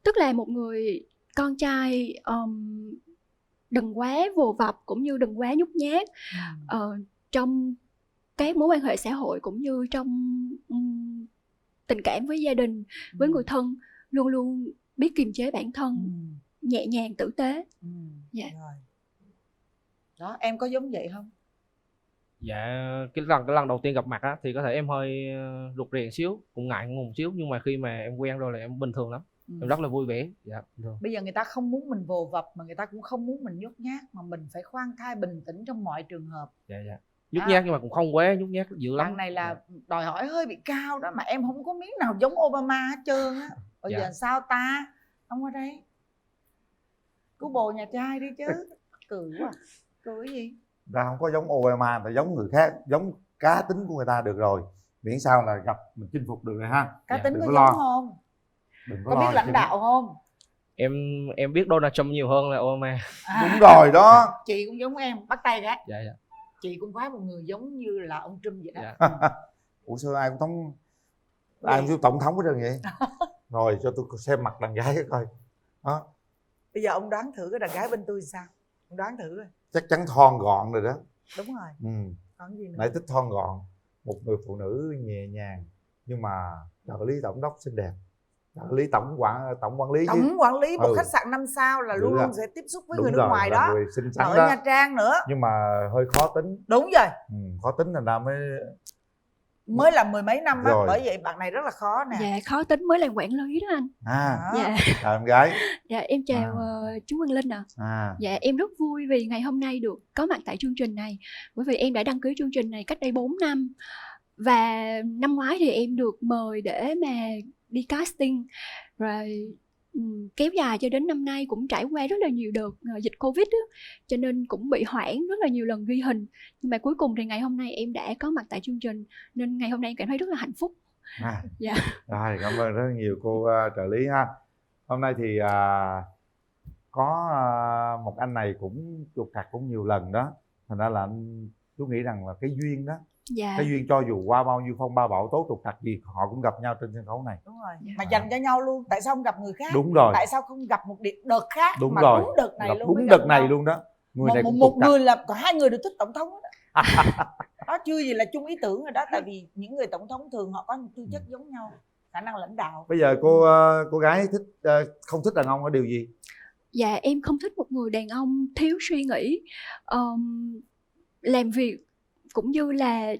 Tức là một người con trai đừng quá vồ vập cũng như đừng quá nhút nhát trong các mối quan hệ xã hội cũng như trong tình cảm với gia đình, với người thân, luôn luôn biết kiềm chế bản thân, nhẹ nhàng tử tế. Dạ. Rồi. Đó, em có giống vậy không? Dạ cái lần đầu tiên gặp mặt á thì có thể em hơi rụt rè xíu, cũng ngại ngùng xíu, nhưng mà khi mà em quen rồi là em bình thường lắm. Em rất là vui vẻ. Dạ bình thường. Bây giờ người ta không muốn mình vồ vập mà người ta cũng không muốn mình nhút nhát, mà mình phải khoan thai bình tĩnh trong mọi trường hợp. Dạ dạ. Nhút nhát nhưng mà cũng không quá nhút nhát dữ lắm. Bạn này là đòi hỏi hơi bị cao đó, mà em không có miếng nào giống Obama hết trơn á. Bây giờ sao ta? Ông ở đây cứu bồ nhà trai đi chứ. Cười quá. Cười gì? Người ta không có giống Obama, người ta giống người khác, giống cá tính của người ta được rồi. Miễn sao là gặp mình chinh phục được rồi ha. Cá tính có lo. giống không? Đừng có biết lãnh đạo không? Em biết Donald Trump nhiều hơn là Obama. Đúng rồi đó. Chị cũng giống em, bắt tay cái. Dạ dạ. Chị cũng khoái một người giống như là ông Trump vậy đó. Dạ. Ủa sao ai cũng thống, ai cũng tổng thống hết trơn vậy? Rồi cho tôi xem mặt đàn gái coi. Đó. Bây giờ ông đoán thử cái đàn gái bên tôi sao? Ông đoán thử rồi. Chắc chắn thon gọn rồi đó. Đúng rồi. Còn gì nữa? Nãy thích thon gọn. Một người phụ nữ nhẹ nhàng nhưng mà trợ lý tổng đốc xinh đẹp. Trợ lý tổng quản lý chứ. Tổng quản lý một khách sạn 5 sao là luôn luôn sẽ tiếp xúc với người nước ngoài đó. Người xinh xắn ở đó. Nha Trang nữa. Nhưng mà hơi khó tính. Đúng rồi. Khó tính thành ra mới làm mười mấy năm á, bởi vậy bạn này rất là khó nè. Dạ khó tính mới làm quản lý đó anh. Dạ. Chào em gái. Dạ em chào chú Quỳnh Linh ạ. Dạ em rất vui vì ngày hôm nay được có mặt tại chương trình này, bởi vì em đã đăng ký chương trình này cách đây 4 năm. Và năm ngoái thì em được mời để mà đi casting, rồi kéo dài cho đến năm nay, cũng trải qua rất là nhiều đợt dịch Covid đó, cho nên cũng bị hoãn rất là nhiều lần ghi hình. Nhưng mà cuối cùng thì ngày hôm nay em đã có mặt tại chương trình, nên ngày hôm nay em cảm thấy rất là hạnh phúc. Dạ. Rồi, cảm ơn rất nhiều cô trợ lý ha. Hôm nay thì có một anh này cũng trục trặc cũng nhiều lần đó, thành ra là chú nghĩ rằng là cái duyên đó. Dạ. Cái duyên cho dù qua bao nhiêu phong ba bão tố trục trặc gì họ cũng gặp nhau trên sân khấu này. Đúng rồi. Mà dành cho nhau luôn. Tại sao không gặp người khác? Đúng rồi. Tại sao không gặp một đợt khác? Đúng mà rồi. đúng đợt này gặp luôn. Đúng đợt này luôn đó. Người này cũng một người là có hai người đều thích tổng thống đó. Đó chưa gì là chung ý tưởng rồi đó. Tại vì những người tổng thống thường họ có những tư chất giống nhau, khả năng lãnh đạo. Bây giờ cô gái thích không thích đàn ông ở điều gì? Dạ em không thích một người đàn ông thiếu suy nghĩ, làm việc cũng như là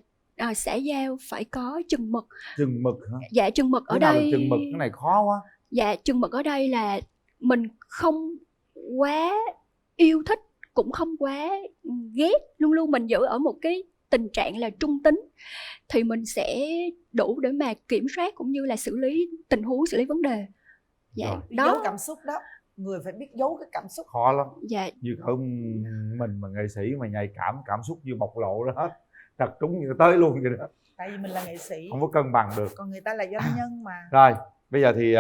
xã giao phải có chừng mực. Chừng mực hả? Dạ chừng mực ở đây. đây. Chừng mực cái này khó quá. Dạ chừng mực ở đây là mình không quá yêu thích cũng không quá ghét, luôn luôn mình giữ ở một cái tình trạng là trung tính thì mình sẽ đủ để mà kiểm soát cũng như là xử lý tình huống, xử lý vấn đề. Dạ rồi. đó. Giấu cảm xúc đó, người phải biết giấu cái cảm xúc. Khó lắm. Dạ. Như ở mình mà nghệ sĩ mà nhạy cảm xúc như bộc lộ ra hết, thật trúng như tới luôn vậy đó. Tại vì mình là nghệ sĩ, không có cân bằng được, còn người ta là doanh nhân mà. Rồi bây giờ thì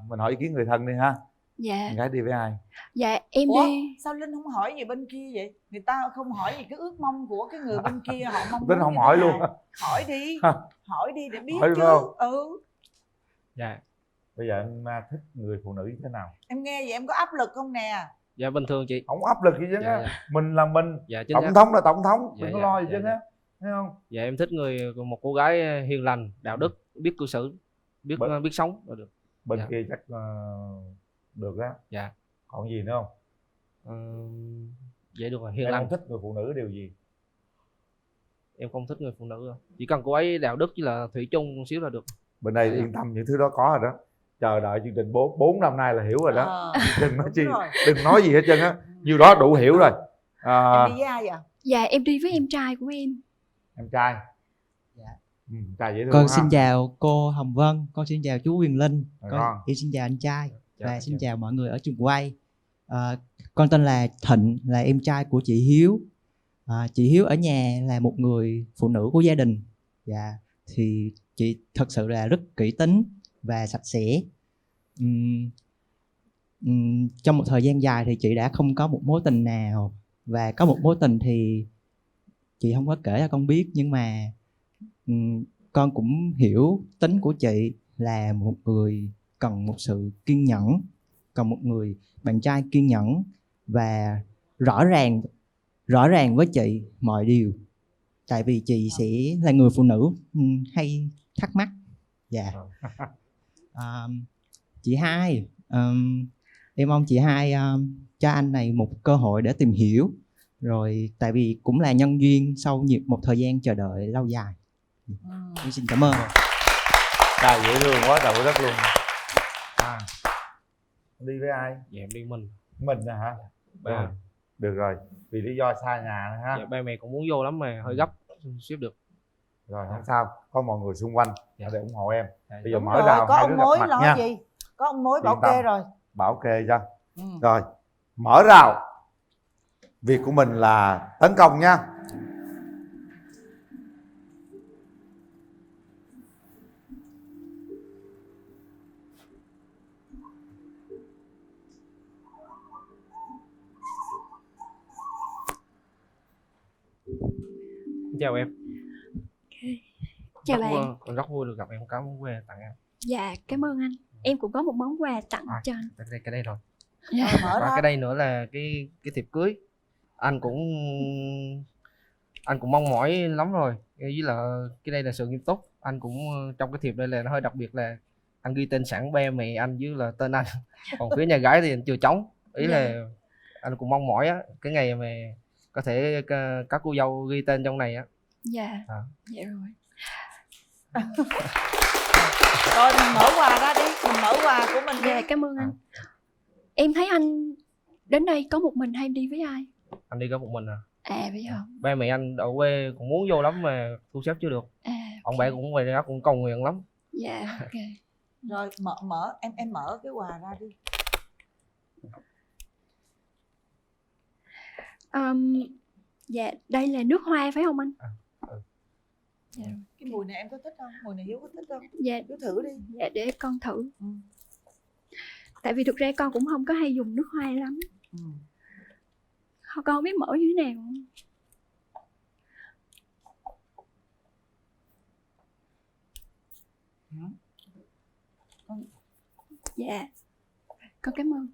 mình hỏi ý kiến người thân đi ha. Dạ. Con gái đi với ai? Dạ em đi. Sao Linh không hỏi gì bên kia vậy? Người ta không hỏi gì cái ước mong của cái người bên kia, họ mong Tính không hỏi luôn. Hỏi đi. Hỏi đi để biết hỏi chứ. Dạ. Bây giờ em thích người phụ nữ như thế nào? Em nghe vậy em có áp lực không nè? Dạ bình thường chị. Không áp lực gì chứ. Dạ. Mình là mình. Dạ, tổng thống là tổng thống. Dạ, đừng có lo gì chứ á. Thấy không? Dạ em thích một cô gái hiền lành, đạo đức, biết cư xử, biết sống là được. Bên kia chắc được á. Dạ. Còn gì nữa không? Vậy được rồi, hiền em lành. không thích người phụ nữ điều gì? Em không thích người phụ nữ, chỉ cần cô ấy đạo đức với là thủy chung một xíu là được. Bên đây yên tâm, những thứ đó có rồi đó. Chờ đợi chương trình 4 năm nay là hiểu rồi đó. Đừng nói chi, đừng nói gì hết trơn á. Nhiều đó đủ hiểu rồi. Em đi với ai vậy? Dạ em đi với em trai của em. Em trai? Dạ. Trai dễ thương. Con xin chào cô Hồng Vân, con xin chào chú Quyền Linh, con xin chào anh trai. Và xin chào mọi người ở trường quay. Con tên là Thịnh, là em trai của chị Hiếu. Chị Hiếu ở nhà là một người phụ nữ của gia đình. Dạ, thì chị thật sự là rất kỹ tính và sạch sẽ. Trong một thời gian dài thì chị đã không có một mối tình nào, và có một mối tình thì chị không có kể cho con biết, nhưng mà con cũng hiểu tính của chị là một người cần một sự kiên nhẫn, cần một người bạn trai kiên nhẫn và rõ ràng với chị mọi điều, tại vì chị sẽ là người phụ nữ hay thắc mắc. Dạ. Chị Hai, em mong chị Hai cho anh này một cơ hội để tìm hiểu, rồi tại vì cũng là nhân duyên sau một thời gian chờ đợi lâu dài. Em xin cảm ơn. Trời, dễ thương quá trời đất luôn. Đi với ai? Dạ em đi mình. Mình hả? Ba. Được rồi, vì lý do xa nhà nữa ha. Dạ, ba mẹ cũng muốn vô lắm mà hơi gấp, xếp được. Rồi không sao, có mọi người xung quanh để ủng hộ em. Bây giờ Đúng mở rồi, rào có hai ông đứa mối gặp mặt lo nha. gì, có ông mối bảo Yên tâm. kê rồi. Bảo kê cho. Rồi, mở rào. Việc của mình là tấn công nha. Chào em. Chào rất bạn. Vui, con rất vui được gặp em, có món quà tặng em. Dạ cảm ơn anh. Em cũng có một món quà tặng cho anh. Cái đây rồi. Dạ. Và cái đây nữa là cái thiệp cưới. Anh cũng mong mỏi lắm rồi. Với là cái đây là sự nghiêm túc. Anh cũng trong cái thiệp đây là nó hơi đặc biệt là anh ghi tên sẵn ba mẹ anh với là tên anh. Còn phía nhà gái thì anh chưa trống. Ý là anh cũng mong mỏi á, cái ngày mà có thể các cô dâu ghi tên trong này á. Dạ. Dạ rồi. Rồi mình mở quà ra đi, mình mở quà của mình đi. Dạ cảm ơn anh. Em thấy anh đến đây có một mình hay em đi với ai? Anh đi có một mình à? Vậy hả? Ba mẹ anh ở quê cũng muốn vô lắm mà thu xếp chưa được. Ông bà cũng về đó cũng cầu nguyện lắm. Dạ ok. Rồi mở em mở cái quà ra đi. Dạ đây là nước hoa phải không anh? Dạ. Cái mùi này em có thích không? Mùi này Hiếu có thích không? Dạ. Cứ thử đi. Dạ để con thử. Tại vì thực ra con cũng không có hay dùng nước hoa lắm. Con không biết mở như thế nào. Dạ. Con cảm ơn.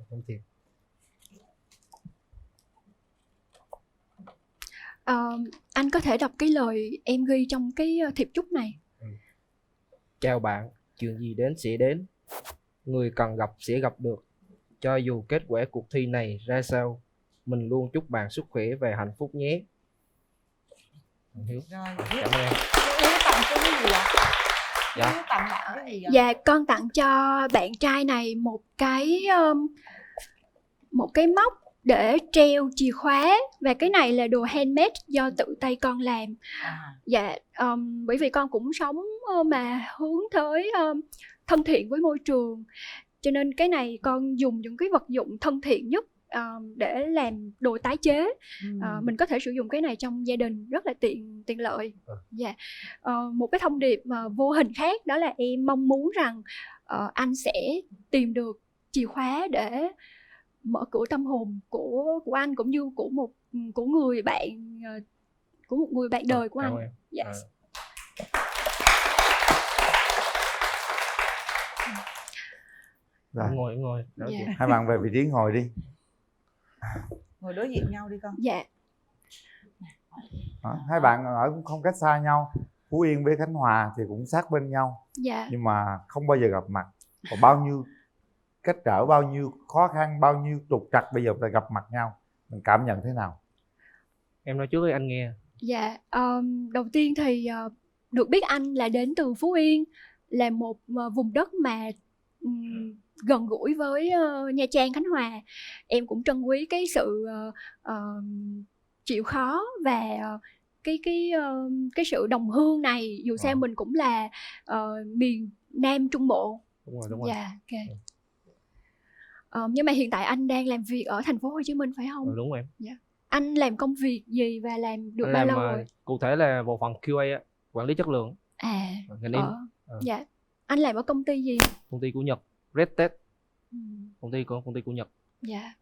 Không tiền. Anh có thể đọc cái lời em ghi trong cái thiệp chúc này. Chào bạn, chuyện gì đến sẽ đến, người cần gặp sẽ gặp được. Cho dù kết quả cuộc thi này ra sao, mình luôn chúc bạn sức khỏe và hạnh phúc nhé. Hiếu. Rồi, Cảm ơn em. Hiếu tặng cho cái gì ạ? Dạ. Hiếu tặng bạn cái gì ạ? Dạ con tặng cho bạn trai này một cái móc để treo chìa khóa, và cái này là đồ handmade do tự tay con làm. Dạ bởi vì con cũng sống mà hướng tới thân thiện với môi trường, cho nên cái này con dùng những cái vật dụng thân thiện nhất để làm đồ tái chế. Mình có thể sử dụng cái này trong gia đình rất là tiện lợi. Dạ. Một cái thông điệp vô hình khác đó là em mong muốn rằng anh sẽ tìm được chìa khóa để mở cửa tâm hồn của anh, cũng như của một người bạn đời của anh. Yes. Rồi. Ngồi. Dạ. Hai bạn về vị trí ngồi đi. Ngồi đối diện nhau đi con. Dạ. Hai bạn ở cũng không cách xa nhau. Phú Yên với Khánh Hòa thì cũng sát bên nhau. Dạ. Nhưng mà không bao giờ gặp mặt. Còn bao nhiêu cách trở, bao nhiêu khó khăn, bao nhiêu trục trặc bây giờ phải gặp mặt nhau. Mình cảm nhận thế nào? Em nói trước đi anh nghe. Dạ, đầu tiên thì được biết anh là đến từ Phú Yên, là một vùng đất mà gần gũi với Nha Trang, Khánh Hòa. Em cũng trân quý cái sự chịu khó và cái sự đồng hương này, dù sao mình cũng là miền Nam Trung Bộ. Đúng rồi. Dạ, ok. Nhưng mà hiện tại anh đang làm việc ở thành phố Hồ Chí Minh phải không? Đúng em. Dạ. Anh làm công việc gì và làm được bao lâu rồi? Cụ thể là bộ phận QA á, quản lý chất lượng. Ngành in. Dạ. Anh làm ở công ty gì? Công ty của Nhật, Red Tech. Công ty của Nhật. Dạ.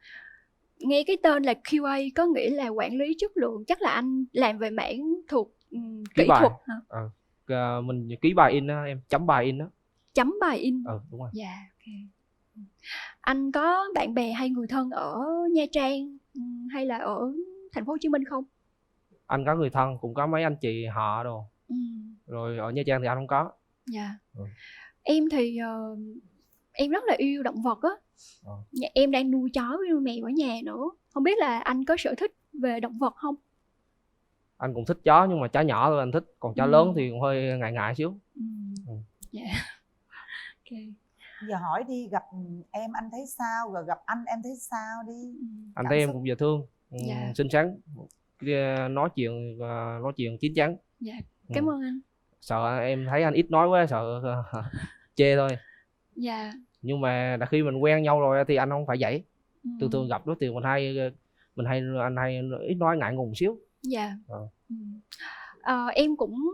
Nghe cái tên là QA có nghĩa là quản lý chất lượng, chắc là anh làm về mảng thuộc kỹ thuật hả? Mình ký bài in đó em, chấm bài in đó. Chấm bài in. Đúng rồi. Dạ, ok. Anh có bạn bè hay người thân ở Nha Trang hay là ở thành phố Hồ Chí Minh không? Anh có người thân, cũng có mấy anh chị họ đồ. Rồi ở Nha Trang thì anh không có. Dạ. Em thì em rất là yêu động vật á. Em đang nuôi chó với nuôi mèo ở nhà nữa. Không biết là anh có sở thích về động vật không? Anh cũng thích chó nhưng mà chó nhỏ thôi anh thích, còn chó lớn thì cũng hơi ngại xíu. Dạ. Ok. Bây giờ hỏi đi, gặp em anh thấy sao, rồi gặp anh em thấy sao đi. Anh thấy em cũng dễ thương, xinh xắn, nói chuyện chín chắn. Dạ, cảm ơn anh. Sợ em thấy anh ít nói quá, sợ chê thôi. Dạ. Nhưng mà đã khi mình quen nhau rồi thì anh không phải vậy. Thường gặp đối tượng anh hay ít nói, ngại ngùng xíu. Dạ. Em cũng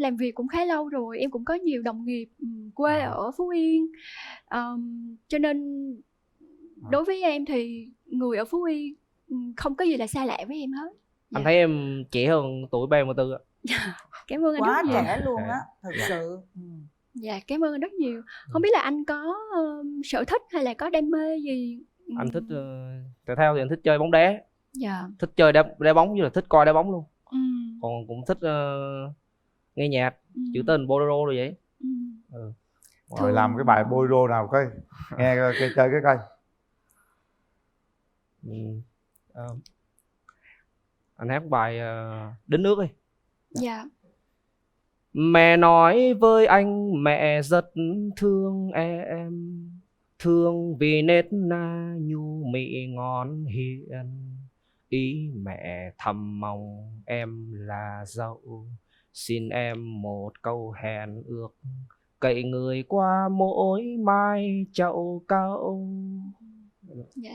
làm việc cũng khá lâu rồi, em cũng có nhiều đồng nghiệp quê ở Phú Yên, cho nên đối với em thì người ở Phú Yên không có gì là xa lạ với em hết. Anh thấy em trẻ hơn tuổi 34 ạ. Cảm ơn anh quá rất nhiều. trẻ luôn á, thật sự. Dạ, cảm ơn anh rất nhiều. Không biết là anh có sở thích hay là có đam mê gì? Anh thích thể thao thì anh thích chơi bóng đá. Dạ. Thích chơi đá bóng, như là thích coi đá bóng luôn. Còn cũng thích nghe nhạc, trữ tình, bolero rồi vậy. Rồi làm cái bài bolero nào coi, nghe chơi cái coi. Anh hát bài Đến Nước đi. Dạ. Mẹ nói với anh mẹ rất thương em, thương vì nết na nhu mị ngon hiền. Ý mẹ thầm mong em là dâu, xin em một câu hẹn ước, cậy người qua mỗi mai chậu cau. Dạ.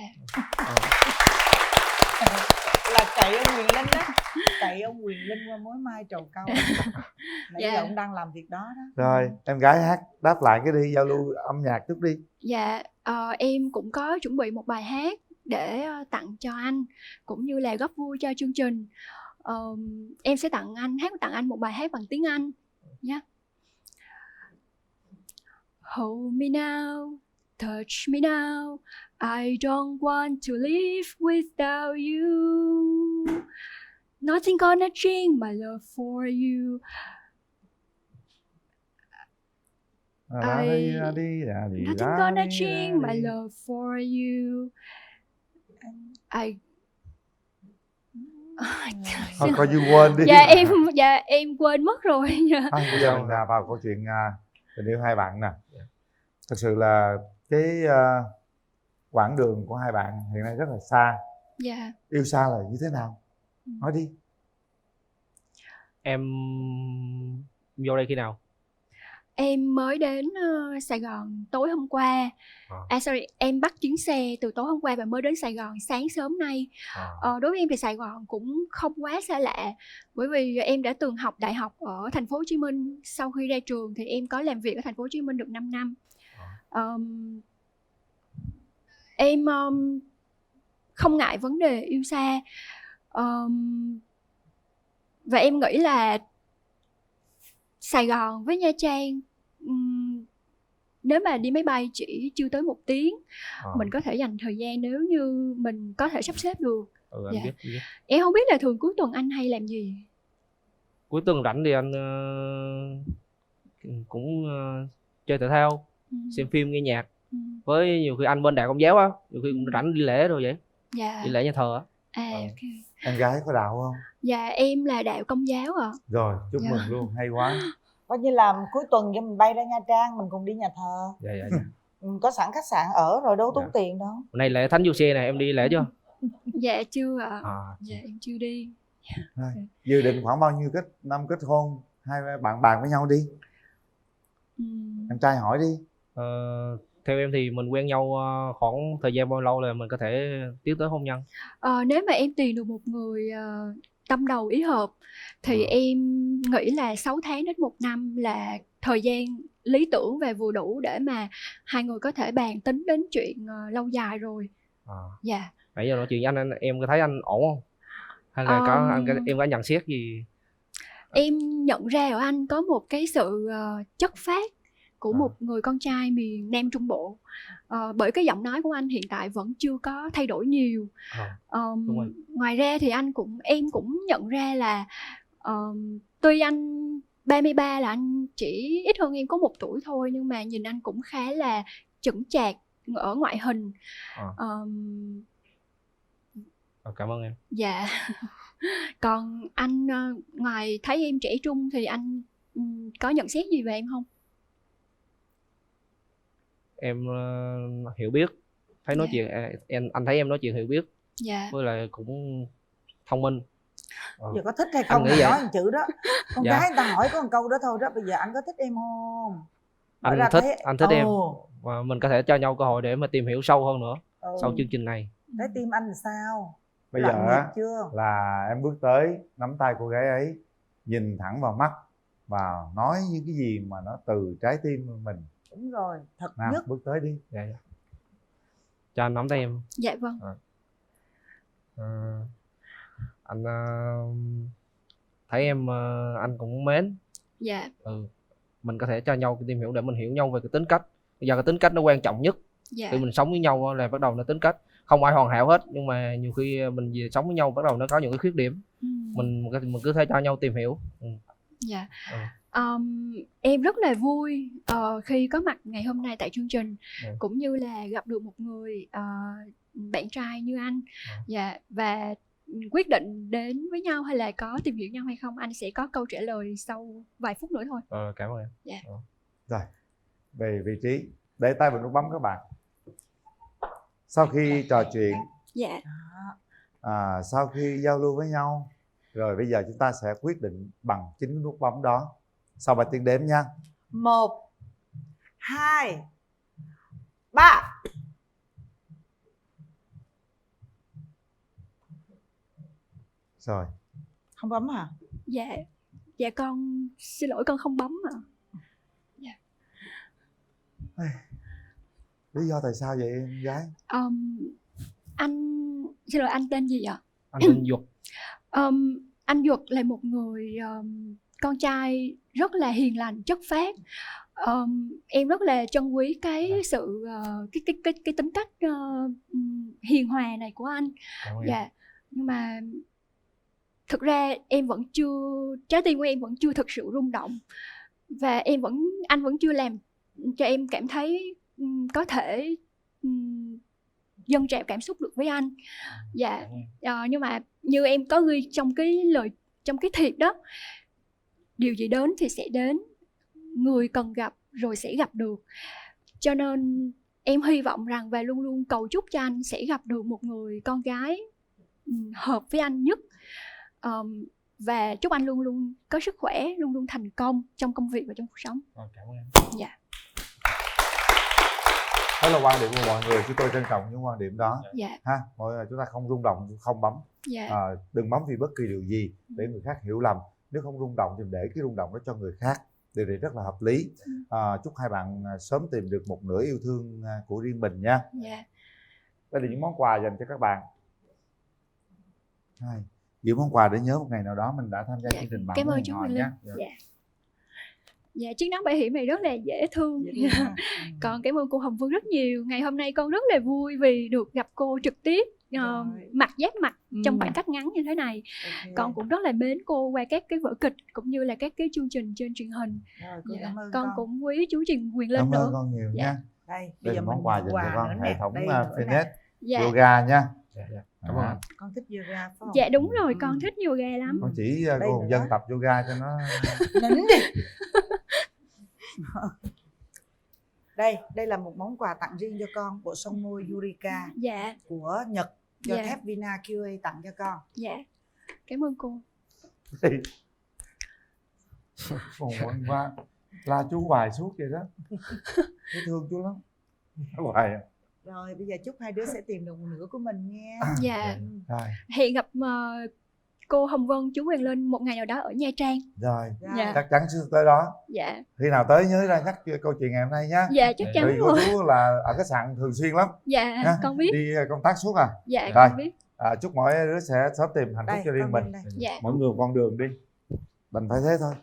Là cậy ông Quyền Linh đó, cậy ông Quyền Linh qua mối mai trầu cau. Nãy giờ ông đang làm việc đó đó. Rồi em gái hát đáp lại cái đi, giao lưu âm nhạc chút đi. Dạ, em cũng có chuẩn bị một bài hát để tặng cho anh, cũng như là góp vui cho chương trình. Em sẽ tặng anh một bài hát bằng tiếng Anh nhé. Hold me now, touch me now, I don't want to live without you. Nothing gonna change my love for you. Nothing gonna change my love for you. Thôi coi như quên đi. Dạ em quên mất rồi. Bây giờ mình vào câu chuyện tình yêu hai bạn nè. Thật sự là cái quãng đường của hai bạn hiện nay rất là xa. Dạ. Yêu xa là như thế nào? Nói đi. Em vô đây khi nào? Em mới đến Sài Gòn tối hôm qua. Em bắt chuyến xe từ tối hôm qua và mới đến Sài Gòn sáng sớm nay. Đối với em thì Sài Gòn cũng không quá xa lạ, bởi vì em đã từng học đại học ở thành phố Hồ Chí Minh. Sau khi ra trường thì em có làm việc ở thành phố Hồ Chí Minh được 5 năm. Em không ngại vấn đề yêu xa, và em nghĩ là Sài Gòn với Nha Trang nếu mà đi máy bay chỉ chưa tới 1 tiếng, mình có thể dành thời gian nếu như mình có thể sắp xếp được. Anh biết. Em không biết là thường cuối tuần anh hay làm gì? Cuối tuần rảnh thì anh cũng chơi thể thao, xem phim, nghe nhạc. Với nhiều khi anh bên đạo Công giáo á, nhiều khi cũng rảnh đi lễ rồi vậy. Dạ. Đi lễ nhà thờ á. Okay. Em gái có đạo không? Dạ em là đạo Công giáo ạ. Rồi chúc mừng luôn, hay quá. Coi như là cuối tuần cho mình bay ra Nha Trang, mình cùng đi nhà thờ. Dạ. Có sẵn khách sạn ở rồi, đâu tốn tiền đâu. Hôm nay lễ Thánh Giuse này em đi lễ chưa? Dạ chưa ạ. Dạ em chưa đi. Rồi, dự định khoảng bao nhiêu năm kết hôn, hai bạn bàn với nhau đi. Em trai hỏi đi. Theo em thì mình quen nhau khoảng thời gian bao lâu là mình có thể tiến tới hôn nhân? Nếu mà em tìm được một người tâm đầu ý hợp thì em nghĩ là 6 tháng đến 1 năm là thời gian lý tưởng và vừa đủ để mà hai người có thể bàn tính đến chuyện lâu dài rồi. Dạ. Nãy giờ nói chuyện với anh em có thấy anh ổn không? Hay là em có nhận xét gì? Em nhận ra ở anh có một cái sự chất phác của một người con trai miền Nam Trung Bộ. Bởi cái giọng nói của anh hiện tại vẫn chưa có thay đổi nhiều. Ngoài ra thì em cũng nhận ra là tuy anh 33 là anh chỉ ít hơn em có 1 tuổi thôi, nhưng mà nhìn anh cũng khá là chững chạc ở ngoại hình. Cảm ơn em. Dạ. Còn anh ngoài thấy em trẻ trung thì anh có nhận xét gì về em không? Em hiểu biết, thấy nói chuyện anh thấy em nói chuyện hiểu biết, với lại cũng thông minh. Giờ có thích hay không thì nói một chữ đó. Con gái người ta hỏi có một câu đó thôi đó. Bây giờ anh có thích em không? Anh thích em, và mình có thể cho nhau cơ hội để mà tìm hiểu sâu hơn nữa sau chương trình này. Trái tim anh là sao? Bây giờ là em bước tới nắm tay cô gái ấy, nhìn thẳng vào mắt và nói những cái gì mà nó từ trái tim mình. Đúng rồi, thật nào, nhất. bước tới đi. Dạ. Cho anh nắm tay em. Dạ vâng. Anh thấy em anh cũng mến. Dạ. Mình có thể cho nhau tìm hiểu để mình hiểu nhau về cái tính cách. Bây giờ cái tính cách nó quan trọng nhất. Khi mình sống với nhau là bắt đầu là tính cách. Không ai hoàn hảo hết, nhưng mà nhiều khi mình về sống với nhau bắt đầu nó có những cái khuyết điểm. Mình cứ thể cho nhau tìm hiểu. Dạ. Em rất là vui khi có mặt ngày hôm nay tại chương trình, cũng như là gặp được một người bạn trai như anh. Dạ. Và quyết định đến với nhau hay là có tìm hiểu nhau hay không, anh sẽ có câu trả lời sau vài phút nữa thôi. Cảm ơn em. Dạ. Rồi, về vị trí, để tay vào nút bấm các bạn. Sau khi trò chuyện, sau khi giao lưu với nhau, rồi bây giờ chúng ta sẽ quyết định bằng chính nút bấm đó. Sau 3 tiếng đếm nha. 1 2 3. Rồi. Không bấm hả? Dạ. Dạ con xin lỗi, con không bấm ạ. Dạ. Lý do tại sao vậy em gái? Anh xin lỗi, anh tên gì ạ? Anh tên Duật. Anh Duật là một người con trai rất là hiền lành, chất phác. Em rất là trân quý cái sự cái tính cách hiền hòa này của anh. Dạ. Nhưng mà thực ra em vẫn chưa, trái tim của em vẫn chưa thực sự rung động, và anh vẫn chưa làm cho em cảm thấy có thể dâng trào cảm xúc được với anh. Dạ. Nhưng mà như em có ghi trong cái thiệp đó, điều gì đến thì sẽ đến, người cần gặp rồi sẽ gặp được. Cho nên em hy vọng rằng và luôn luôn cầu chúc cho anh sẽ gặp được một người con gái hợp với anh nhất. Và chúc anh luôn luôn có sức khỏe, luôn luôn thành công trong công việc và trong cuộc sống. Cảm ơn em. Dạ. Đó là quan điểm của mọi người, chúng tôi trân trọng những quan điểm đó. Dạ. Ha, mọi người chúng ta không rung động, không bấm. Dạ. Đừng bấm vì bất kỳ điều gì để người khác hiểu lầm. Nếu không rung động thì để cái rung động đó cho người khác. Điều này rất là hợp lý. Chúc hai bạn sớm tìm được một nửa yêu thương của riêng mình nha. Dạ. Đây là những món quà dành cho các bạn. Những món quà để nhớ một ngày nào đó mình đã tham gia chương trình Bạn Cảm Muốn ơn Hẹn chú Hò Quỳnh nhé. Linh. Dạ. Dạ, chiếc nón bảo hiểm này rất là dễ thương. Còn cảm ơn cô Hồng Vân rất nhiều. Ngày hôm nay con rất là vui vì được gặp cô trực tiếp, mặt giáp mặt trong khoảng cách ngắn như thế này. Con cũng rất là mến cô qua các cái vở kịch cũng như là các cái chương trình trên truyền hình. Con cũng quý chú Quỳnh Linh nữa. Cảm ơn con nhiều nha. Đây là món quà dành cho con, hệ thống Fitness Yoga nha. Cảm ơn. Con thích yoga phải không? Dạ đúng rồi, con thích yoga lắm. Con chỉ cô Hồng Vân tập yoga cho nó nín đi. Đây là một món quà tặng riêng cho con, bộ son môi Eureka của Nhật, cho thép Vina QA tặng cho con. Dạ. Cảm ơn cô. Thì còn quăng qua la chú hoài suốt vậy đó. Thấy thương chú lắm. Hoài à. Rồi bây giờ chúc hai đứa sẽ tìm được một nửa của mình nha. Dạ. Rồi. Hẹn gặp cô Hồng Vân, chú Quyền Linh một ngày nào đó ở Nha Trang. Rồi. Dạ. Chắc chắn sẽ tới đó. Dạ. Khi nào tới nhớ ra nhắc câu chuyện ngày hôm nay nhá. Dạ chắc chắn Vì của rồi. chú là ở khách sạn thường xuyên lắm. Dạ Nhá. con biết. Đi công tác suốt à. Dạ Rồi. con biết. Chúc mỗi đứa sẽ sớm tìm hạnh phúc Đây, cho riêng con mình. bên đây. Dạ. Mỗi người một con đường đi. Đành phải thế thôi.